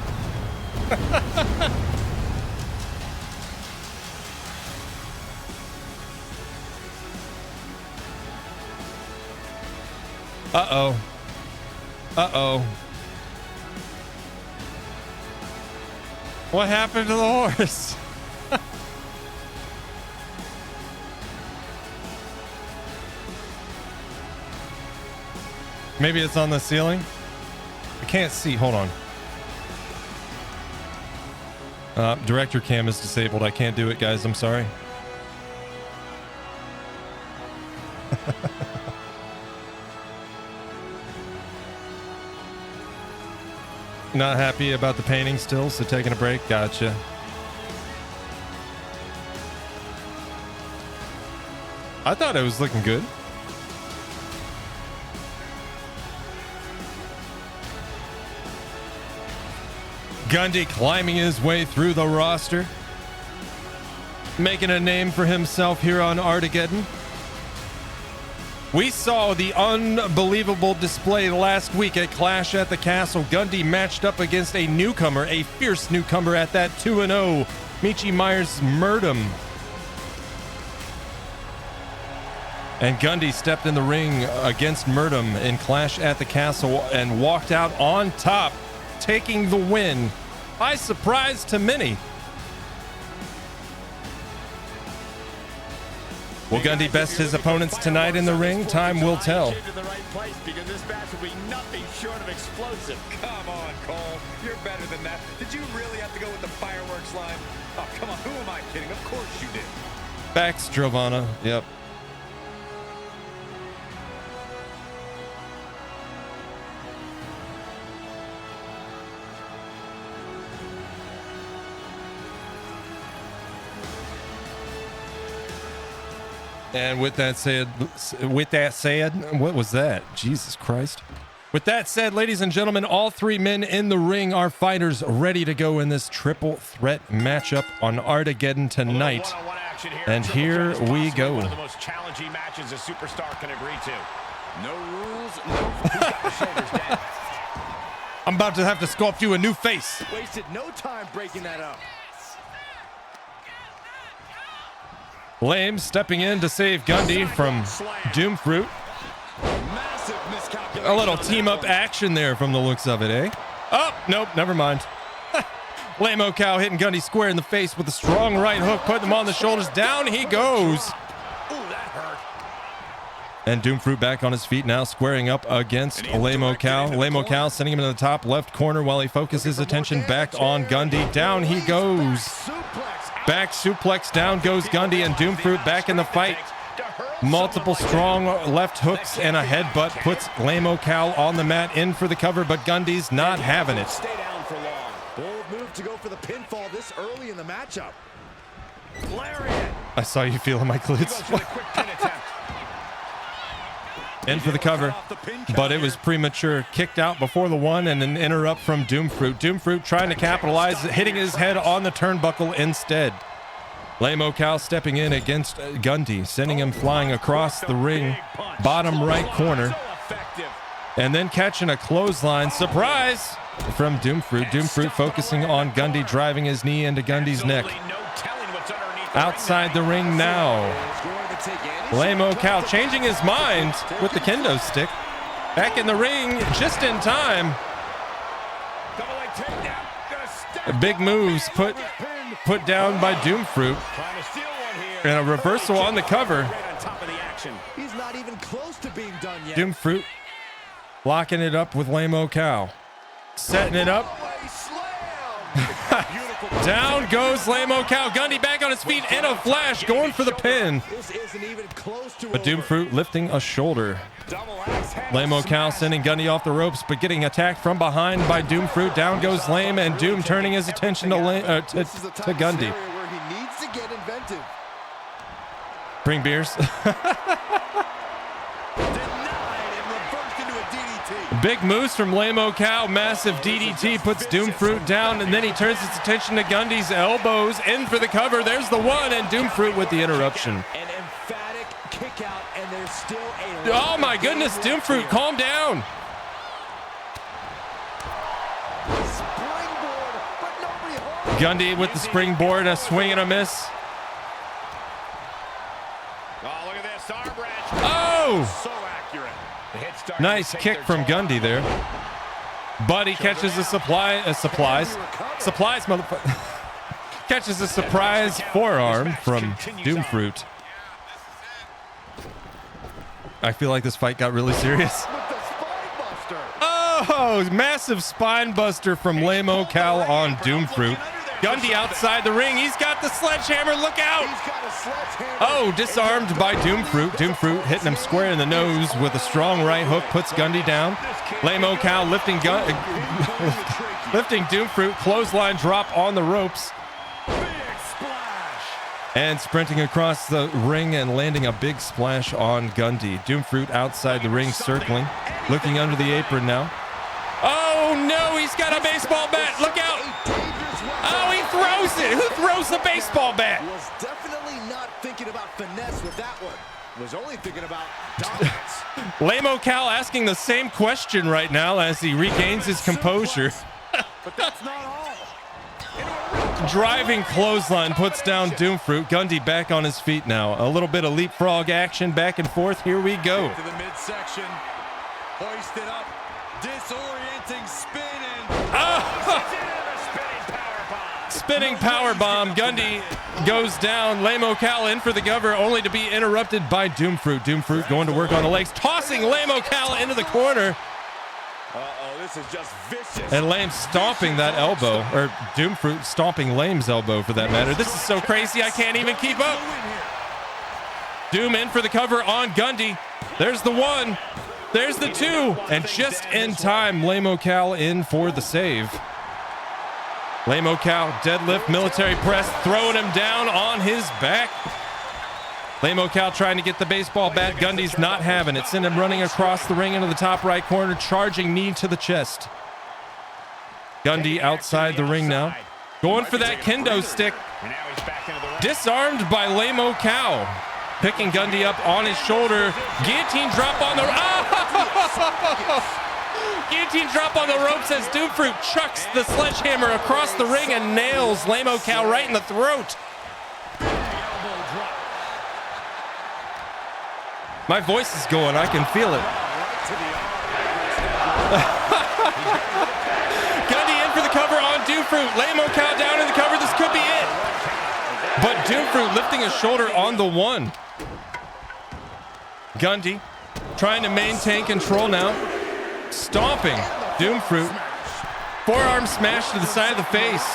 Uh-oh. Uh-oh. What happened to the horse? Maybe it's on the ceiling? I can't see. Hold on. Director cam is disabled. I can't do it, guys. I'm sorry. Not happy about the painting still, so taking a break. Gotcha. I thought it was looking good. Gundy climbing his way through the roster, making a name for himself here on ARTageddon. We saw the unbelievable display last week at Clash at the Castle. Gundy matched up against a newcomer, a fierce newcomer at that 2-0, Michi Myers Murdum. And Gundy stepped in the ring against Murdum in Clash at the Castle and walked out on top, taking the win by surprise to many. Will Gundy best his opponents tonight in the ring? Time will tell. The right place because this match will be nothing short of explosive. Come on, Cole. You're better than that. Did you really have to go with the fireworks line? Oh, come on. Who am I kidding? Of course you did. Facts, Giovanna. Yep. And with that said, what was that? Jesus Christ. With that said, ladies and gentlemen, all three men in the ring are fighters ready to go in this triple threat matchup on ARTageddon tonight. And here we go. One of the most challenging matches a superstar can agree to. No rules, no. Who's got the shoulders down? I'm about to have to sculpt you a new face. Wasted no time breaking that up. Lame stepping in to save Gundy from Doom Fruit. A little team-up action there from the looks of it, eh? Oh, nope, never mind. Lame-o cow hitting Gundy square in the face with a strong right hook, putting him on the shoulders. Down he goes. hurt. And Doomfruit back on his feet now, squaring up against Lamo Cal. Lamo Cal sending him in the top left corner while he focuses attention back on Gundy. Down he goes. Back suplex, down goes Gundy, and Doomfruit back in the fight. Multiple strong left hooks and a headbutt puts Lamo Cal on the mat, in for the cover, but Gundy's not having it. Stay down for long. Bold move to go for the pinfall this early in the matchup. Lariat. I saw you feeling my glutes. In for the cover, but it was premature. Kicked out before the one, and an interrupt from Doomfruit. Doomfruit trying to capitalize, hitting his head on the turnbuckle instead. Lamo Cal stepping in against Gundy, sending him flying across the ring, bottom right corner, and then catching a clothesline. Surprise from Doomfruit. Doomfruit focusing on Gundy, driving his knee into Gundy's neck. Outside the ring now. Lamo Cal changing his mind with the kendo stick. Back in the ring just in time. Big moves put down by Doomfruit. And a reversal on the cover. He's not even close to being done yet. Doomfruit locking it up with Lamo Cal. Setting it up. Down goes Lamo Cal. Gundy back on his feet in a flash, going for the pin. But Doomfruit lifting a shoulder. Lamo Cal sending Gundy off the ropes, but getting attacked from behind by Doomfruit. Down goes Lame, and Doom turning his attention to Gundy. Bring beers. Big moves from Lamo Cal. Massive DDT puts Doomfruit down, and then he turns his attention to Gundy's elbows. In for the cover. There's the one, and Doomfruit with the interruption. An emphatic kick out, and there's still a... Oh my goodness, Doomfruit, calm down. Springboard, but nobody holds. Gundy with the springboard, a swing and a miss. Oh, look at this arm wrench. Oh! So accurate. The hit started Nice to take kick their from toll. Gundy there. But he catches a supplies, motherfucker. Catches a surprise forearm from Doomfruit. I feel like this fight got really serious. Oh, massive spine buster from Lamo Cal on Doomfruit. Gundy outside the ring. He's got the sledgehammer. Look out. Oh, disarmed by Doomfruit. Doomfruit hitting him square in the nose with a strong right hook. Puts Gundy down. Lamo Cal lifting Doomfruit. Clothesline drop on the ropes. And sprinting across the ring and landing a big splash on Gundy. Doomfruit outside the ring, circling. Looking under the apron now. Oh, no. He's got a baseball bat. Look out. Oh, he throws it. Who throws the baseball bat? Was definitely not thinking about finesse with that one. Was only thinking about dominance. Lamo Cal asking the same question right now as he regains his composure. But that's not all. Driving clothesline puts down Doomfruit. Gundy back on his feet now. A little bit of leapfrog action back and forth. Here we go. To the midsection. Hoisted up. Disorienting spin and... Spinning power bomb. Gundy goes down. Lamo Cal in for the cover, only to be interrupted by Doomfruit. Doomfruit going to work on the legs, tossing Lamo Cal into the corner. This is just vicious. And Lame stomping that elbow, or Doomfruit stomping Lame's elbow for that matter. This is so crazy, I can't even keep up. Doom in for the cover on Gundy. There's the one. There's the two. And just in time, Lamo Cal in for the save. Lamo Cal deadlift, military press, throwing him down on his back. Lamo Cal trying to get the baseball bat. Gundy's not having it. Send him running across the ring into the top right corner, charging knee to the chest. Gundy outside the ring now. Going for that kendo stick. Disarmed by Lamo Cal. Picking Gundy up on his shoulder. Guillotine drop on the... Guillotine drop on the ropes as Doomfruit chucks the sledgehammer across the ring and nails Lamo Cal right in the throat. My voice is going. I can feel it. Gundy in for the cover on Doomfruit. Lamo Cal down in the cover. This could be it. But Doomfruit lifting his shoulder on the one. Gundy trying to maintain control now. Stomping Doomfruit. Forearm smash to the side of the face.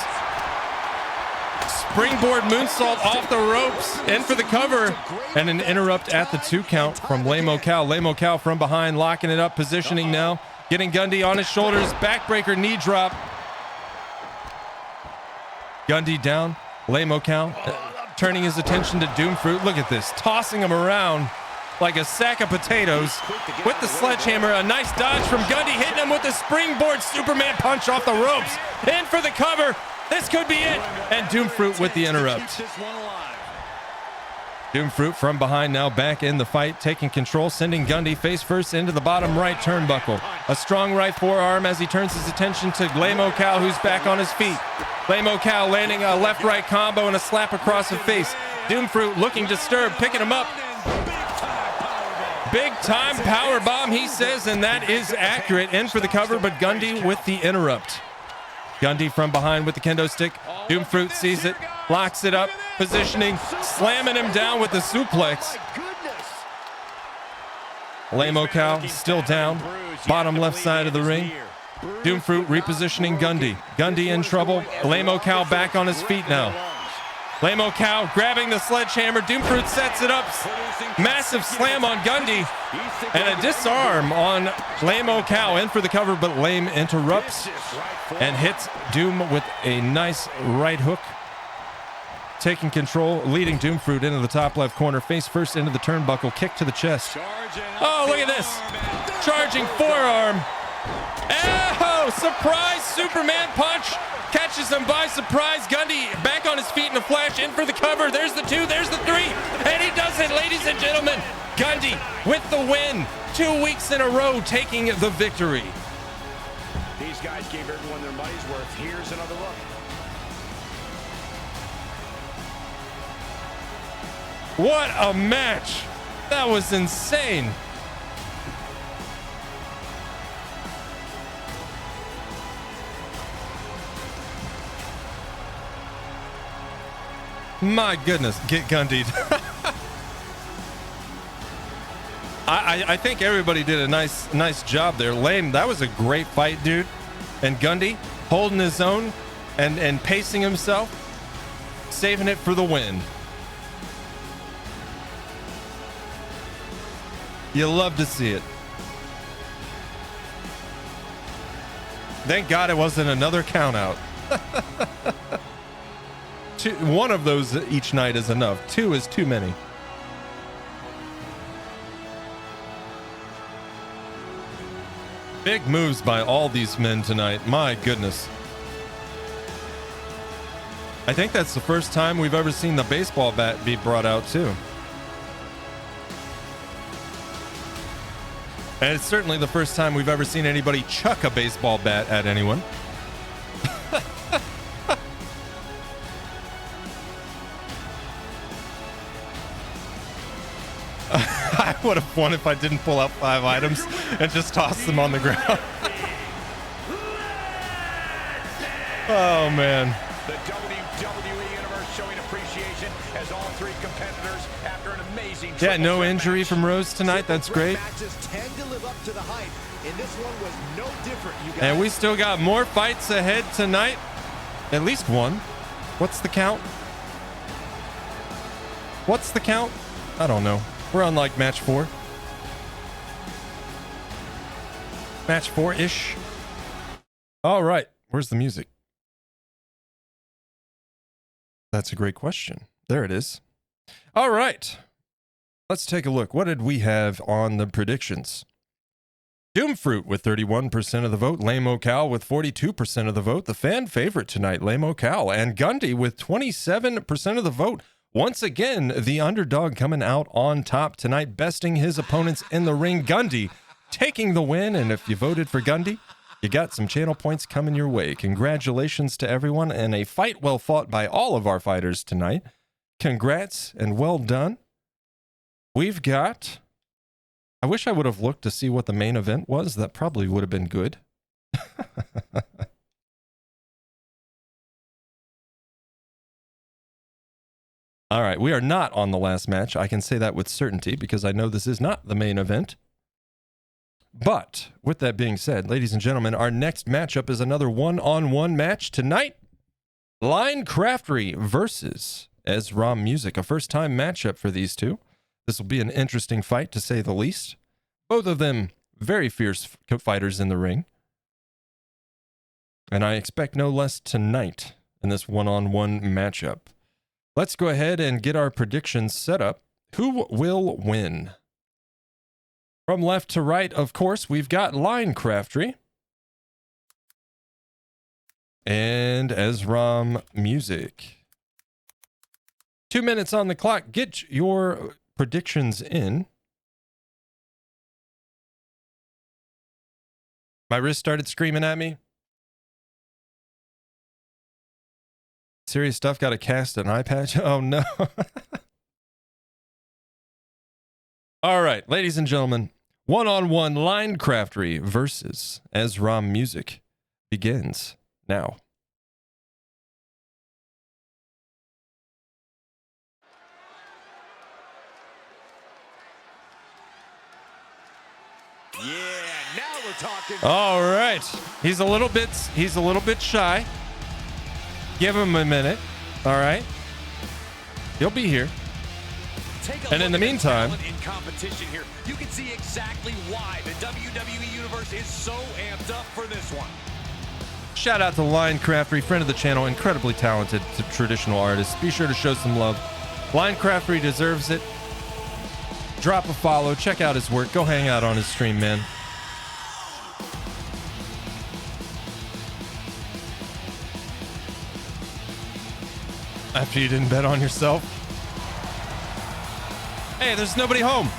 Springboard moonsault off the ropes. In for the cover. And an interrupt at the 2 count from Lamo Cal. Lamo Cal from behind, locking it up, positioning now. Getting Gundy on his shoulders. Backbreaker knee drop. Gundy down. Lamo Cal turning his attention to Doomfruit. Look at this. Tossing him around like a sack of potatoes with the sledgehammer. A nice dodge from Gundy, hitting him with the springboard Superman punch off the ropes. In for the cover. This could be it. And Doomfruit with the interrupt. Doomfruit from behind now, back in the fight, taking control, sending Gundy face first into the bottom right turnbuckle. A strong right forearm as he turns his attention to Lamo Cal, who's back on his feet. Lamo Cal landing a left-right combo and a slap across the face. Doomfruit looking disturbed, picking him up. Big time power bomb, he says, and that is accurate. In for the cover, but Gundy with the interrupt. Gundy from behind with the kendo stick. Doomfruit sees it, locks it up, positioning, slamming him down with the suplex. Lamo Cal still down, bottom left side of the ring. Doomfruit repositioning Gundy. Gundy in trouble. Lamo Cal back on his feet now. Lamo Cal grabbing the sledgehammer. Doomfruit sets it up. Massive slam on Gundy. And a disarm on Lamo Cal. In for the cover, but Lame interrupts and hits Doom with a nice right hook. Taking control, leading Doomfruit into the top left corner. Face first into the turnbuckle. Kick to the chest. Oh, look at this. Charging forearm. Oh, surprise Superman punch. Catches him by surprise. Gundy back on his feet in a flash. In for the cover. There's the 2. There's the 3. And he does it, ladies and gentlemen. Gundy with the win. 2 weeks in a row taking the victory. These guys gave everyone their money's worth. Here's another look. What a match. That was insane. My goodness, get Gundied. I think everybody did a nice job there. Lame, that was a great fight, dude. And Gundy holding his own and pacing himself, saving it for the win. You love to see it. Thank God it wasn't another count out. One of those each night is enough. 2 is too many. Big moves by all these men tonight. My goodness. I think that's the first time we've ever seen the baseball bat be brought out too. And it's certainly the first time we've ever seen anybody chuck a baseball bat at anyone. I would have won if I didn't pull out 5 items and just toss them on the ground. Oh, man. The WWE Universe showing appreciation as all 3 competitors after an amazing Yeah, no injury from Rose tonight. That's great. Matches tend to live up to the hype, and this one was no different, you guys. And we still got more fights ahead tonight. At least one. What's the count? What's the count? I don't know. We're on like match 4. Match 4-ish. All right. Where's the music? That's a great question. There it is. All right. Let's take a look. What did we have on the predictions? Doomfruit with 31% of the vote. Lamo Cal with 42% of the vote. The fan favorite tonight, Lamo Cal. And Gundy with 27% of the vote. Once again, the underdog coming out on top tonight, besting his opponents in the ring. Gundy taking the win. And if you voted for Gundy, you got some channel points coming your way. Congratulations to everyone, and a fight well fought by all of our fighters tonight. Congrats and well done. We've got... I wish I would have looked to see what the main event was. That probably would have been good. All right, we are not on the last match. I can say that with certainty because I know this is not the main event. But with that being said, ladies and gentlemen, our next matchup is another one-on-one match tonight. Line Craftery versus Ezra Music, a first-time matchup for these two. This will be an interesting fight, to say the least. Both of them very fierce fighters in the ring. And I expect no less tonight in this one-on-one matchup. Let's go ahead and get our predictions set up. Who will win? From left to right, of course, we've got Line Craftery and Ezra Music. 2 minutes on the clock. Get your predictions in. My wrist started screaming at me. Serious stuff, got a cast an eye patch. Oh no. All right, ladies and gentlemen, one-on-one Line Craftery versus Ezra Music begins now. Yeah, now we're talking. All right. He's a little bit shy. Give him a minute. All right. He'll be here. And in the meantime, in competition here, you can see exactly why the WWE Universe is so amped up for this one. shout out to Line Craftery, friend of the channel, incredibly talented traditional artist. Be sure to show some love. Line Craftery deserves it. Drop a follow, check out his work, go hang out on his stream, man. After you didn't bet on yourself. Hey, there's nobody home.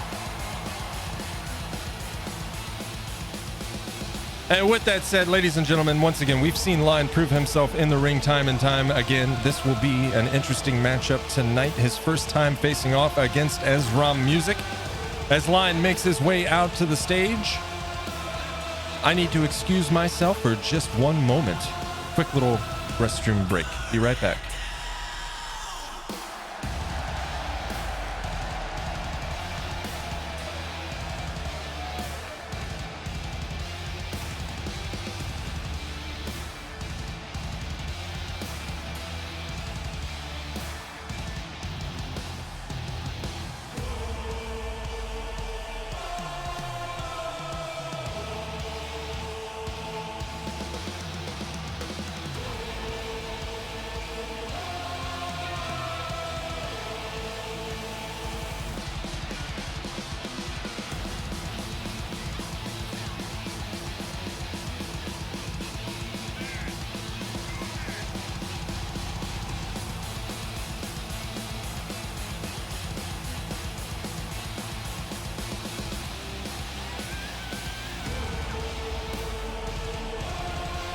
And with that said, ladies and gentlemen, once again, we've seen Line prove himself in the ring time and time again. This will be an interesting matchup tonight. His first time facing off against Ezra Music. As Line makes his way out to the stage, I need to excuse myself for just one moment. Quick little restroom break. Be right back.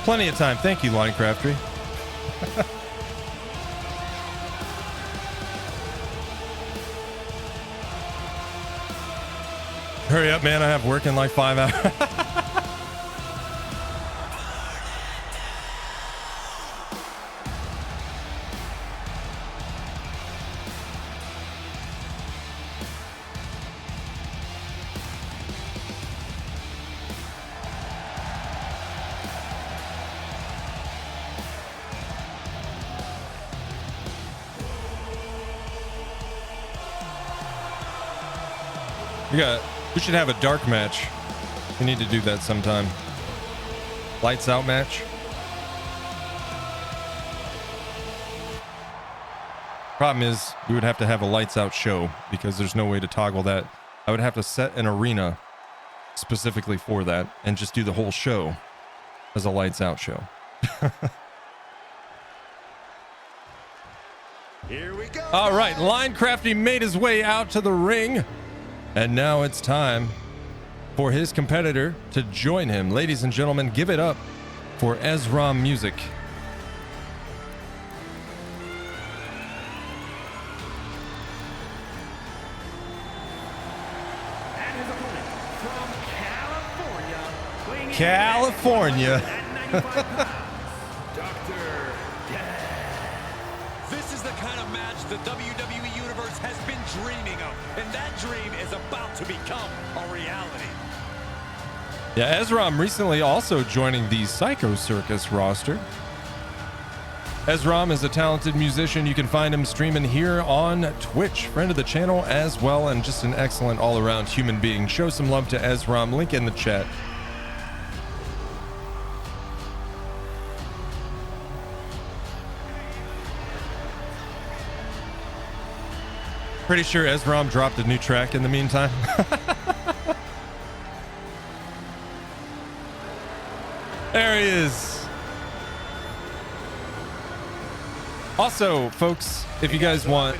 Plenty of time. Thank you, Line Craftery. Hurry up, man. I have work in like 5 hours. We should have a dark match. We need to do that sometime. Lights out match. Problem is, we would have to have a lights out show because there's no way to toggle that. I would have to set an arena specifically for that and just do the whole show as a lights out show. Here we go. All right, Line Craftery made his way out to the ring. And now it's time for his competitor to join him. Ladies and gentlemen, give it up for Ezra Music. And his opponent from California, weighing in California. at 95 pounds, Dr. Death. This is the kind of match the WWE Universe has been dreaming of. And that dream is about to become a reality. Yeah, Ezram recently also joining the Psycho Circus roster. Ezram is a talented musician. You can find him streaming here on Twitch. Friend of the channel as well, and just an excellent all-around human being. Show some love to Ezram. Link in the chat. Pretty sure Ezram dropped a new track in the meantime. There he is. Also, folks, if you guys want,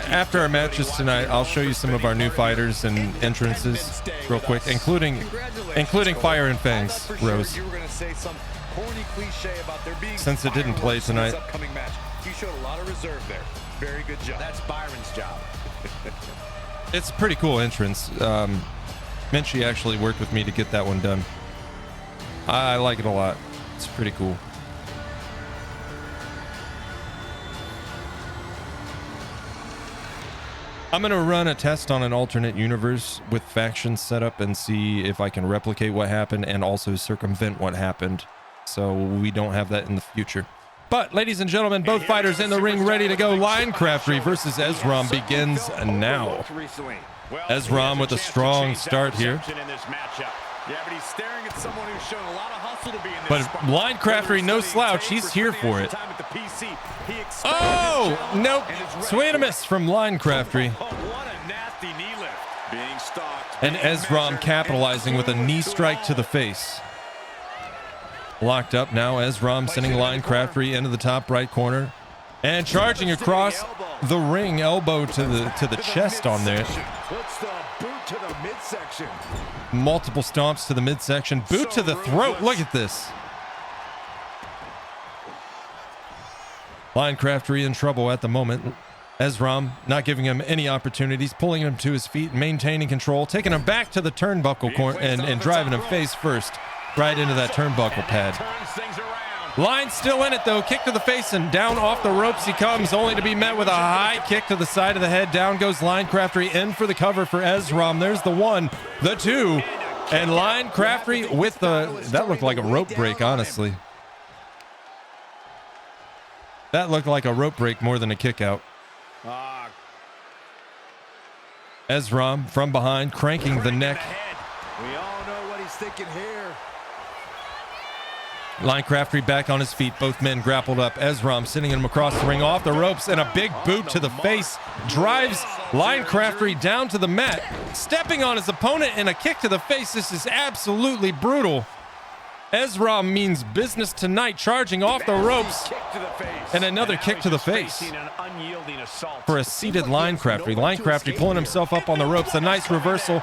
after our matches tonight, I'll show you some of our new fighters and entrances real quick, including Fire and Fangs, Rose. Since it didn't play tonight. You showed a lot of reserve there. Very good job. That's Byron's job. It's a pretty cool entrance. Minchie actually worked with me to get that one done. I like it a lot. It's pretty cool. I'm going to run a test on an alternate universe with factions set up and see if I can replicate what happened and also circumvent what happened, so we don't have that in the future. But, ladies and gentlemen, both fighters in the ring ready to go. Linecraftery versus Ezram begins now. Ezram with a strong start here. Yeah, but he's staring at someone who's shown a lot of hustle to be in this But spot. Linecraftery, no slouch. He's here for it. Oh, nope. Sweet a miss from Linecraftery. What a nasty knee lift. Being stalked. And Ezram capitalizing with a knee strike to the face. Locked up now. Ezram sending Linecraftery into the top right corner. And charging across the ring, elbow to the chest on there. Puts the boot to the midsection. Multiple stomps to the midsection. Boot to the throat. Look at this. Linecraftery in trouble at the moment. Ezram not giving him any opportunities, pulling him to his feet, maintaining control, taking him back to the turnbuckle corner and driving him face first right into that turnbuckle pad. Line still in it though. Kick to the face and down off the ropes he comes, only to be met with a high kick to the side of the head. Down goes Linecraftery in for the cover for Ezram. There's the one, the two, and Linecraftery with that looked like a rope break, honestly. That looked like a rope break more than a kick out. Ezram from behind, cranking the neck. We all know what he's thinking here. Linecraftery back on his feet. Both men grappled up. Ezram sending him across the ring off the ropes, and a big boot to the face drives Linecraftery down to the mat, stepping on his opponent, and a kick to the face. This is absolutely brutal. Ezram means business tonight, charging off the ropes, and another kick to the face for a seated Linecraftery. Linecraftery pulling himself up on the ropes. A nice reversal,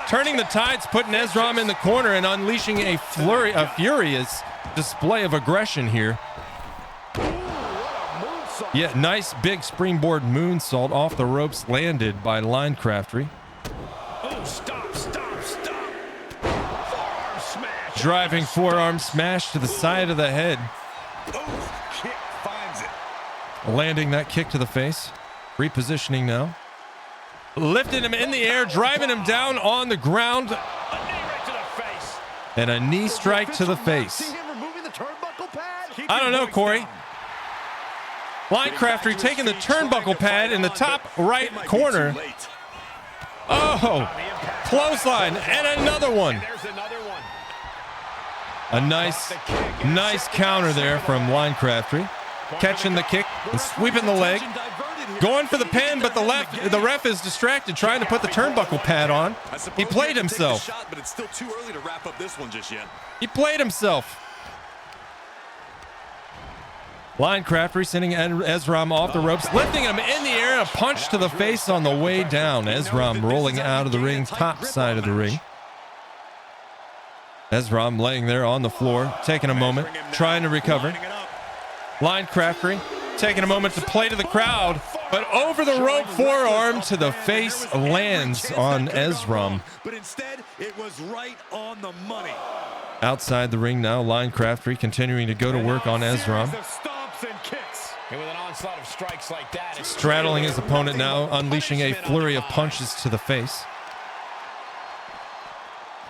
turning the tides, putting Ezram in the corner and unleashing a furious display of aggression here. Yeah, nice big springboard moonsault off the ropes landed by Linecraftery. Oh, stop. Forearm smash. Driving forearm smash to the side of the head. Oh, kick finds it. Landing that kick to the face. Repositioning now. Lifting him in the air, driving him down on the ground. A knee right to the face. And a knee strike to the face. I don't know, Corey. Linecraftery taking the turnbuckle pad in the top right corner. Oh, clothesline and another one. A nice counter there from Linecraftery. Catching the kick and sweeping the leg. Going for the pin, but the ref is distracted, trying to put the turnbuckle pad on. He played himself. But it's still too early to wrap up this one just yet. He played himself. Linecraftery sending Ezram off the ropes, lifting him in the air, and a punch to the face on the way down. Ezram rolling out of the ring, top side of the ring. Ezram laying there on the floor, taking a moment, trying to recover. Linecraftery taking a moment to play to the crowd, but over the rope forearm to the face lands on Ezram. But instead, it was right on the money. Outside the ring now, Linecraftery continuing to go to work on Ezram. Stomps and kicks. And with an onslaught of strikes like that. Straddling his opponent now, unleashing a flurry of punches to the face.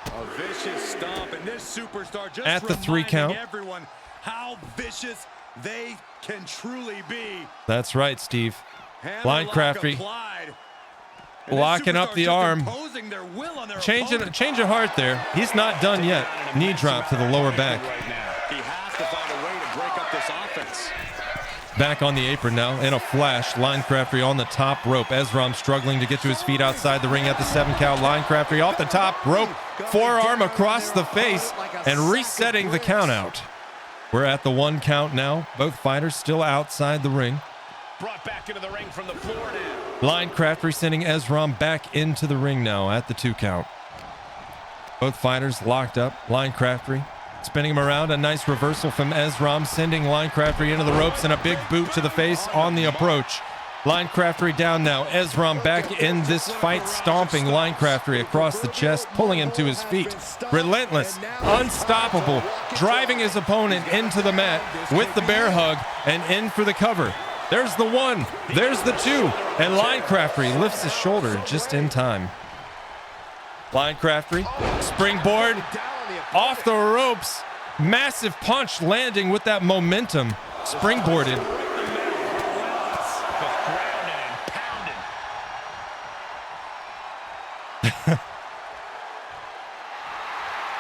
A vicious stomp, and this superstar just at the 3 count. Everyone how vicious they can truly be. That's right, Steve. Hammerlock Crafty applied. locking up the arm. Their will on their Change of heart there. He's not done yet. Knee drop to the lower back. He has to find a way to break up this offense. Back on the apron now in a flash. Linecrafty on the top rope. Ezram struggling to get to his feet outside the ring at the 7 count. Linecrafty off the top rope. Forearm across the face and resetting the count out. We're at the 1 count now. Both fighters still outside the ring. Brought back into the ring from the floor now. Linecrafty sending Ezram back into the ring now at the 2 count. Both fighters locked up. Linecrafty spinning him around. A nice reversal from Ezram, sending Linecrafty into the ropes and a big boot to the face on the approach. Linecrafty down now. Ezram back in this fight, stomping Linecrafty across the chest, pulling him to his feet. Relentless, unstoppable, driving his opponent into the mat with the bear hug and in for the cover. There's the 1, there's the 2, and Linecrafty lifts his shoulder just in time. Linecrafty, springboard, off the ropes, massive punch landing with that momentum, springboarded.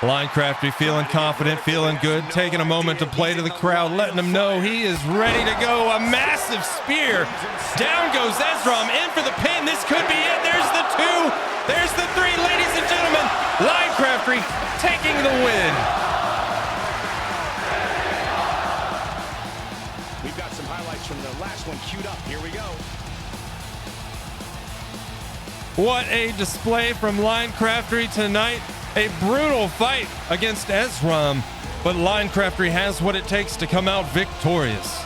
Linecrafty feeling confident, feeling good, taking a moment to play to the crowd, letting them know he is ready to go. A massive spear. Down goes Ezram, in for the pin. This could be it. There's the 2. There's the 3, ladies and gentlemen. Linecrafty taking the win. We've got some highlights from the last one queued up. Here we go. What a display from Linecrafty tonight. A brutal fight against Ezram, but Linecrafty has what it takes to come out victorious.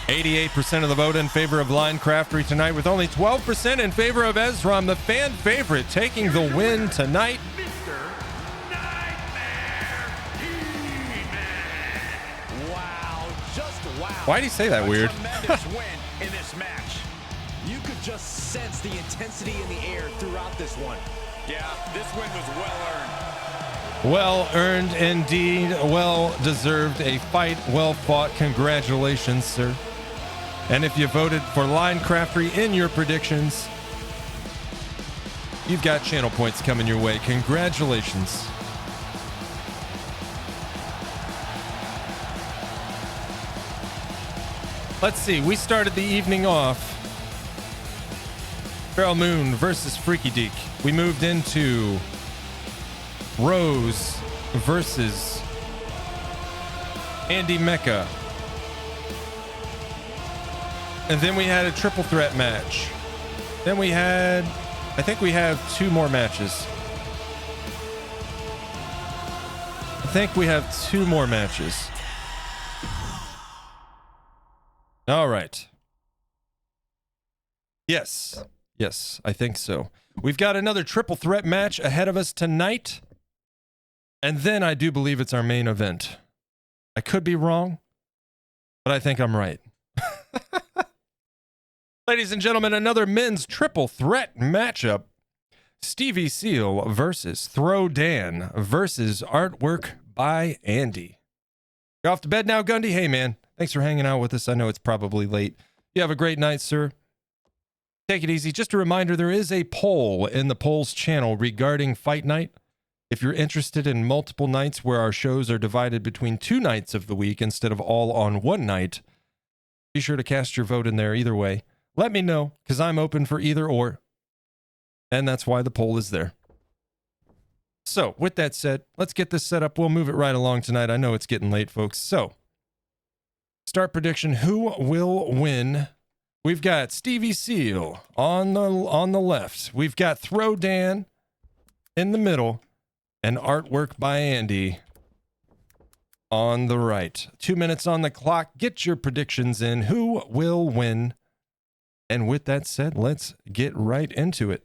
%8% of the vote in favor of Linecrafty tonight, with only 12% in favor of Ezram, the fan favorite, taking the win tonight. Why'd he say that weird? Tremendous win in this match. You could just sense the intensity in the air throughout this one. Yeah, this win was well earned. Well earned indeed. Well deserved. A fight well fought. Congratulations, sir. And if you voted for Linecrafty in your predictions, you've got channel points coming your way. Congratulations. Let's see. We started the evening off. Feral Moon versus Freaky Deek. We moved into Rose versus Andy Mecca. And then we had a triple threat match. Then we had, I think we have 2 more matches. I think we have 2 more matches. All right. Yes. Yes, I think so. We've got another triple threat match ahead of us tonight. And then I do believe it's our main event. I could be wrong, but I think I'm right. Ladies and gentlemen, another men's triple threat matchup. Stevie Seal versus Throw Dan versus Artwork by Andy. You're off to bed now, Gundy? Hey, man. Thanks for hanging out with us. I know it's probably late. You have a great night, sir. Take it easy. Just a reminder, there is a poll in the polls channel regarding Fight Night. If you're interested in multiple nights where our shows are divided between 2 nights of the week instead of all on 1 night, be sure to cast your vote in there either way. Let me know, because I'm open for either or. And that's why the poll is there. So, with that said, let's get this set up. We'll move it right along tonight. I know it's getting late, folks. So, start prediction. Who will win? We've got Stevie Seal on the left. We've got Throw Dan in the middle. And Artwork by Andy on the right. 2 minutes on the clock. Get your predictions in. Who will win And with that said, let's get right into it.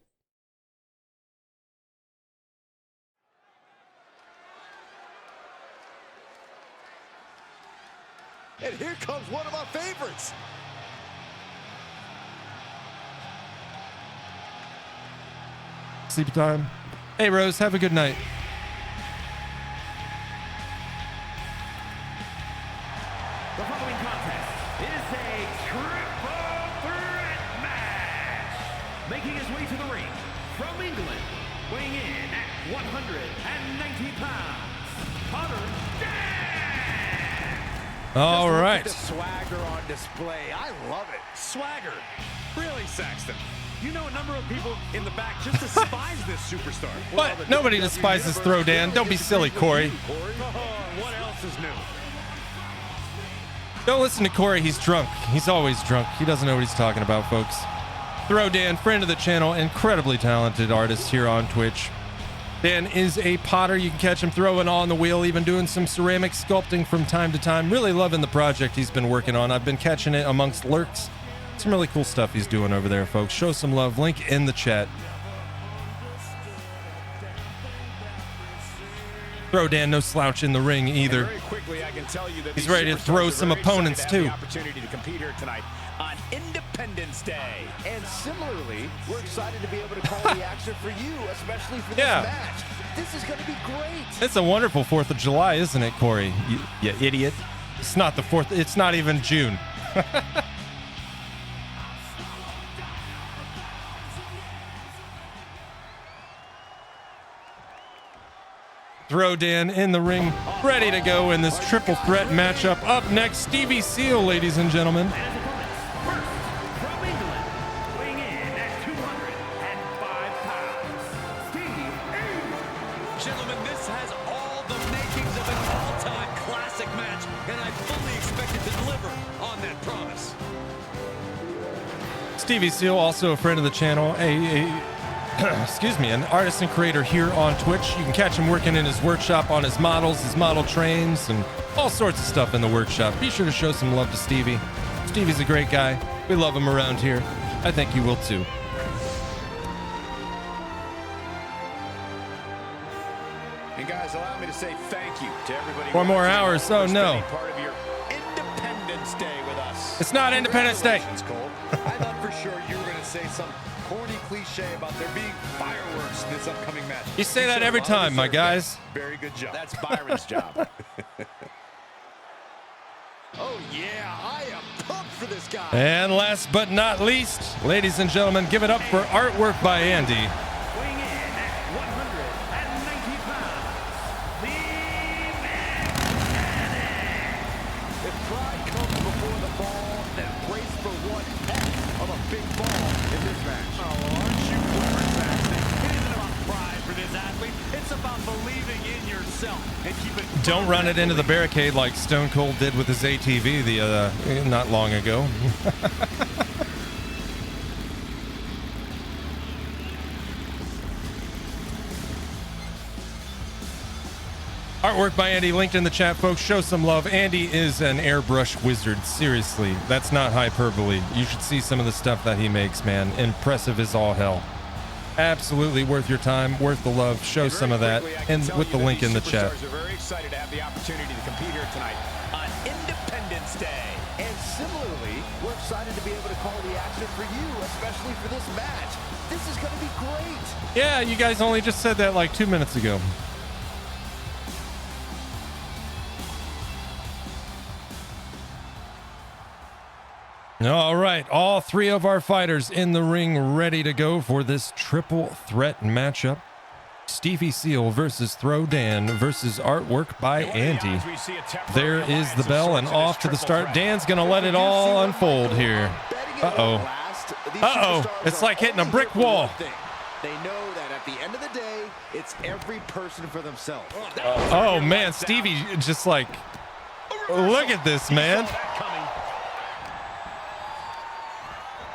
And here comes one of our favorites. Sleep time. Hey, Rose, have a good night. The following contest is a triple threat match. Making his way to the ring from England, weighing in at 190 pounds, Hunter Dan! All right. The swagger on display. I love it. Swagger. Really, Saxton? You know a number of people in the back just despise this superstar. But nobody despises Throw Dan. Don't be silly, Corey. What else is new? Don't listen to Corey. He's drunk. He's always drunk. He doesn't know what he's talking about, folks. Throw Dan, friend of the channel, incredibly talented artist here on Twitch. Dan is a potter. You can catch him throwing on the wheel, even doing some ceramic sculpting from time to time. Really loving the project he's been working on. I've been catching it amongst lurks. Some really cool stuff he's doing over there, folks. Show some love. Link in the chat. Throw Dan, no slouch in the ring either. Very quickly, I can tell you that He's ready to throw some opponents too. The opportunity to compete here tonight on Independence Day. And similarly, we're excited to be able to call the action for you, especially for this match. This is going to be great. It's a wonderful 4th of July, isn't it, Corey? You idiot. It's not the 4th. It's not even June. Throw Dan in the ring, ready to go in this triple threat matchup. Up next, Stevie Seal, ladies and gentlemen. And his opponents, first from England, weighing in at 205 pounds, Steve A. Gentlemen, this has all the makings of an all-time classic match, and I fully expect it to deliver on that promise. Stevie Seal, also a friend of the channel, excuse me, an artist and creator here on Twitch. You can catch him working in his workshop on his models, his model trains, and all sorts of stuff in the workshop. Be sure to show some love to Stevie. Stevie's a great guy. We love him around here. I think you will too. And guys, allow me to say thank you to everybody. 4 more hours. Oh no. Part of your Independence Day with us. It's not Independence Day. Cole. I thought for sure you were going to say some corny cliche about there being fireworks in this upcoming match. You say that every time, my guys. Very good job. That's Byron's job. Oh, yeah, I am pumped for this guy. And last but not least, ladies and gentlemen, give it up for artwork by Andy. Weighing in at 190 pounds, the If pride comes before the ball, then brace for one heck of a big ball in this match. Oh, aren't you glad, Saxton? It isn't about pride for this athlete. It's about believing in yourself and keeping. Don't run it into the barricade like Stone Cold did with his ATV not long ago. Artwork by Andy linked in the chat, folks. Show some love. Andy is an airbrush wizard. Seriously, that's not hyperbole. You should see some of the stuff that he makes, man. Impressive as all hell. Absolutely worth your time, worth the love. Show some of that, and with the link in the chat. We're very excited to have the opportunity to compete here tonight on Independence Day. And similarly, we're excited to be able to call the action for you, especially for this match. This is going to be great. Yeah, you guys only just said that like 2 minutes ago. All right, all 3 of our fighters in the ring ready to go for this triple threat matchup. Stevie Seal versus Throw Dan versus artwork by Andy. There is the bell and off to the start. Dan's going to let it all unfold here. Uh-oh. Uh-oh. It's like hitting a brick wall. They know that at the end of the day, it's every person for themselves. Oh, man, Stevie just like, look at this, man.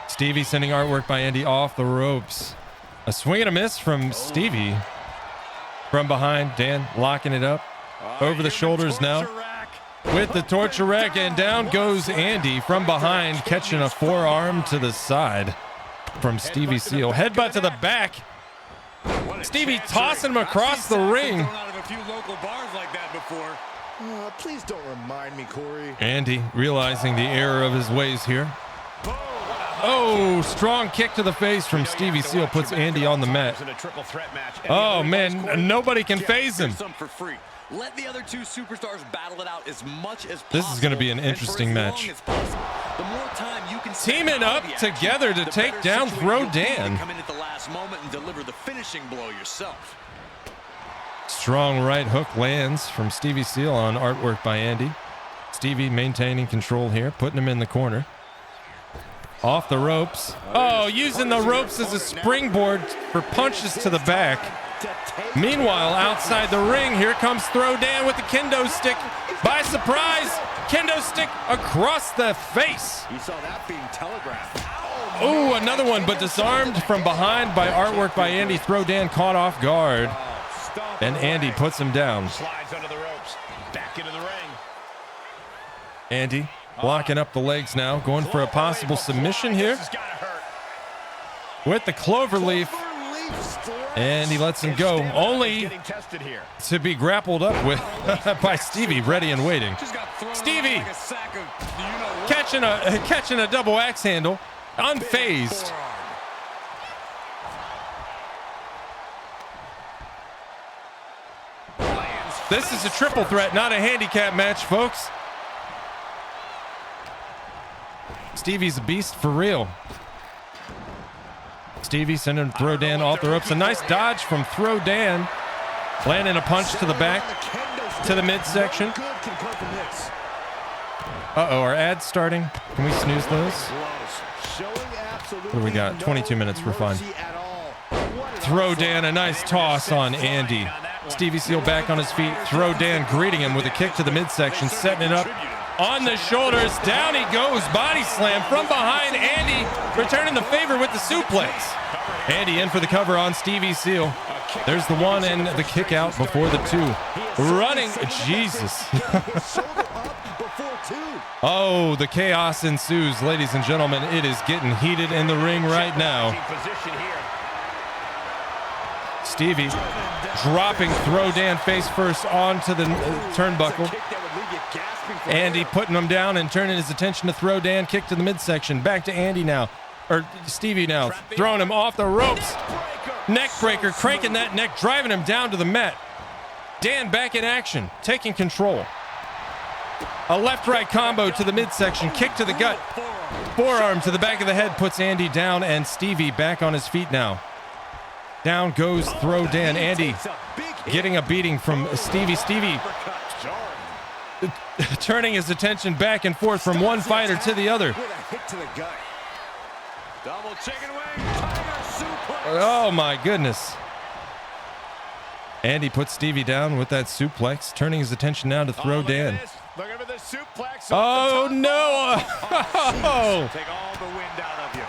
Stevie sending artwork by Andy off the ropes. A swing and a miss from Stevie. From behind, Dan locking it up. Over the shoulders now. with the torture rack, and down goes Andy from behind, catching a forearm to the side from Stevie Seal. Headbutt to the back. Stevie tossing him across the ring. Out of a few local bars like that before. Please don't remind me, Corey. Andy realizing the error of his ways here. Oh, strong kick to the face from Stevie Seal puts Andy on the mat. Oh, man, nobody can phase him. Some for free. Let the other two superstars battle it out as much as possible. This is going to be an interesting match. The more time you can Teaming up together to take down Throw Dan. Come in at the last moment and deliver the finishing blow yourself. Strong right hook lands from Stevie Seal on artwork by Andy. Stevie maintaining control here, putting him in the corner. Off the ropes. Oh, using the ropes as a springboard for punches to the back. Meanwhile, outside the ring, here comes Throw Dan with the kendo stick. By surprise, kendo stick across the face. You saw that being telegraphed. Oh, another one, but disarmed from behind by artwork by Andy. Throw Dan caught off guard. And Andy puts him down. Slides under the ropes. Back into the ring. Andy blocking up the legs now, going for a possible submission here. With the cloverleaf. And he lets him go, only to be grappled up with by Stevie, ready and waiting. Stevie catching a double axe handle, unfazed. This is a triple threat, not a handicap match, folks. Stevie's a beast for real. Stevie sending Throw Dan off the ropes. A nice dodge from Throw Dan. Landing a punch to the back, to the midsection. Uh-oh, our ad's starting. Can we snooze those? What do we got? 22 minutes, we're fine. Throw Dan, a nice toss on Andy. Stevie Seal back on his feet. Throw Dan greeting him with a kick to the midsection, setting it up on the shoulders. Down he goes, body slam from behind. Andy returning the favor with the suplex. Andy in for the cover on Stevie Seal. There's the one and the kick out before the two. Running, Jesus. Oh, the chaos ensues, ladies and gentlemen. It is getting heated in the ring right now. Stevie dropping Throw Dan face first onto the turnbuckle. Andy putting him down and turning his attention to Throw Dan. Kick to the midsection. Back to Andy now. Or Stevie now. Throwing him off the ropes. Neck breaker. Cranking that neck. Driving him down to the mat. Dan back in action. Taking control. A left-right combo to the midsection. Kick to the gut. Forearm to the back of the head. Puts Andy down. And Stevie back on his feet now. Down goes Throw Dan. Andy getting a beating from Stevie. Stevie turning his attention back and forth from one fighter to the other. Oh my goodness. Andy puts Stevie down with that suplex, turning his attention now to Throw Dan. Oh no! Take all the wind out of you.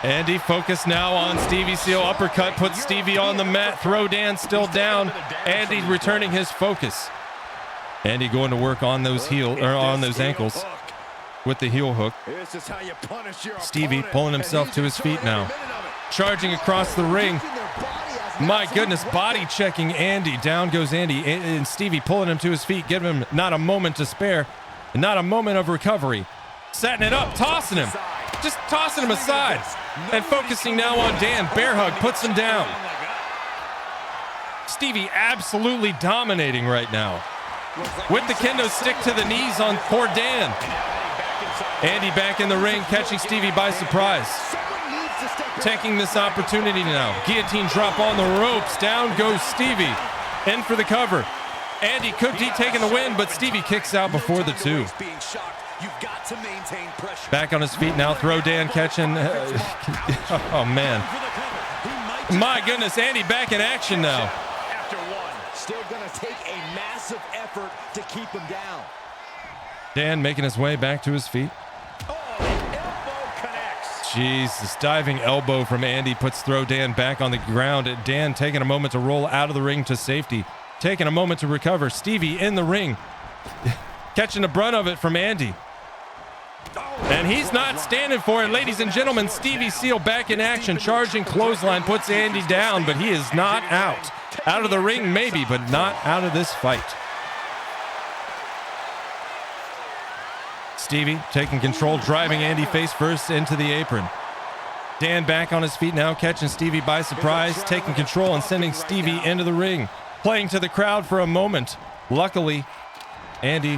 Andy focused now on Stevie Seal. Uppercut puts Stevie on the mat. Throw Dan still down. Andy returning his focus. Andy going to work on those ankles with the heel hook. Stevie pulling himself to his feet now. Charging across the ring. My goodness, body checking Andy. Down goes Andy. And Stevie pulling him to his feet, giving him not a moment to spare. Not a moment of recovery. Setting it up, tossing him. Just tossing him aside. And focusing now on Dan. Bear hug puts him down. Stevie absolutely dominating right now. With the kendo stick to the knees on poor Dan. Andy back in the ring, catching Stevie by surprise. Taking this opportunity now. Guillotine drop on the ropes. Down goes Stevie. In for the cover. Andy could be taking the win, but Stevie kicks out before the two. Back on his feet now. Throw Dan catching. Oh, man. My goodness, Andy back in action now. Still going to take a massive effort to keep him down. Dan making his way back to his feet. Jesus, diving elbow from Andy puts Throw Dan back on the ground. Dan taking a moment to roll out of the ring to safety. Taking a moment to recover. Stevie in the ring. catching the brunt of it from Andy. And he's not standing for it, ladies and gentlemen. Stevie Seal back in action, charging clothesline, puts Andy down, but he is not out. Out of the ring, maybe, but not out of this fight. Stevie taking control, driving Andy face first into the apron. Dan back on his feet now, catching Stevie by surprise, taking control and sending Stevie into the ring. Playing to the crowd for a moment. Luckily, Andy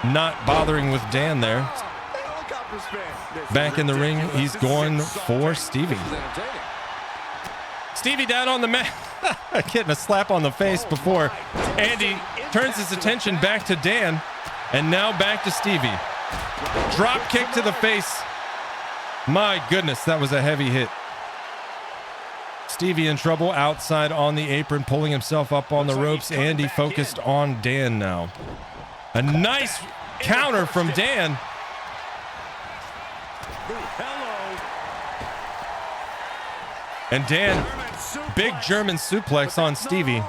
not bothering with Dan there. Back in the ring, he's going for Stevie. Stevie down on the mat, getting a slap on the face before Andy turns his attention back to Dan, and now back to Stevie. Drop kick to the face. My goodness, that was a heavy hit. Stevie in trouble outside on the apron, pulling himself up on the ropes. Andy focused on Dan now. A nice counter from Dan. And Dan, big German suplex on Stevie.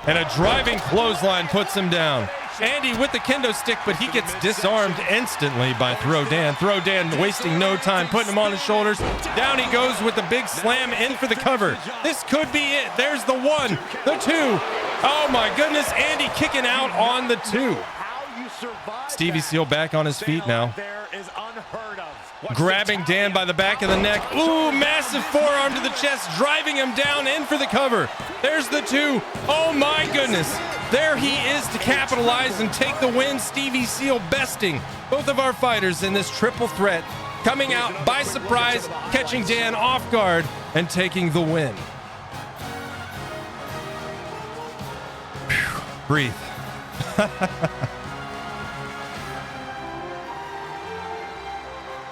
And a driving clothesline puts him down. Andy with the kendo stick, but he gets disarmed instantly by Throw Dan. Throw Dan wasting no time, putting him on his shoulders. Down he goes with the big slam in for the cover. This could be it. There's the 1, the 2. Oh my goodness, Andy kicking out on the 2. Stevie Seal back on his feet now. Grabbing Dan by the back of the neck. Ooh, massive forearm to the chest, driving him down in for the cover. There's the 2. Oh my goodness. There he is to capitalize and take the win. Stevie Seal besting both of our fighters in this triple threat. Coming out by surprise, catching Dan off guard, and taking the win. Whew. Breathe.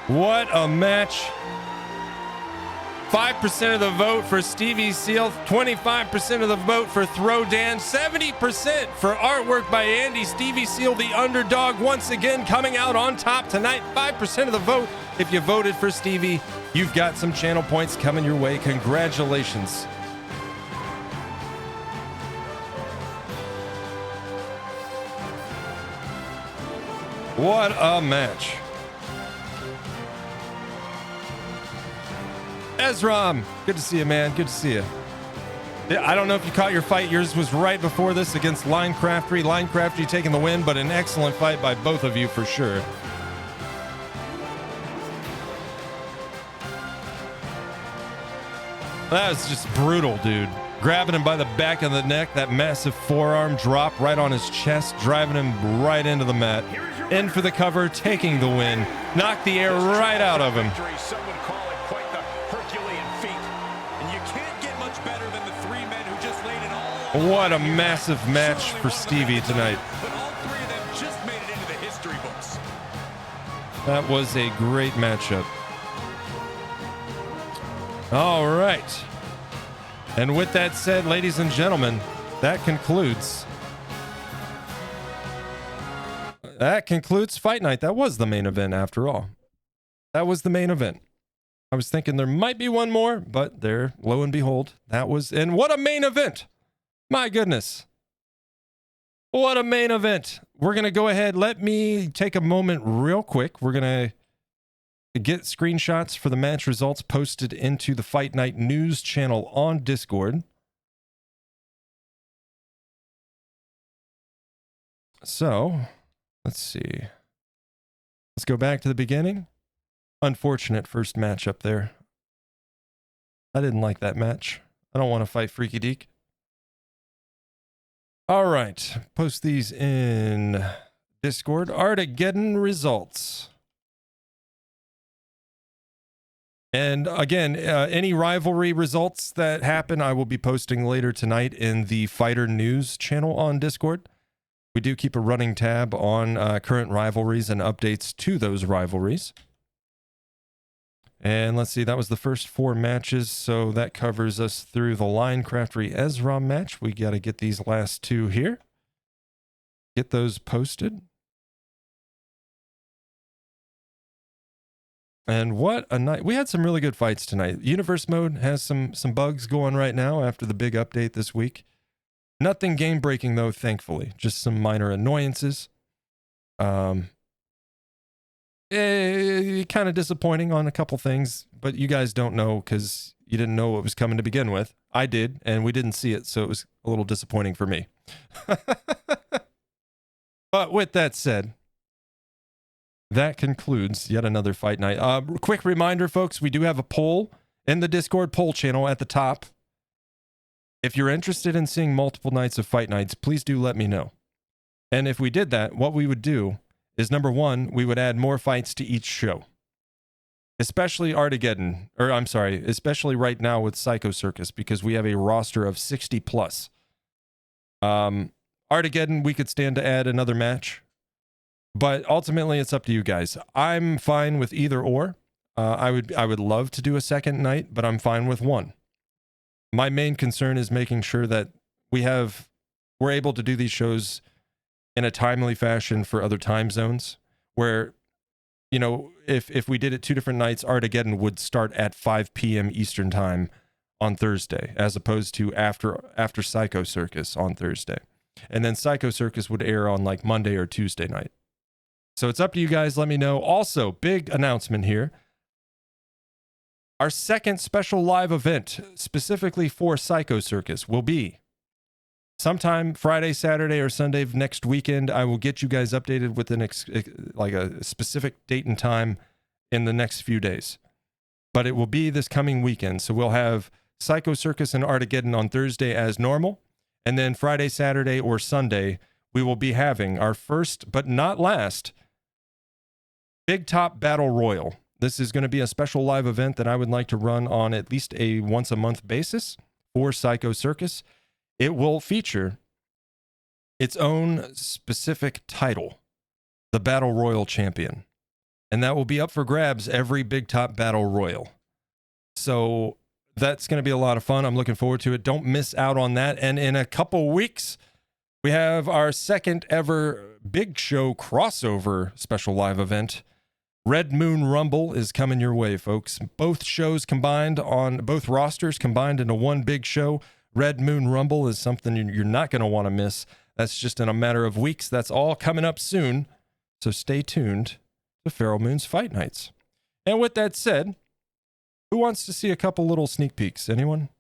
What a match. 5% of the vote for Stevie Seal, 25% of the vote for Throw Dan, 70% for artwork by Andy. Stevie Seal, the underdog, once again coming out on top tonight. 5% of the vote. If you voted for Stevie, you've got some channel points coming your way. Congratulations. What a match. Ezra, good to see you, man. Good to see you. I don't know if you caught your fight. Yours was right before this against Linecraftery. Linecraftery taking the win, but an excellent fight by both of you for sure. That was just brutal, dude. Grabbing him by the back of the neck, that massive forearm drop right on his chest, driving him right into the mat. In for the cover, taking the win. Knocked the air right out of him. What a massive match for Stevie tonight. But all three of them just made it into the history books. That was a great matchup. All right. And with that said, ladies and gentlemen, that concludes Fight Night. That was the main event after all. That was the main event. I was thinking there might be one more, but there, lo and behold, that was, and what a main event. My goodness. What a main event. We're going to go ahead. Let me take a moment real quick. We're going to get screenshots for the match results posted into the Fight Night News channel on Discord. So, let's see. Let's go back to the beginning. Unfortunate first match up there. I didn't like that match. I don't want to fight Freaky Deek. All right, post these in Discord. ARTageddon results. And again, any rivalry results that happen, I will be posting later tonight in the Fighter News channel on Discord. We do keep a running tab on current rivalries and updates to those rivalries. And let's see, that was the first 4 matches, so that covers us through the Linecraftery Ezra match. We got to get these last 2 here. Get those posted. And what a night. We had some really good fights tonight. Universe mode has some bugs going right now after the big update this week. Nothing game breaking though, thankfully. Just some minor annoyances. Kind of disappointing on a couple things, but you guys don't know because you didn't know what was coming to begin with. I did, and we didn't see it, so it was a little disappointing for me. But with that said, that concludes yet another fight night. Quick reminder, folks, we do have a poll in the Discord poll channel at the top. If you're interested in seeing multiple nights of fight nights, please do let me know. And if we did that, what we would do is, number one, we would add more fights to each show. Especially Artageddon, especially right now with Psycho Circus, because we have a roster of 60 plus. Artageddon, we could stand to add another match, but ultimately it's up to you guys. I'm fine with either or. I would love to do a second night, but I'm fine with one. My main concern is making sure that we're able to do these shows in a timely fashion for other time zones, where, you know, if we did it 2 different nights, Artageddon would start at 5 p.m. Eastern time on Thursday, as opposed to after Psycho Circus on Thursday. And then Psycho Circus would air on like Monday or Tuesday night. So it's up to you guys. Let me know. Also, big announcement here. Our second special live event, specifically for Psycho Circus, will be sometime Friday, Saturday, or Sunday of next weekend. I will get you guys updated with a specific date and time in the next few days. But it will be this coming weekend. So we'll have Psycho Circus and Artageddon on Thursday as normal. And then Friday, Saturday, or Sunday, we will be having our first, but not last, Big Top Battle Royal. This is going to be a special live event that I would like to run on at least a once-a-month basis for Psycho Circus. It will feature its own specific title, the Battle Royal Champion. And that will be up for grabs every Big Top Battle Royal. So that's going to be a lot of fun. I'm looking forward to it. Don't miss out on that. And in a couple weeks, we have our second ever Big Show crossover special live event. Red Moon Rumble is coming your way, folks. Both shows combined on both rosters combined into one big show. Red Moon Rumble is something you're not going to want to miss. That's just in a matter of weeks. That's all coming up soon. So stay tuned to Feral Moon's Fight Nights. And with that said, who wants to see a couple little sneak peeks? Anyone?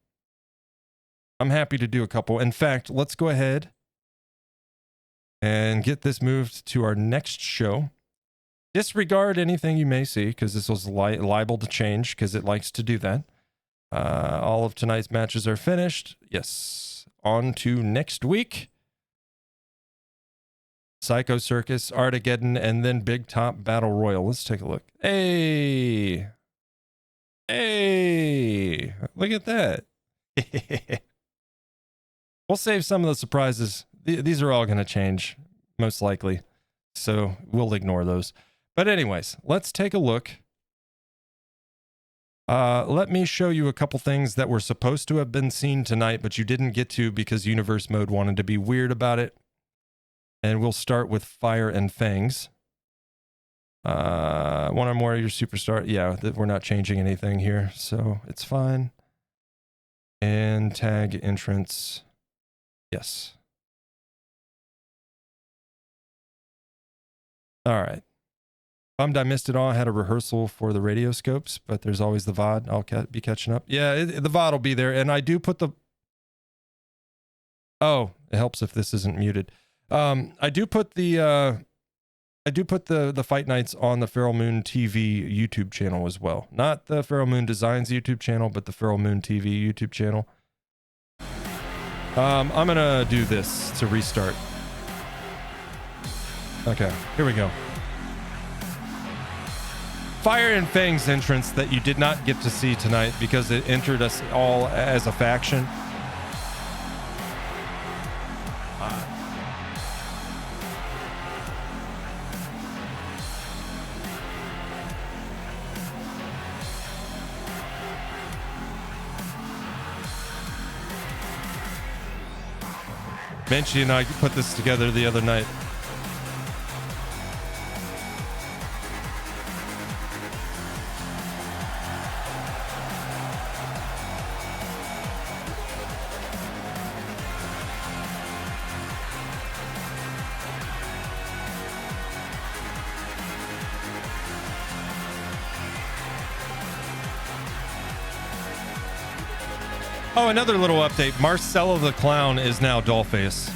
I'm happy to do a couple. In fact, let's go ahead and get this moved to our next show. Disregard anything you may see, because this was liable to change, because it likes to do that. All of tonight's matches are finished. Yes. On to next week. Psycho Circus, Artageddon, and then Big Top Battle Royal. Let's take a look. Hey! Look at that. We'll save some of the surprises. These are all going to change, most likely. So we'll ignore those. But anyways, let's take a look. Let me show you a couple things that were supposed to have been seen tonight, but you didn't get to because Universe Mode wanted to be weird about it. And we'll start with Fire and Fangs. One or more of your superstar. Yeah, we're not changing anything here, so it's fine. And tag entrance. Yes. All right. Bummed I missed it all. I had a rehearsal for the radio scopes, but there's always the VOD. I'll be catching up. Yeah, the VOD will be there. And I do put the... Oh, it helps if this isn't muted. I do put the Fight Nights on the Feral Moon TV YouTube channel as well. Not the Feral Moon Designs YouTube channel, but the Feral Moon TV YouTube channel. I'm going to do this to restart. Okay, here we go. Fire and Fang's entrance that you did not get to see tonight because it entered us all as a faction. Menchie and I put this together the other night. Oh, another little update. Marcelo the Clown is now Dollface,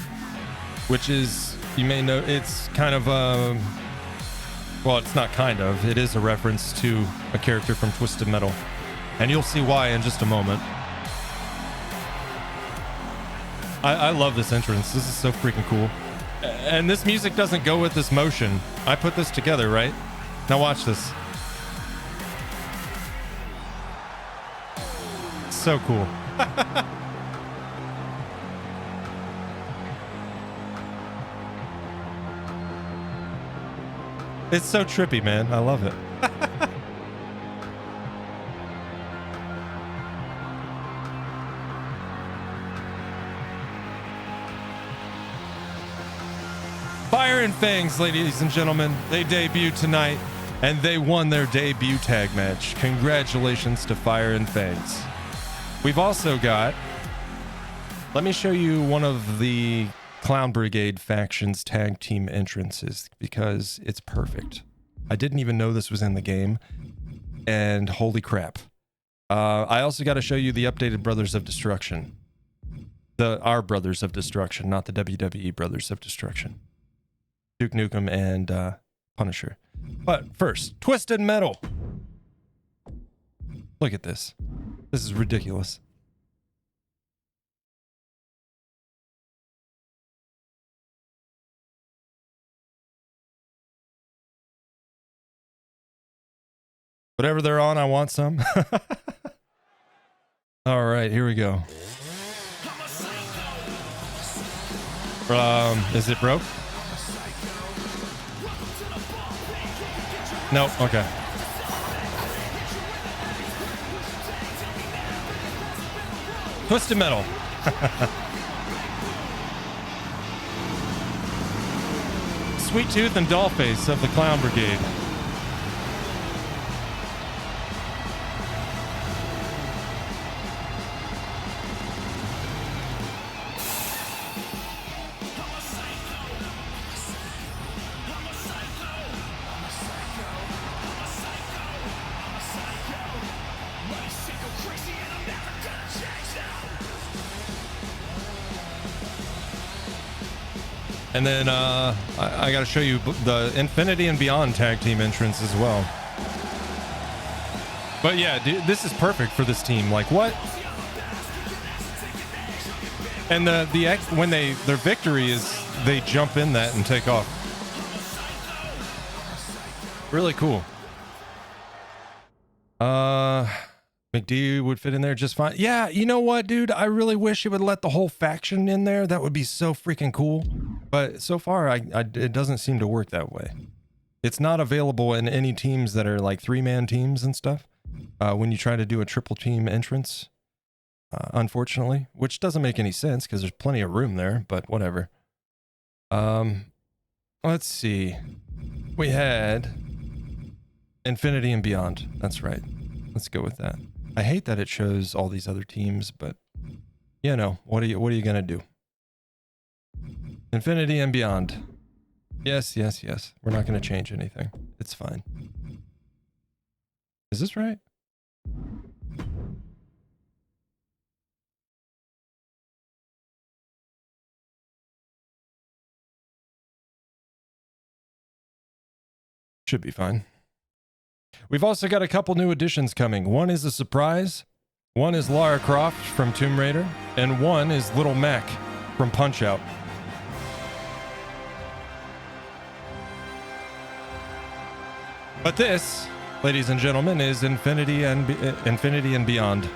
which is, you may know, it's kind of well, it's not kind of. It is a reference to a character from Twisted Metal, and you'll see why in just a moment. I love this entrance. This is so freaking cool. And this music doesn't go with this motion. I put this together, right? Now watch this. So cool. It's so trippy, man. I love it. Fire and Fangs, ladies and gentlemen, they debuted tonight and they won their debut tag match. Congratulations to Fire and Fangs. We've also got, let me show you one of the Clown Brigade faction's tag team entrances because it's perfect. I didn't even know this was in the game, and holy crap. I also got to show you the updated Brothers of Destruction. Our Brothers of Destruction, not the WWE Brothers of Destruction. Duke Nukem and Punisher. But first, Twisted Metal. Look at this. This is ridiculous. Whatever they're on, I want some. All right, here we go. Is it broke? No, okay. Twisted Metal. Sweet Tooth and Dollface of the Clown Brigade. And then I got to show you the Infinity and Beyond tag team entrance as well. But yeah, dude, this is perfect for this team. Like what? And when their victory is they jump in that and take off. Really cool. McD would fit in there just fine. Yeah, you know what, dude? I really wish it would let the whole faction in there. That would be so freaking cool. But so far, it doesn't seem to work that way. It's not available in any teams that are like 3-man teams and stuff. When you try to do a triple team entrance, unfortunately, which doesn't make any sense because there's plenty of room there, but whatever. Let's see. We had Infinity and Beyond. That's right. Let's go with that. I hate that it shows all these other teams, but you know, what are you gonna do? Infinity and Beyond. Yes, yes, yes. We're not gonna change anything. It's fine. Is this right? Should be fine. We've also got a couple new additions coming. One is a surprise. One is Lara Croft from Tomb Raider. And one is Little Mac from Punch-Out. But this, ladies and gentlemen, is Infinity and Beyond.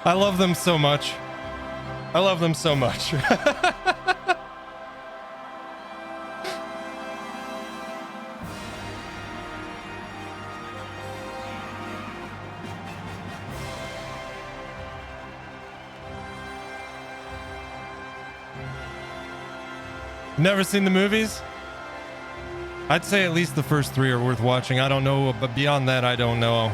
I love them so much. I love them so much. Never seen the movies? I'd say at least the first 3 are worth watching. I don't know, but beyond that, I don't know.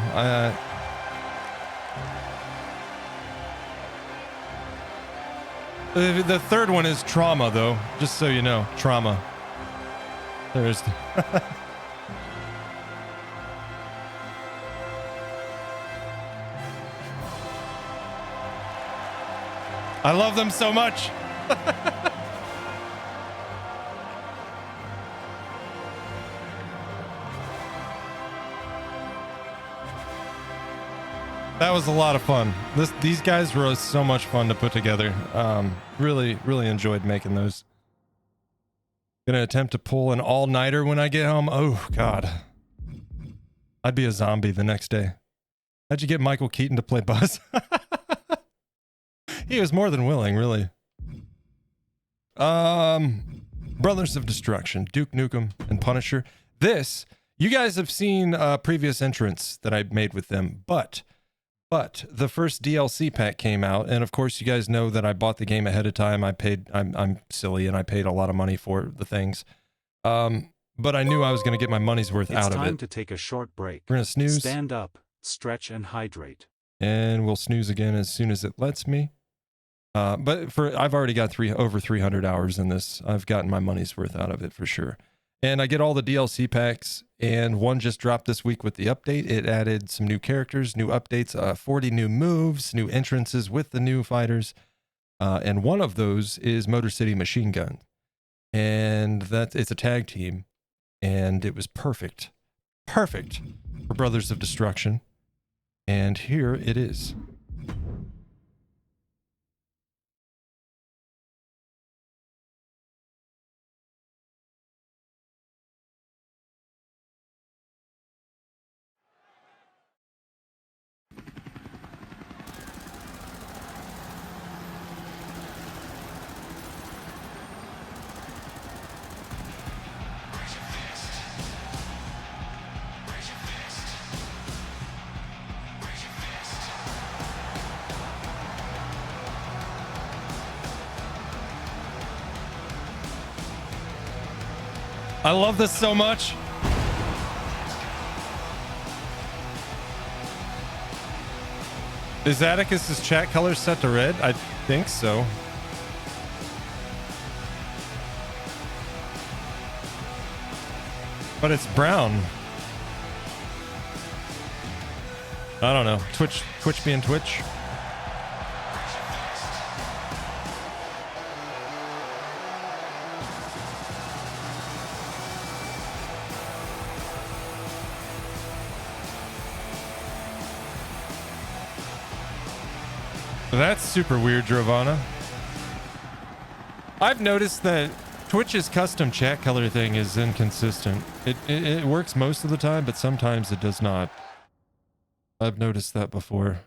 The third one is Trauma, though. Just so you know, Trauma. There's... I love them so much. That was a lot of fun. These guys were so much fun to put together. Really enjoyed making those. Gonna attempt to pull an all-nighter when I get home. Oh, God. I'd be a zombie the next day. How'd you get Michael Keaton to play Buzz? He was more than willing, really. Brothers of Destruction, Duke Nukem and Punisher. This, you guys have seen previous entrants that I made with them, but the first DLC pack came out, and of course you guys know that I bought the game ahead of time. I'm silly, and I paid a lot of money for the things. But I knew I was going to get my money's worth out of it. It's time to take a short break. We're going to snooze. Stand up, stretch, and hydrate. And we'll snooze again as soon as it lets me. But I've already got over 300 hours in this. I've gotten my money's worth out of it for sure. And I get all the DLC packs, and one just dropped this week with the update. It added some new characters, new updates, 40 new moves, new entrances with the new fighters. And one of those is Motor City Machine Gun. And it's a tag team, and it was perfect. Perfect for Brothers of Destruction. And here it is. I love this so much. Is Atticus's chat color set to red? I think so. But it's brown. I don't know. Twitch being Twitch. That's super weird, Dravana. I've noticed that Twitch's custom chat color thing is inconsistent. It works most of the time, but sometimes it does not. I've noticed that before.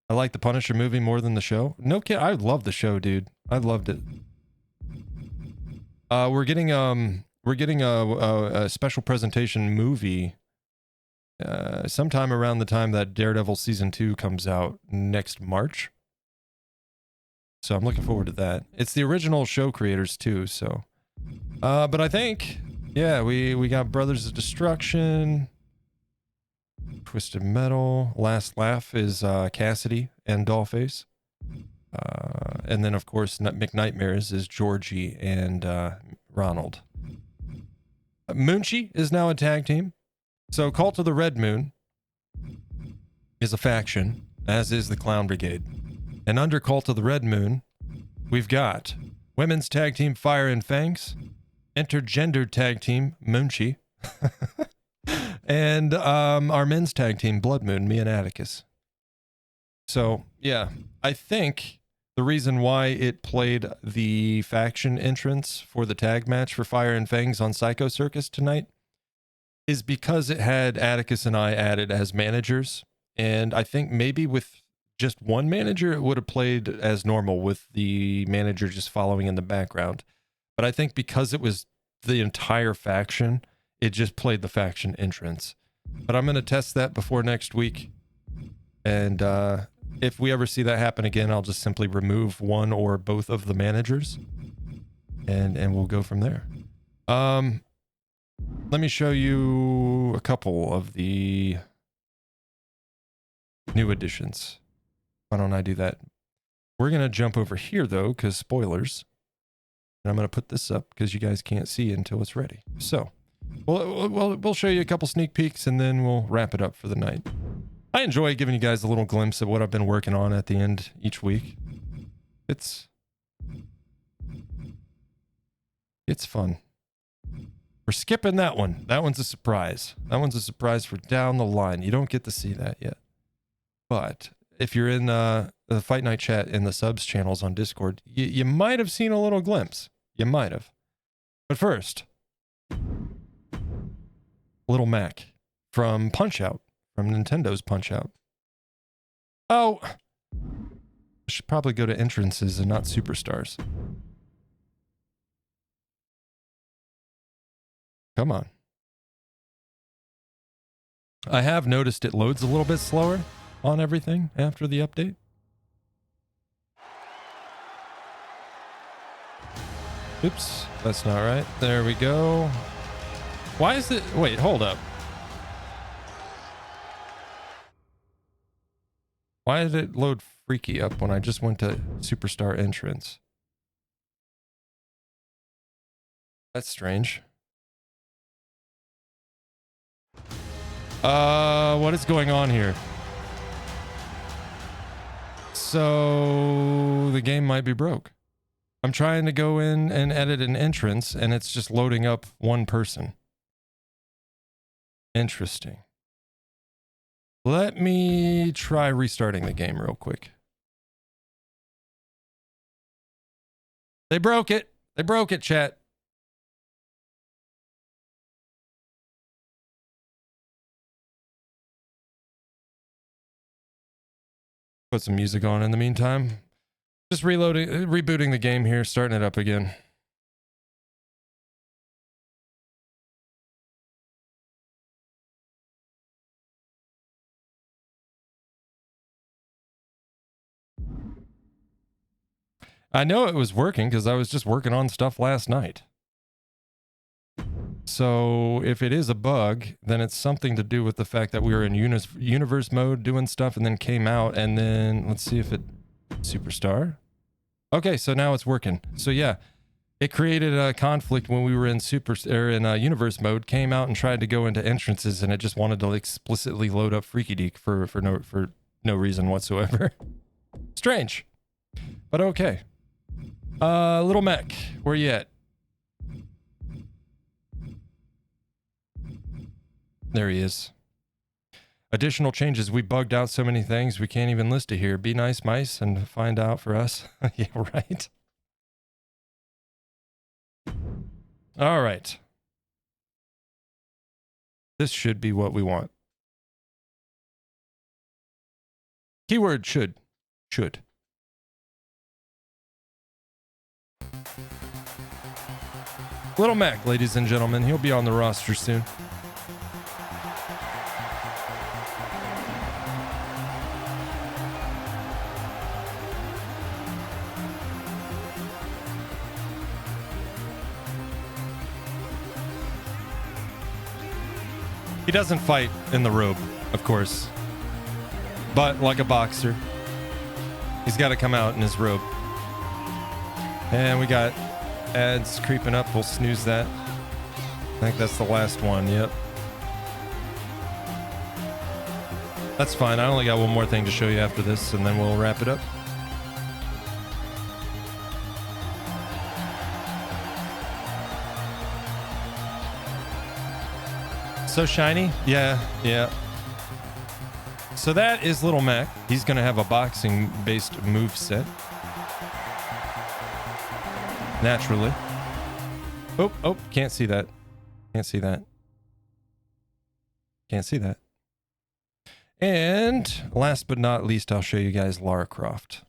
I like the Punisher movie more than the show. No kid, I love the show, dude. I loved it. We're getting a special presentation movie sometime around the time that Daredevil season 2 comes out next March. So I'm looking forward to that. It's the original show creators too, so. But I think, yeah, we got Brothers of Destruction, Twisted Metal. Last Laugh is Cassidy and Dollface. And then of course McNightmares is Georgie and Ronald. Moonchi is now a tag team. So Cult of the Red Moon is a faction, as is the Clown Brigade. And under Cult of the Red Moon, we've got women's tag team Fire and Fangs, intergendered tag team Moonchi, and our men's tag team Blood Moon, me and Atticus. So yeah, I think the reason why it played the faction entrance for the tag match for Fire and Fangs on Psycho Circus tonight is because it had Atticus and I added as managers. And I think maybe with just one manager, it would have played as normal with the manager just following in the background. But I think because it was the entire faction, it just played the faction entrance. But I'm going to test that before next week. And if we ever see that happen again, I'll just simply remove one or both of the managers and we'll go from there. Let me show you a couple of the new additions. Why don't I do that? We're going to jump over here, though, because spoilers. And I'm going to put this up because you guys can't see it until it's ready. So, we'll show you a couple sneak peeks, and then we'll wrap it up for the night. I enjoy giving you guys a little glimpse of what I've been working on at the end each week. It's fun. We're skipping that one. That one's a surprise. That one's a surprise for down the line. You don't get to see that yet. But if you're in the Fight Night chat in the subs channels on Discord, you might have seen a little glimpse. You might have. But first, Little Mac from Punch-Out, from Nintendo's Punch-Out. Oh, I should probably go to entrances and not superstars. Come on. I have noticed it loads a little bit slower on everything after the update. Oops, that's not right. There we go. Why is it? Wait, hold up. Why did it load freaky up when I just went to Superstar Entrance? That's strange. What is going on here? So the game might be broke. I'm trying to go in and edit an entrance, and it's just loading up one person. Interesting. Let me try restarting the game real quick. They broke it. They broke it, chat. Put some music on in the meantime. Just rebooting the game here, starting it up again. I know it was working because I was just working on stuff last night. So if it is a bug, then it's something to do with the fact that we were in universe mode doing stuff and then came out, and then let's see if it superstar. Okay, so now it's working. So yeah, it created a conflict when we were in universe mode, came out and tried to go into entrances, and it just wanted to explicitly load up Freaky Deek for no reason whatsoever. Strange, but okay. Little Mac, where you at? There he is. Additional changes. We bugged out so many things we can't even list it here. Be nice, mice, and find out for us. Yeah, right. All right. This should be what we want. Keyword should. Should. Little Mac, ladies and gentlemen. He'll be on the roster soon. He doesn't fight in the robe, of course. But like a boxer, he's got to come out in his robe. And we got ads creeping up. We'll snooze that. I think that's the last one. Yep. That's fine. I only got one more thing to show you after this, and then we'll wrap it up. So shiny. Yeah, yeah. So that is Little Mac. He's going to have a boxing-based move set. Naturally. Oh, can't see that. Can't see that. Can't see that. And last but not least, I'll show you guys Lara Croft.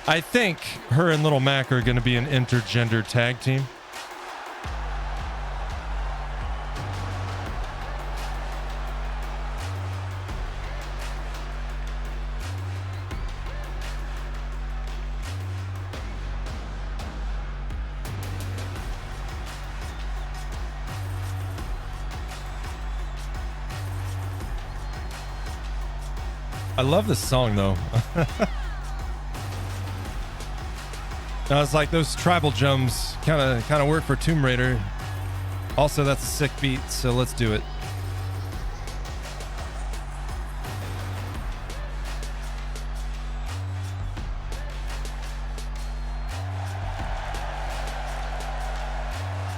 I think her and Little Mac are going to be an intergender tag team. I love this song though. I was like, those tribal jumps kind of work for Tomb Raider. Also, that's a sick beat, so let's do it.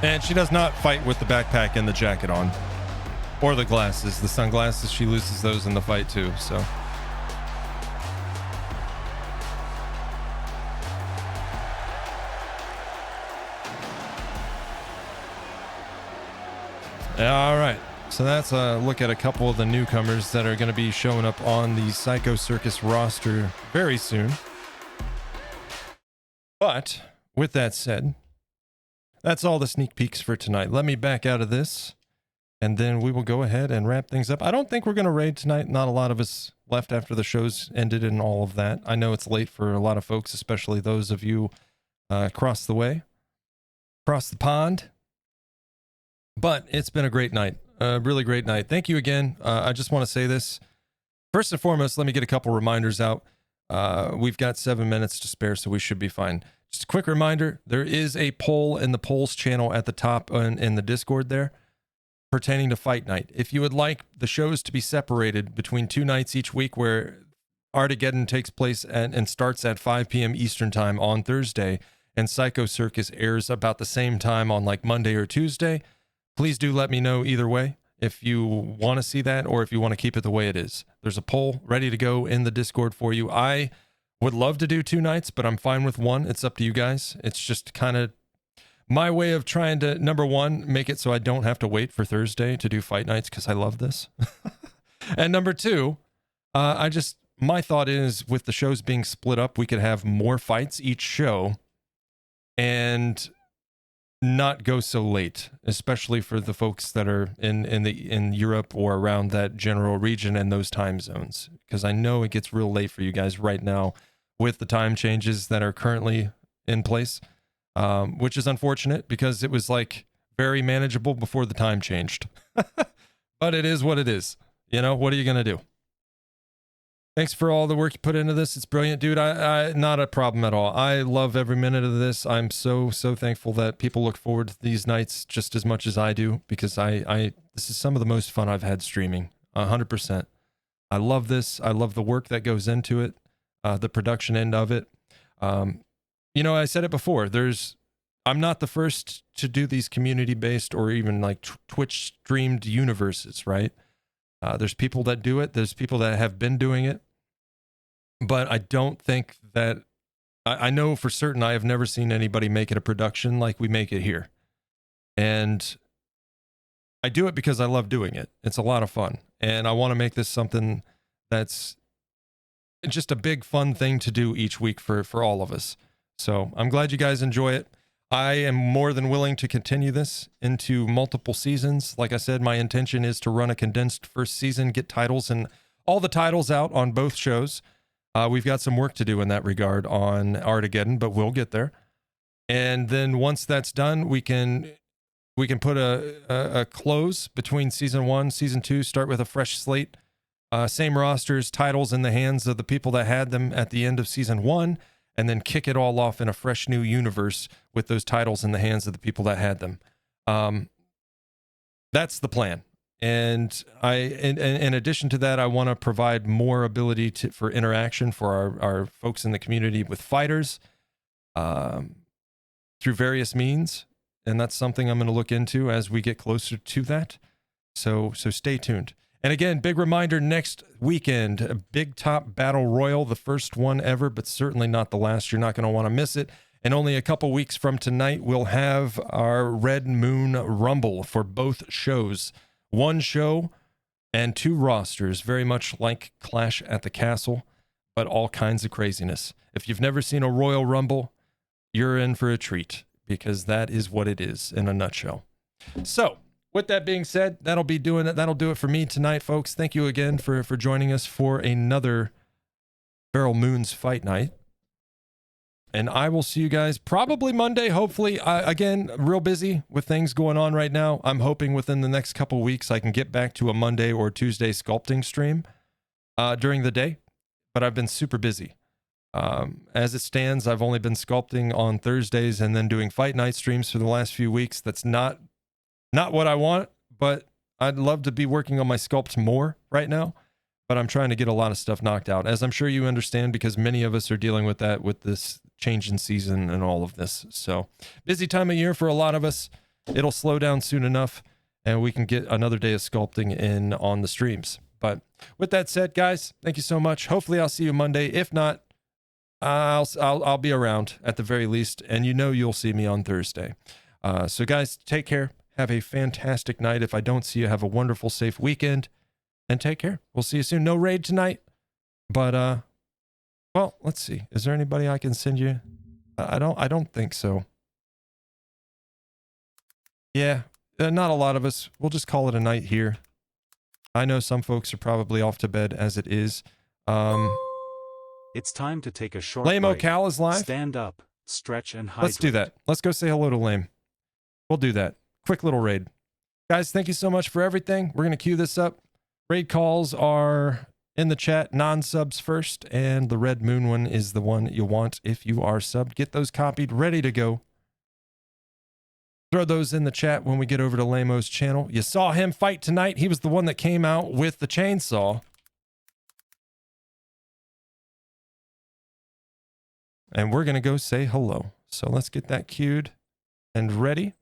And she does not fight with the backpack and the jacket on. Or the glasses. The sunglasses, she loses those in the fight too, so. All right, so that's a look at a couple of the newcomers that are going to be showing up on the Psycho Circus roster very soon. But with that said, that's all the sneak peeks for tonight. Let me back out of this, and then we will go ahead and wrap things up. I don't think we're going to raid tonight. Not a lot of us left after the show's ended and all of that. I know it's late for a lot of folks, especially those of you across the way, across the pond. But it's been a great night, a really great night. Thank you again. I just want to say this. First and foremost, let me get a couple reminders out. We've got 7 minutes to spare, so we should be fine. Just a quick reminder, there is a poll in the polls channel at the top in the Discord there pertaining to Fight Night. If you would like the shows to be separated between 2 nights each week where Artageddon takes place and starts at 5 p.m. Eastern time on Thursday and Psycho Circus airs about the same time on like Monday or Tuesday, please do let me know either way if you want to see that or if you want to keep it the way it is. There's a poll ready to go in the Discord for you. I would love to do 2 nights, but I'm fine with 1. It's up to you guys. It's just kind of my way of trying to, number 1, make it so I don't have to wait for Thursday to do Fight Nights because I love this. And number 2, my thought is with the shows being split up, we could have more fights each show and not go so late, especially for the folks that are in Europe or around that general region and those time zones, because I know it gets real late for you guys right now with the time changes that are currently in place, which is unfortunate because it was like very manageable before the time changed. But it is what it is. You know, what are you gonna do? Thanks for all the work you put into this. It's brilliant, dude. I not a problem at all. I love every minute of this. I'm so thankful that people look forward to these nights just as much as I do, because this is some of the most fun I've had streaming. 100%. I love this. I love the work that goes into it, the production end of it. You know, I said it before. I'm not the first to do these community-based or even like Twitch streamed universes, right? There's people that do it. There's people that have been doing it. But I don't think that, I know for certain I have never seen anybody make it a production like we make it here. And I do it because I love doing it. It's a lot of fun. And I want to make this something that's just a big fun thing to do each week for all of us. So I'm glad you guys enjoy it. I am more than willing to continue this into multiple seasons. Like I said, my intention is to run a condensed first season, get titles and all the titles out on both shows. We've got some work to do in that regard on Artageddon, but we'll get there. And then once that's done, we can put a close between season 1, season 2, start with a fresh slate, same rosters, titles in the hands of the people that had them at the end of season 1, and then kick it all off in a fresh new universe with those titles in the hands of the people that had them. That's the plan. And in addition to that, I want to provide more ability for interaction for our folks in the community with fighters through various means. And that's something I'm going to look into as we get closer to that. So stay tuned. And again, big reminder, next weekend, a Big Top Battle Royal, the first one ever, but certainly not the last. You're not going to want to miss it. And only a couple weeks from tonight, we'll have our Red Moon Rumble for both shows. 1 show and 2 rosters, very much like Clash at the Castle, but all kinds of craziness. If you've never seen a Royal Rumble, you're in for a treat, because that is what it is in a nutshell. So, with that being said, that'll do it for me tonight, folks. Thank you again for joining us for another Beryl Moon's Fight Night. And I will see you guys probably Monday, hopefully. Again, real busy with things going on right now. I'm hoping within the next couple weeks I can get back to a Monday or Tuesday sculpting stream during the day. But I've been super busy. As it stands, I've only been sculpting on Thursdays and then doing fight night streams for the last few weeks. That's not what I want, but I'd love to be working on my sculpt more right now. But I'm trying to get a lot of stuff knocked out, as I'm sure you understand, because many of us are dealing with that with this change in season and all of this. So busy time of year for a lot of us. It'll slow down soon enough, and we can get another day of sculpting in on the streams. But with that said, guys, thank you so much. Hopefully I'll see you Monday. If not, I'll be around at the very least, and you'll see me on Thursday. So guys, take care. Have a fantastic night. If I don't see you, have a wonderful, safe weekend. And take care. We'll see you soon. No raid tonight. But, well, let's see. Is there anybody I can send you? I don't think so. Yeah, not a lot of us. We'll just call it a night here. I know some folks are probably off to bed as it is. It's time to take a short Lame break. Cal is live. Stand up, stretch, and hydrate. Let's do that. Let's go say hello to Lame. We'll do that. Quick little raid. Guys, thank you so much for everything. We're going to queue this up. Raid calls are in the chat, non-subs first, and the Red Moon one is the one you want if you are subbed. Get those copied, ready to go. Throw those in the chat when we get over to Lamo's channel. You saw him fight tonight. He was the one that came out with the chainsaw. And we're going to go say hello. So let's get that queued and ready.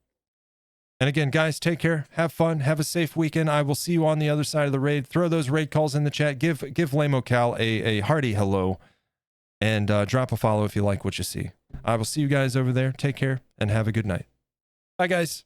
And again, guys, take care. Have fun. Have a safe weekend. I will see you on the other side of the raid. Throw those raid calls in the chat. Give Lamo Cal a hearty hello. And drop a follow if you like what you see. I will see you guys over there. Take care and have a good night. Bye, guys.